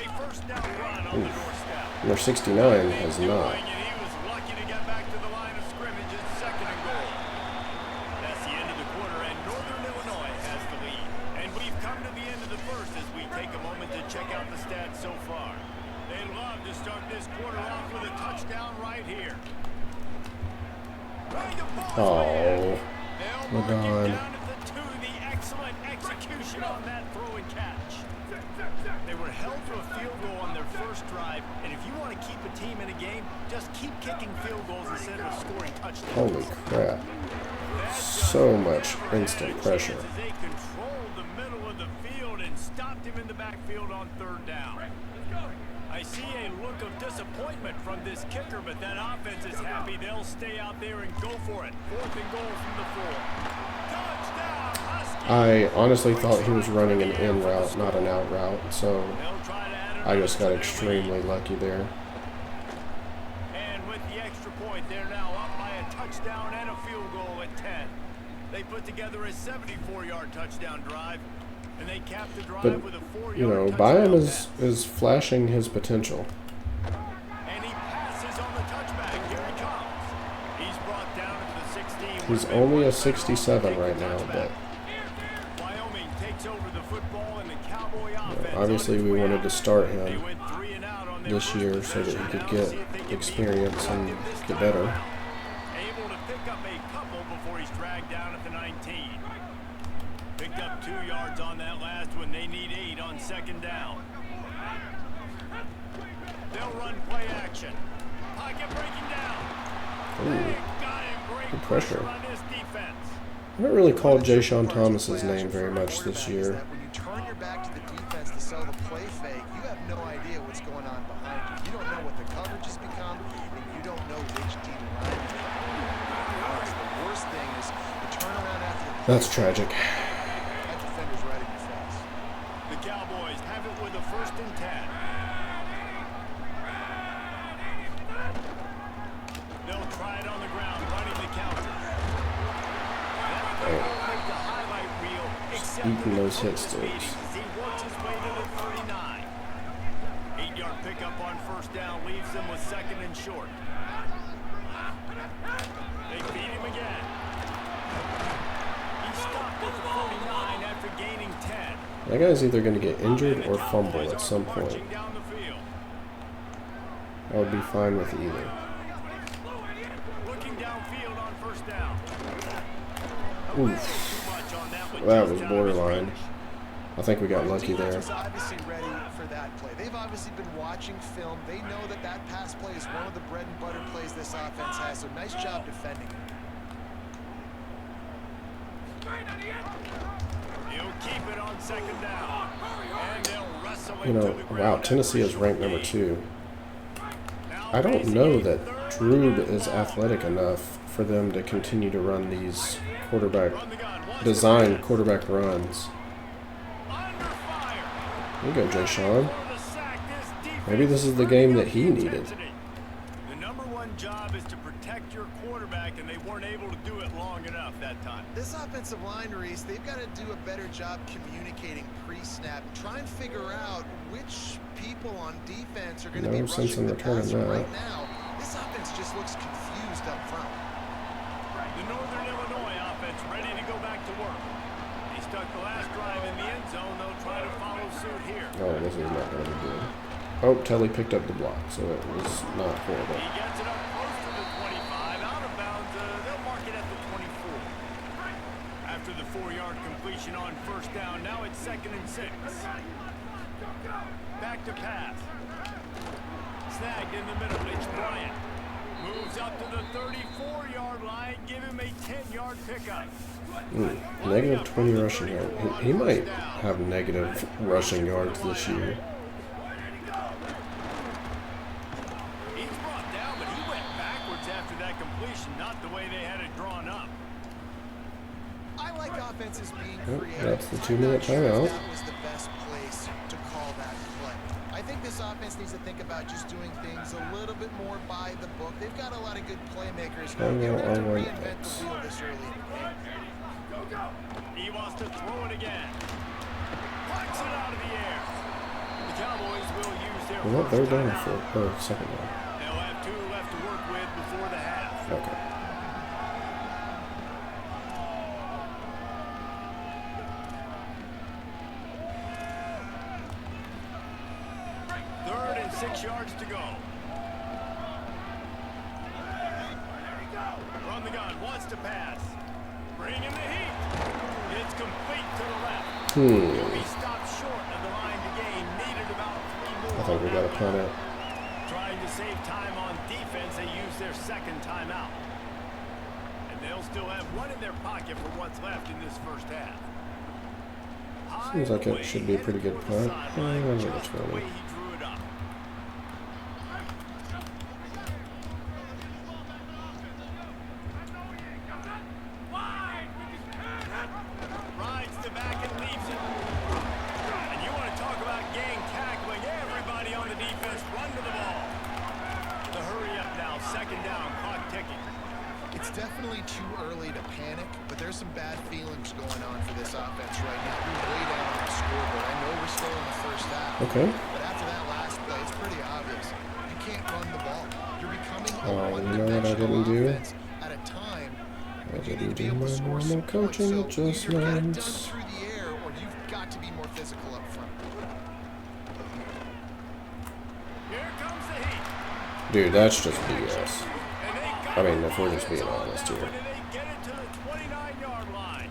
A first down run on the doorstep. Number 69 has not. And he was lucky to get back to the line of scrimmage at 2nd and goal. That's the end of the quarter, and Northern Illinois has the lead. And we've come to the end of the first as we take a moment to check out the stats so far. They love to start this quarter off with a touchdown right here. Oh, They'll we're mark him gone. down at the 2. The excellent execution on that throw and catch. They were held to a field goal on their first drive, and if you want to keep a team in a game, just keep kicking field goals instead of scoring touchdowns. Holy crap. That's So just much never instant had a pressure. chance as they controlled the middle of the field and stopped him in the backfield on 3rd down. I see a look of disappointment from this kicker, but that offense is happy. They'll stay out there and go for it. 4th and goal from the 4. Touchdown, Huskies! I honestly thought he was running an in route, not an out route, so They'll try to add I just got another to their lead. extremely lucky there. And with the extra point, they're now up by a touchdown and a field goal at 10. They put together a 74-yard touchdown drive, and they capped the drive But, with a 4-yard you know, touchdown Byam pass. is flashing his potential. And he passes on the touchback. Here he comes. He's brought down at the 16. He's only a 67 right now, but Wyoming takes over the football and the Cowboy offense. obviously we wanted to start They him went 3 and out on their this first year so that possession. he could Now get see if they can be experience and productive this get time better. around. Able to pick up a couple before he's dragged down at the 19. Picked up 2 yards on that last one. They need 8 on second down. They'll run play action. Pocket breaking down. They got him. Great Good pressure. on this defense. I haven't really called Jay Sean Thomas's name very much this year. When you turn your back to the defense to sell the play fake, you have no idea what's going on behind you. You don't know what the coverage has become, and you don't know which D line. The worst thing is the turnaround after the play That's tragic. that defender's right in your face. The Cowboys have it with a 1st and 10. They'll try it on the ground, running the counter. That play will make the highlight reel, except Eating for the those hit focus sticks. meetings as he works his way to the 39. 8-yard pickup on 1st down leaves them with 2nd and short. They feed him again. He stopped at the 49 after gaining 10. That guy's either going to get injured And the or fumble Cowboys at are some point. marching down the field. I would be fine with either. Looking downfield on 1st down. Oof. Too much on that one. That Just was out of his borderline. reach. I think we got lucky there. Defense was obviously ready for that play. They've obviously been watching film. They know that that pass play is one of the bread and butter plays this offense has. So nice job defending. He'll keep it on 2nd down. And they'll wrestle You him know, to the ground wow, after Tennessee a is short ranked number gain. 2. Now I don't facing know a that 3rd Drube and is long. athletic enough for them to continue to run these quarterback, Run the gun. Watch the design pass. quarterback runs. Under fire. There you go, Jay Sean. For the sack, this defense Maybe this is the game that he turning up the needed. intensity. The number 1 job is to protect your quarterback, and they weren't able to do it long enough that time. This offensive line, Reese, they've got to do a better job communicating pre-snap and try and figure out which people on defense are going to No be sense rushing in the returning passer. that. Right now, this offense just looks confused up front. The Northern Illinois offense ready to go back to work. They stuck the last drive in the end zone. They'll try to follow suit here. Oh, this is not going to be good. Oh, Telly picked up the block, so it was not horrible. He gets it up close to the 25. Out of bounds, they'll mark it at the 24. After the 4-yard completion on 1st down, now it's 2nd and 6. Back to pass. Snagged in the middle. It's Bryant. Moves up to the 34-yard line. Give him a 10-yard pickup. Negative 20 rushing yards. He might have negative rushing yards this year. He's brought down, but he went backwards after that completion, not the way they had it drawn up. I like offenses being Yep, creative. that's the I'm 2-minute not sure if timeout. That was the best place to call that play. I think this offense needs to think about just doing things a little bit more by the book. They've got a lot of good playmakers. Oh, You no, don't have to oh, wait, reinvent that's- the wheel this early in the game. He wants to throw it again. Plucks it out of the air. The Cowboys will use their Well, first they're down timeout. for second down. They'll have 2 left to work with before the half. Okay. Third and 6 yards to go. Run the gun, wants to pass. Bring in the heat. It's complete to the left. He'll be stopped short of the line to gain. Needed about 3 more. I think we got to punt it. Trying to save time on defense, they use their 2nd timeout. And they'll still have 1 in their pocket for what's left in this first half. Seems like it should be a pretty good punt. Sideline, Just just the 20. way he drew it up. Rides the back and leaves it. And you want to talk about gang tackling. Everybody on the defense run to the ball. The hurry up now, 2nd down, clock ticking. It's definitely too early to panic, but there's some bad feelings going on for this offense right now. We're way down on the scoreboard. I know we're still in the first half. Okay. But after that last play, it's pretty obvious. You can't run the ball. You're becoming a You know what I didn't one-dimensional do? offense at a time I when you need didn't to be do able my to score normal some points. coaching So you either get it done adjustments. through the air, or you've got to be more physical up front. Here comes the heat. Dude, that's just BS. And they got I mean, it. if we're just being It's all honest down, here. and they get it to the 29-yard line.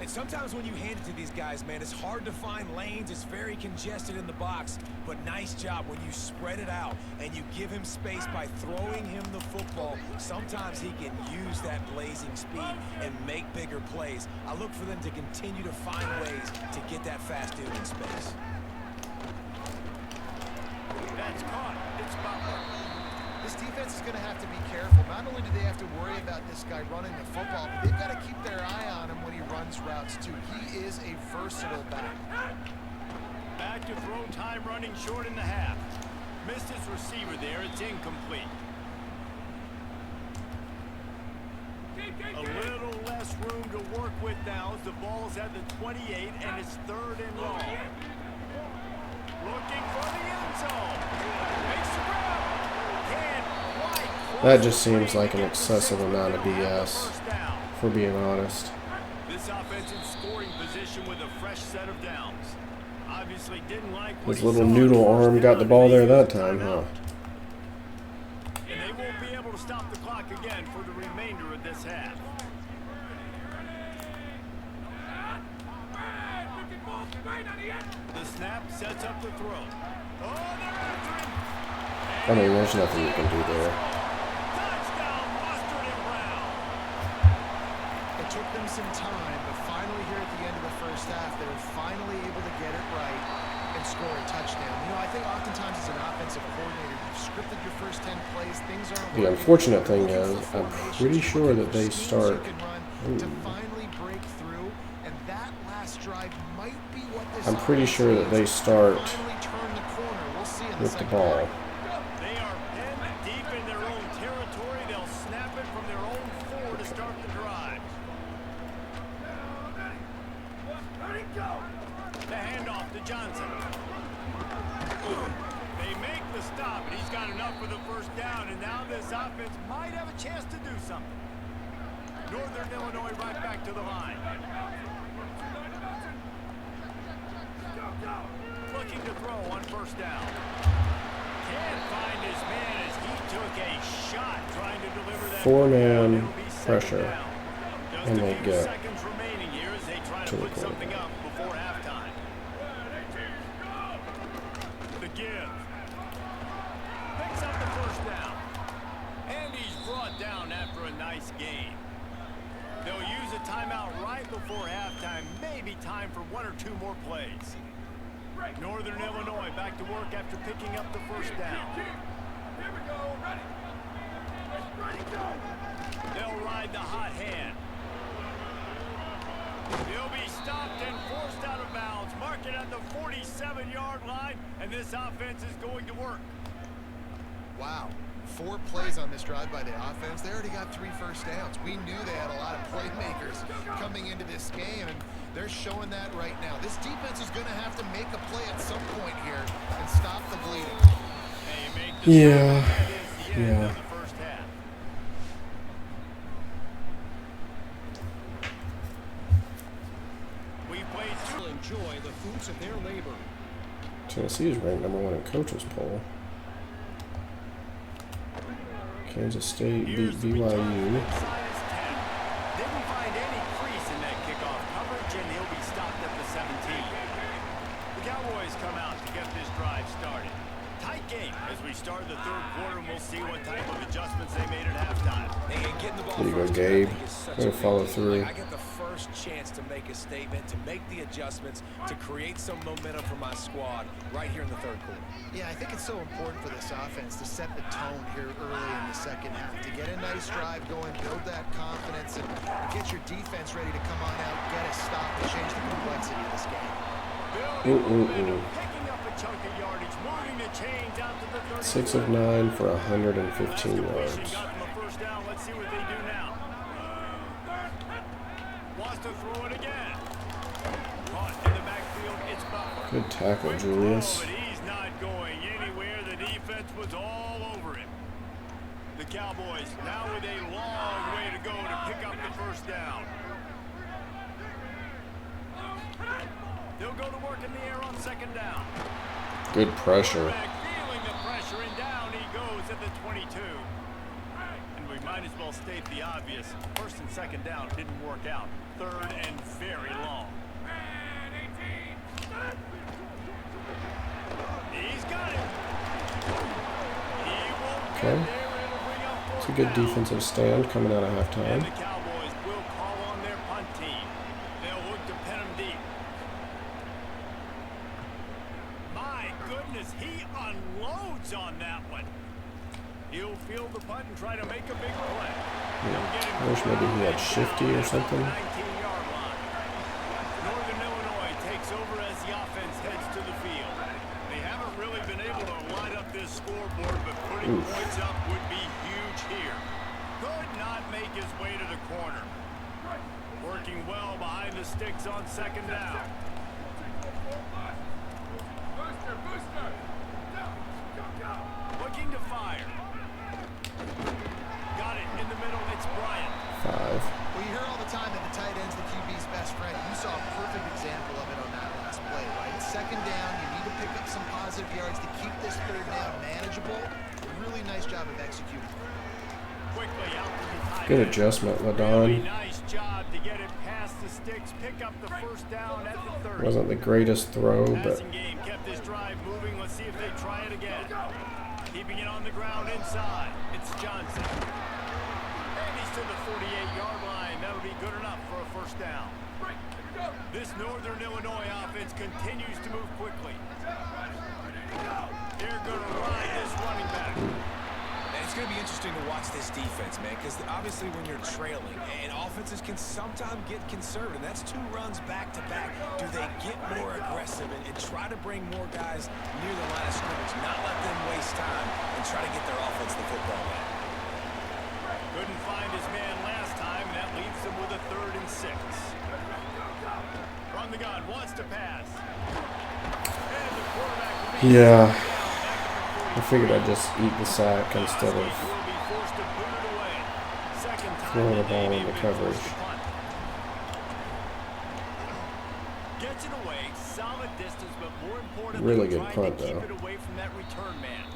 And sometimes when you hand it to these guys, man, it's hard to find lanes. It's very congested in the box. But nice job when you spread it out and you give him space by throwing him the football. Sometimes he can use that blazing speed and make bigger plays. I look for them to continue to find ways to get that fast dude in space. That's caught. It's Butler. This defense is going to have to be careful. Not only do they have to worry about this guy running the football, but they've got to keep their eye on him when he runs routes too. He is a versatile back. Back to throw time, running short in the half. Missed his receiver there. It's incomplete. A little less room to work with now as the ball's at the 28 and it's 3rd and long. Looking for the end zone. Makes the grab. Can't quite cross That just the seems plane like to an get the excessive signal amount of to have the BS, first down. if we're being honest. This offense in scoring position with a fresh set of downs. Obviously didn't like what His he little saw on noodle first arm got the down, ball and they there that used a time, huh? timeout. And they won't be able to stop the clock again for the remainder of this half. The snap sets up the throw. Oh, they're after him. I mean, there's nothing you can do there. Touchdown, Mustard and Brown. It took them some time, but finally here at the end of the first half, they were finally able to get it right and score a touchdown. You know, I think oftentimes as an offensive coordinator, you've scripted your first 10 plays, things aren't The working. unfortunate thing You're is, looking for I'm formations, pretty you're sure looking that for they schemes start. you can run to finally break through, and that last drive might be what this I'm pretty offense sure that they needs to start finally turn the corner. We'll see in with the second ball. half. They are pinned deep in their own territory. They'll snap it from their own 4 to start the drive. The handoff to Johnson. They make the stop, and he's got enough for the first down, and now this offense might have a chance to do something. Northern Illinois right back to the line. Looking to throw on first down. Can't find his man as he took a shot trying to deliver that. Four-man It'll be second pressure, down. Just and a they few get seconds remaining here as they try to to the put something quarterback. up before halftime. The give. Picks up the first down. And he's brought down after a nice game. They'll use a timeout right before halftime. Maybe time for 1 or 2 more plays. Northern Illinois back to work after picking up the first down. Here we go. Ready. Ready, go. They'll ride the hot hand. He'll be stopped and forced out of bounds. Mark it at the 47-yard line, and this offense is going to work. Wow. 4 plays on this drive by the offense. They already got 3 first downs. We knew they had a lot of playmakers coming into this game, and they're showing that right now. This defense is going to have to make a play at some point here and stop the bleeding. Yeah. That is the end of the first half. We played two. Enjoy the fruits of their labor. Tennessee is ranked #1 in coaches poll. Kansas State beat Here's the return. BYU. Inside is 10. Didn't find any crease in that kickoff coverage, and he'll be stopped at the 17. The Cowboys come out to get this drive started. Tight game as we start the third quarter, and we'll see what type of adjustments they made at halftime. And getting the ball There you go, first, Gabe. I think, is such Way to a big follow deal. through. Like, I get the first chance to make a statement, to make the adjustments, to create some momentum for my squad right here in the third quarter. Yeah, I think it's so important for this offense to set the tone here early in the second half, to get a nice drive going, build that confidence, and get your defense ready to come on out, get a stop, and change the complexity of this game. Building momentum, picking up a chunk of yardage, moving the chains out to the 30. 6 of 9 for 115 Last completion yards. got them a first down. Let's see what they has to throw it again. Caught in the backfield, it's Butler. Good tackle, Quick Julius. throw, but he's not going anywhere. The defense was all over him. The Cowboys now with a long way to go to pick up the first down. They'll go to work in the air on second down. Good pressure. Feeling the pressure, and down he goes at the 22. And we might as well state the obvious. First and second down didn't work out. Third and very long. He's got it. He won't get Okay. there. It'll bring up It's a fourth good down. defensive stand coming out of And halftime. the Cowboys will call on their punt team. They'll look to pin him deep. My goodness, he unloads on that one. He'll field the punt and try to make a big play. They'll get him I wish maybe he had shifty or something. 19-yard line. Northern Illinois takes over as the offense heads to the field. They haven't really been able to line up this scoreboard, but putting points up would be huge here. Could not make his way to the corner. Working well behind the sticks on second down. Looking to fire. Got it in the middle. It's Bryant. 5. Well, you hear all the time that the tight end's the QB's best friend. You saw a perfect example of it on that last play, right? Second down, you need to pick up some positive yards to keep this third down manageable. Really nice job of executing. Quickly out to the tight Good end. adjustment, Really Ladon. nice job to get it past the sticks, pick up the first down at the 30. Wasn't the greatest throw, but Passing game kept this drive moving. Let's see if they try it again. Keeping it on the ground inside. It's Johnson. And he's to the 48-yard line. That'll be good enough for a first down. This Northern Illinois offense continues to move quickly. They're going to ride this running back. And it's going to be interesting to watch this defense, man, because obviously when you're trailing, and offenses can sometimes get conservative. That's 2 runs back-to-back. Do they get more aggressive and try to bring more guys near the line of scrimmage, not let them waste time and try to get their offense the football back? Couldn't find his man last time. That leaves him with a 3rd and 6. From the gun, wants to pass. And the quarterback yeah, I figured I'd just eat the sack instead of throwing the ball into coverage. Gets it away, solid distance, but more importantly, Really good trying punt, to keep though. it away from that return man.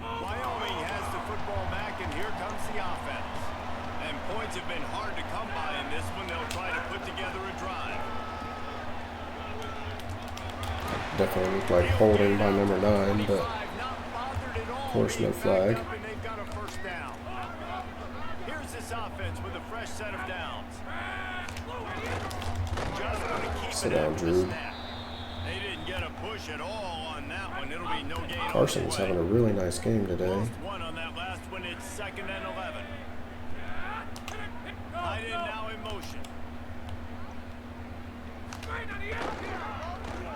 Wyoming has the football back, and here comes the offense. And points have been hard to come by in this one. They'll try to put together a drive. Definitely looked like holding by number 9, but Of course, no flag. Here's this offense with a fresh set of downs. Sit down, Drew. They didn't get a push at all on that one. It'll be no gain. Carson's having a really nice game today. One on that last one. It's 2nd and 11. Tight end now in motion.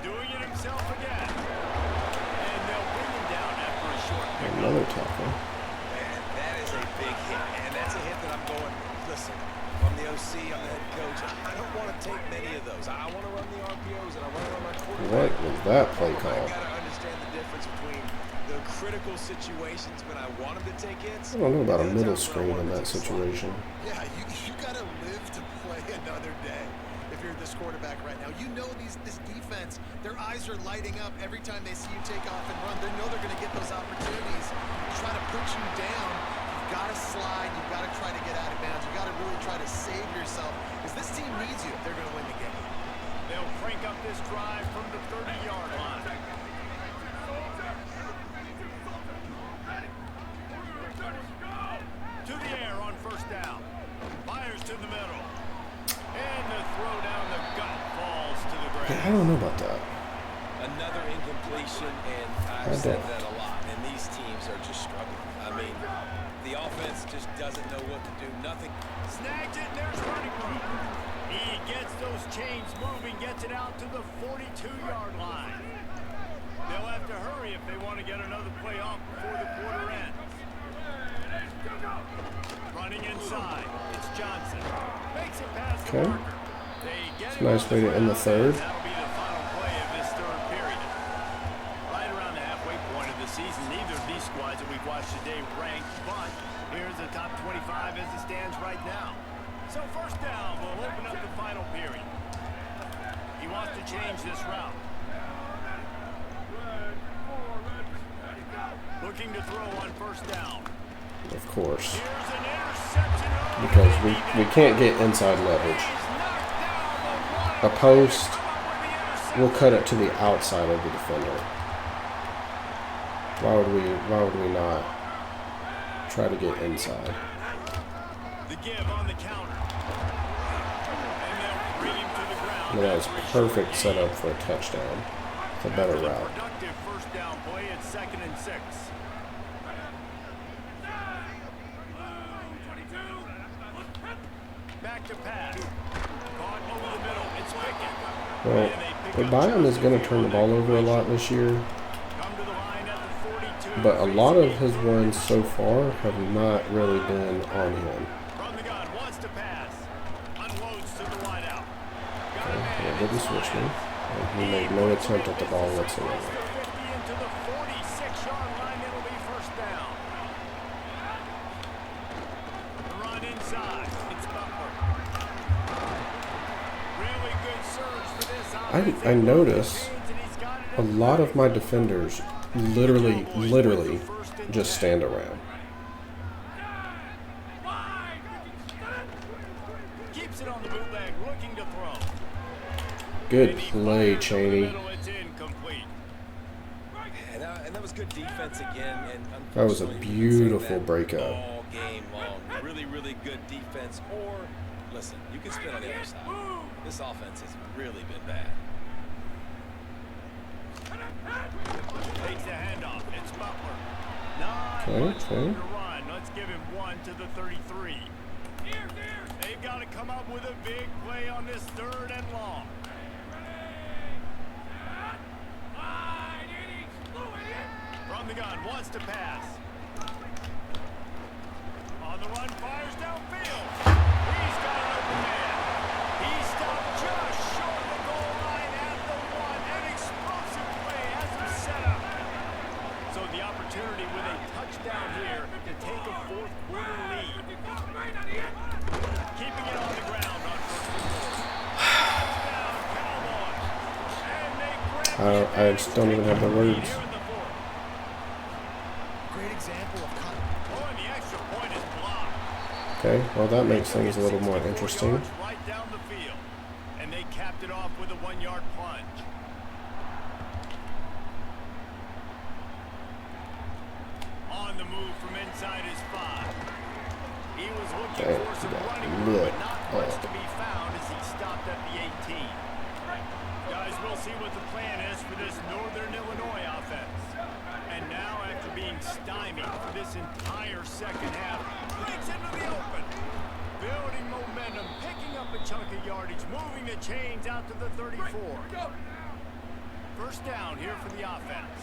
Doing it himself again. And they'll bring him down after a short pickup. Another tackle. Man, that is a big hit, and that's a hit that I'm going, listen, I'm the OC, I'm the head coach. I don't want to take many of those. I want to run the RPOs, and I want to run my quarterback. What was that play I've call? got to understand the difference between the critical situations when I want them to take hits. I don't know about a and the middle times when I screen want in them that to take situation. Yeah, you got to live to play another day. If you're this quarterback right now, you know this defense, their eyes are lighting up every time they see you take off and run. They know they're going to get those opportunities to try to put you down. You've got to slide. You've got to try to get out of bounds. You've got to really try to save yourself because this team needs you if they're going to win the game. They'll crank up this drive from the 30-yard line. To the air on first down. Fires to the middle. And the throw down the gut falls to the ground. Yeah, I don't know about that. Another incompletion, and I I've said don't. that a lot, and these teams are just struggling. I mean, the offense just doesn't know what to do. Nothing. Snags it, and there's running room. He gets those chains moving, gets it out to the 42-yard line. They'll have to hurry if they want to get another play off before the quarter ends. Running inside, it's Johnson. Makes it past the Okay. marker. They get It's a him nice on way the to end the ground, third. and that'll be the final play of this third period. Right around the halfway point of the season, neither of these squads that we've watched today ranked, but here's the top 25 as it stands right now. So first down will open up the final period. He wants to change this route. Looking to throw on first down. Of course. Here's an interception. Because we can't get inside leverage. A post, we'll cut it to the outside of the defender. Why would we not try to get inside? The give on the counter. And they'll bring him to the ground. Well, that was perfect setup for a touchdown. It's a better After the route. productive first down play, it's 2nd and 6. Back to pass. Caught over the middle. It's Pickett. Well, O'Brien is going to turn the ball over a lot this year, Come to the line at the 42. but a lot of his runs so far have not really been on him. From the gun, wants to pass. Unloads to the wideout. Got a He man. didn't switch me, and he made no attempt at the ball whatsoever. Into the 46-yard line, it'll be first down. The run inside. It's Butler. Really good surge for this offense. I notice a lot of my defenders literally just stand around. Keeps it on the bootleg, looking to throw. Good play, Cheney. It's incomplete. And that was good defense again. And That was a unfortunately, you can say beautiful that breakup. all game long. Really good defense. Or, listen, you can spin on the other side. This offense has really been bad. Takes the handoff. It's Butler. Not Okay, much room okay. to run. Let's give him 1 to the 33. They've got to come up with a big play on this 3rd and long. From the gun, wants to pass. On the run, fires downfield. He's got an open man. He stopped just short of the goal line at the 1. An explosive play has him set up. So the opportunity with a touchdown here to take a 4th quarter lead. Keeping it on the ground on 1st and 4. Touchdown, Cowboys. And they grab I just don't even have the words. here in the 4th. Great example of Oh, and the extra point is blocked. Okay, well that makes things a little more 64 interesting. yards right down the field. And they capped it off with a 1-yard plunge. On the move from inside his 5. He was looking Dang, for some he got running room, lit but not much up. to be found as he stopped at the 18. Guys, we'll see what the plan is for this Northern Illinois offense. And now, after being stymied for this entire second half, legs into the open. Building momentum, picking up a chunk of yardage, moving the chains out to the 34. First down here for the offense.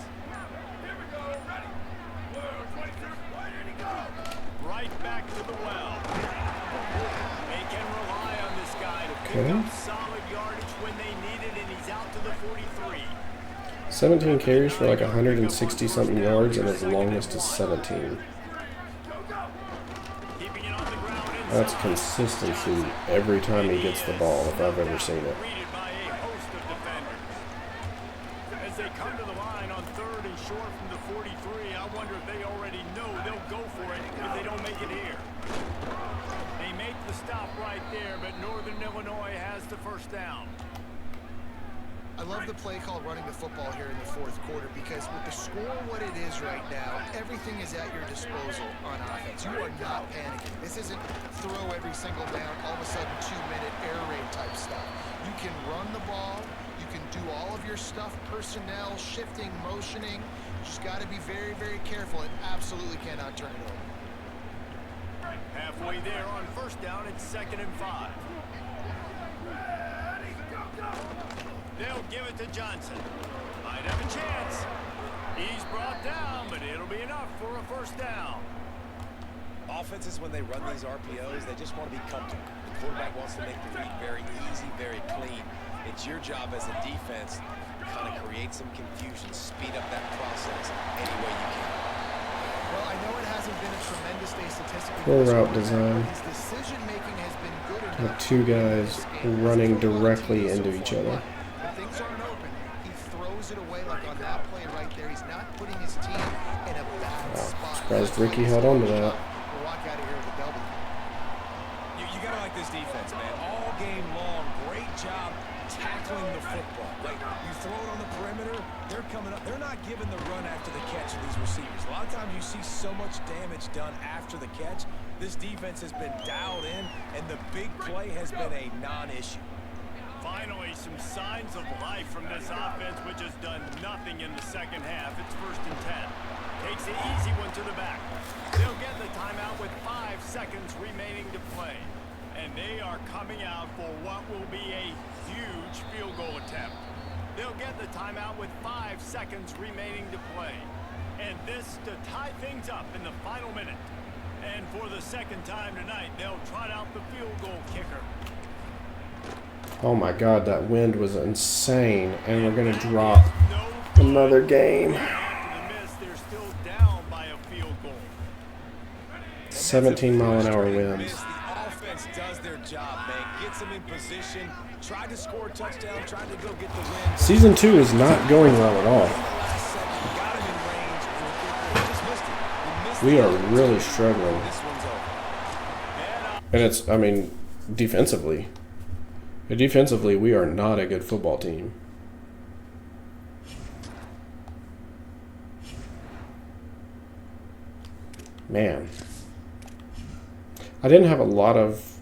Right back to the well. They can rely on this guy to pick Okay. up solid yardage when they need it, and he's out to the 43. 17 carries for like 160 something yards, and his longest is 17. Keeping it on the ground inside. That's consistency every time he gets the ball, if I've ever seen it. Greeted by a host of defenders. As they come to the line on 3rd and short from the 43, I wonder if they already know they'll go for it if they don't make it here. They make the stop right there, but Northern Illinois has the first down. I love the play called running the football here in the 4th quarter because with the score what it is right now, everything is at your disposal on offense. You are not panicking. This isn't throw every single down, all of a sudden 2-minute air raid type stuff. You can run the ball. You can do all of your stuff, personnel, shifting, motioning. You just got to be very careful and absolutely cannot turn it over. Halfway there on first down, it's 2nd and 5. They'll give it to Johnson. Might have a chance. He's brought down, but it'll be enough for a first down. offenses, when they run these RPOs, they just want to be comfortable. The quarterback wants to make the read very easy, very clean. It's your job as a defense to kind of create some confusion, speed up that process any way you can. Well, I know it hasn't been a tremendous day statistically. Poor route design. His decision making has been good enough. With two guys running directly into each other. When things aren't open, he throws it away like on that play right there. He's not putting his team in a bad spot. Surprised Ricky held on to that. We'll walk out of here with a double. You got to like this defense, man. All game long, great job tackling the football. Like, you throw it on the perimeter, they're coming up. They're not giving the run after the catch to these receivers. A lot of times you see so much damage done after the catch. This defense has been dialed in, and the big play has been a non-issue. Finally, some signs of life from this offense, which has done nothing in the second half. It's 1st and 10. Takes the easy one to the back. They'll get the timeout with 5 seconds remaining to play. And they are coming out for what will be a huge field goal attempt. They'll get the timeout with 5 seconds remaining to play. And this to tie things up in the final minute. And for the second time tonight, they'll trot out the field goal kicker. Oh my god, that wind was insane. And we're going to drop another game. 17-mile-an-hour winds. The offense does their job, man. Gets them in position, tried to score a touchdown, tried to go get the win. Season 2 is not going well at all. Got him in range, and just missed it. He missed We the are opportunity. really struggling. This one's over. And it's, I mean, defensively. Defensively, we are not a good football team. Man. I didn't have a lot of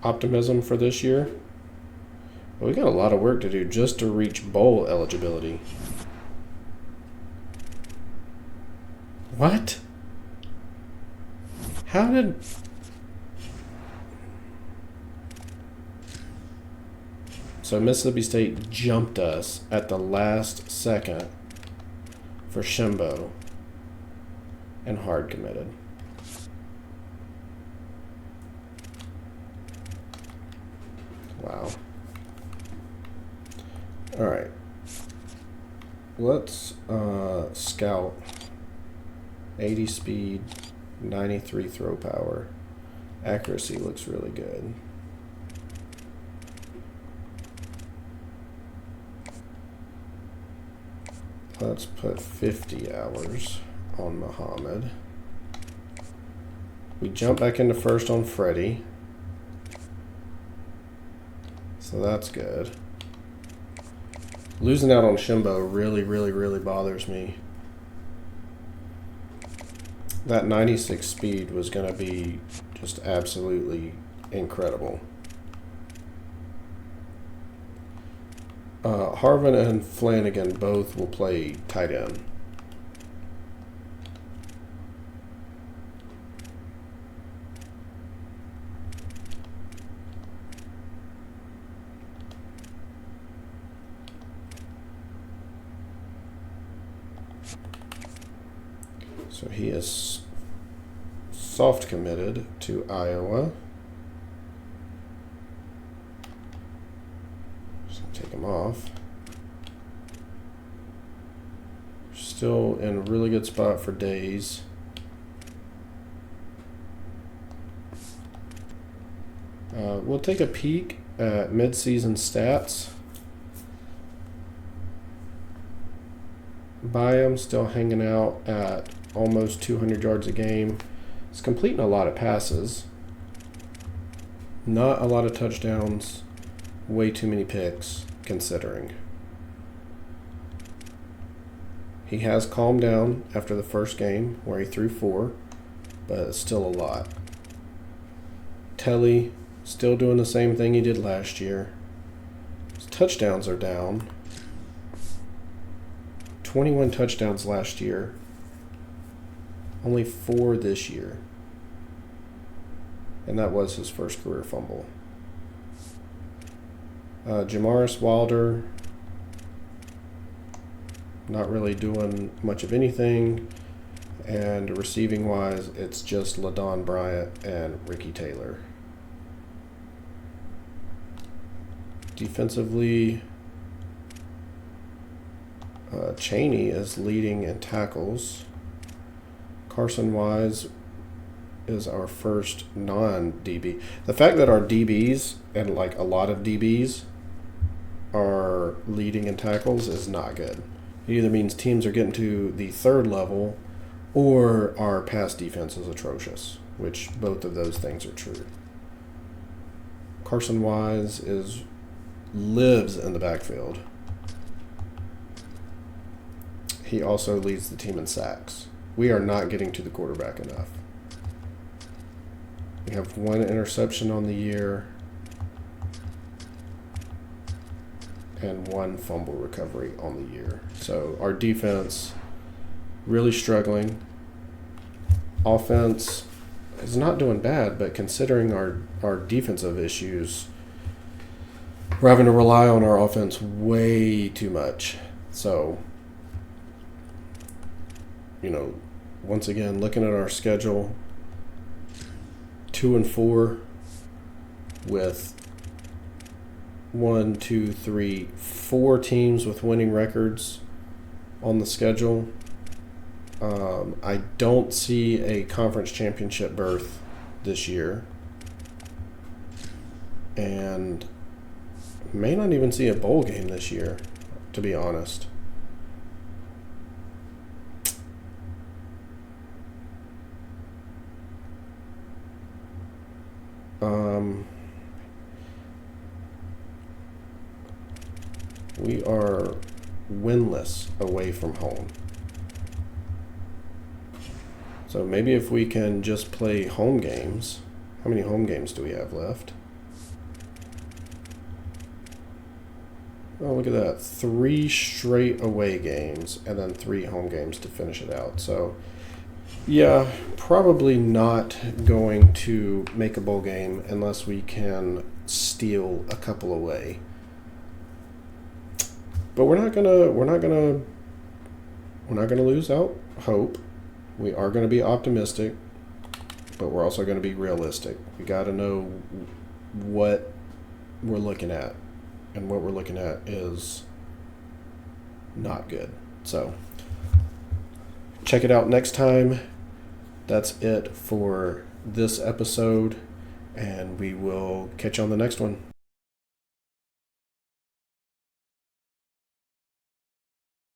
optimism for this year. But we got a lot of work to do just to reach bowl eligibility. What? How did... So Mississippi State jumped us at the last second for Shimbo and hard committed. Wow. All right. Let's scout 80 speed, 93 throw power. Accuracy looks really good. Let's put 50 hours on Muhammad. We jump back into first on Freddie. So that's good. Losing out on Shimbo really bothers me. That 96 speed was going to be just absolutely incredible. Harvin and Flanagan both will play tight end. So he is soft committed to Iowa. Just gonna take him off. Still in a really good spot for days. We'll take a peek at mid-season stats. Byam still hanging out at almost 200 yards a game. He's completing a lot of passes. Not a lot of touchdowns. Way too many picks, considering. He has calmed down after the first game where he threw 4, but it's still a lot. Telly still doing the same thing he did last year. His touchdowns are down. 21 touchdowns last year. Only 4 this year. And that was his first career fumble. Jamaris Wilder, not really doing much of anything. And receiving wise, it's just LaDon Bryant and Ricky Taylor. Defensively, Cheney is leading in tackles. Carson Wise is our first non-DB. The fact that our DBs, and like a lot of DBs, are leading in tackles is not good. It either means teams are getting to the third level or our pass defense is atrocious, which both of those things are true. Carson Wise lives in the backfield. He also leads the team in sacks. We are not getting to the quarterback enough. We have 1 interception on the year and 1 fumble recovery on the year. So our defense really struggling. Offense is not doing bad, but considering our defensive issues, we're having to rely on our offense way too much. So, once again, looking at our schedule, 2-4 with 4 teams with winning records on the schedule. I don't see a conference championship berth this year, and may not even see a bowl game this year, to be honest. We are winless away from home. So maybe if we can just play home games. How many home games do we have left? Oh, look at that. 3 straight away games and then 3 home games to finish it out. So, yeah, probably not going to make a bowl game unless we can steal a couple away. But we're not gonna lose out hope. We are gonna be optimistic, but we're also gonna be realistic. We got to know what we're looking at, and what we're looking at is not good. So check it out next time. That's it for this episode, and we will catch you on the next one.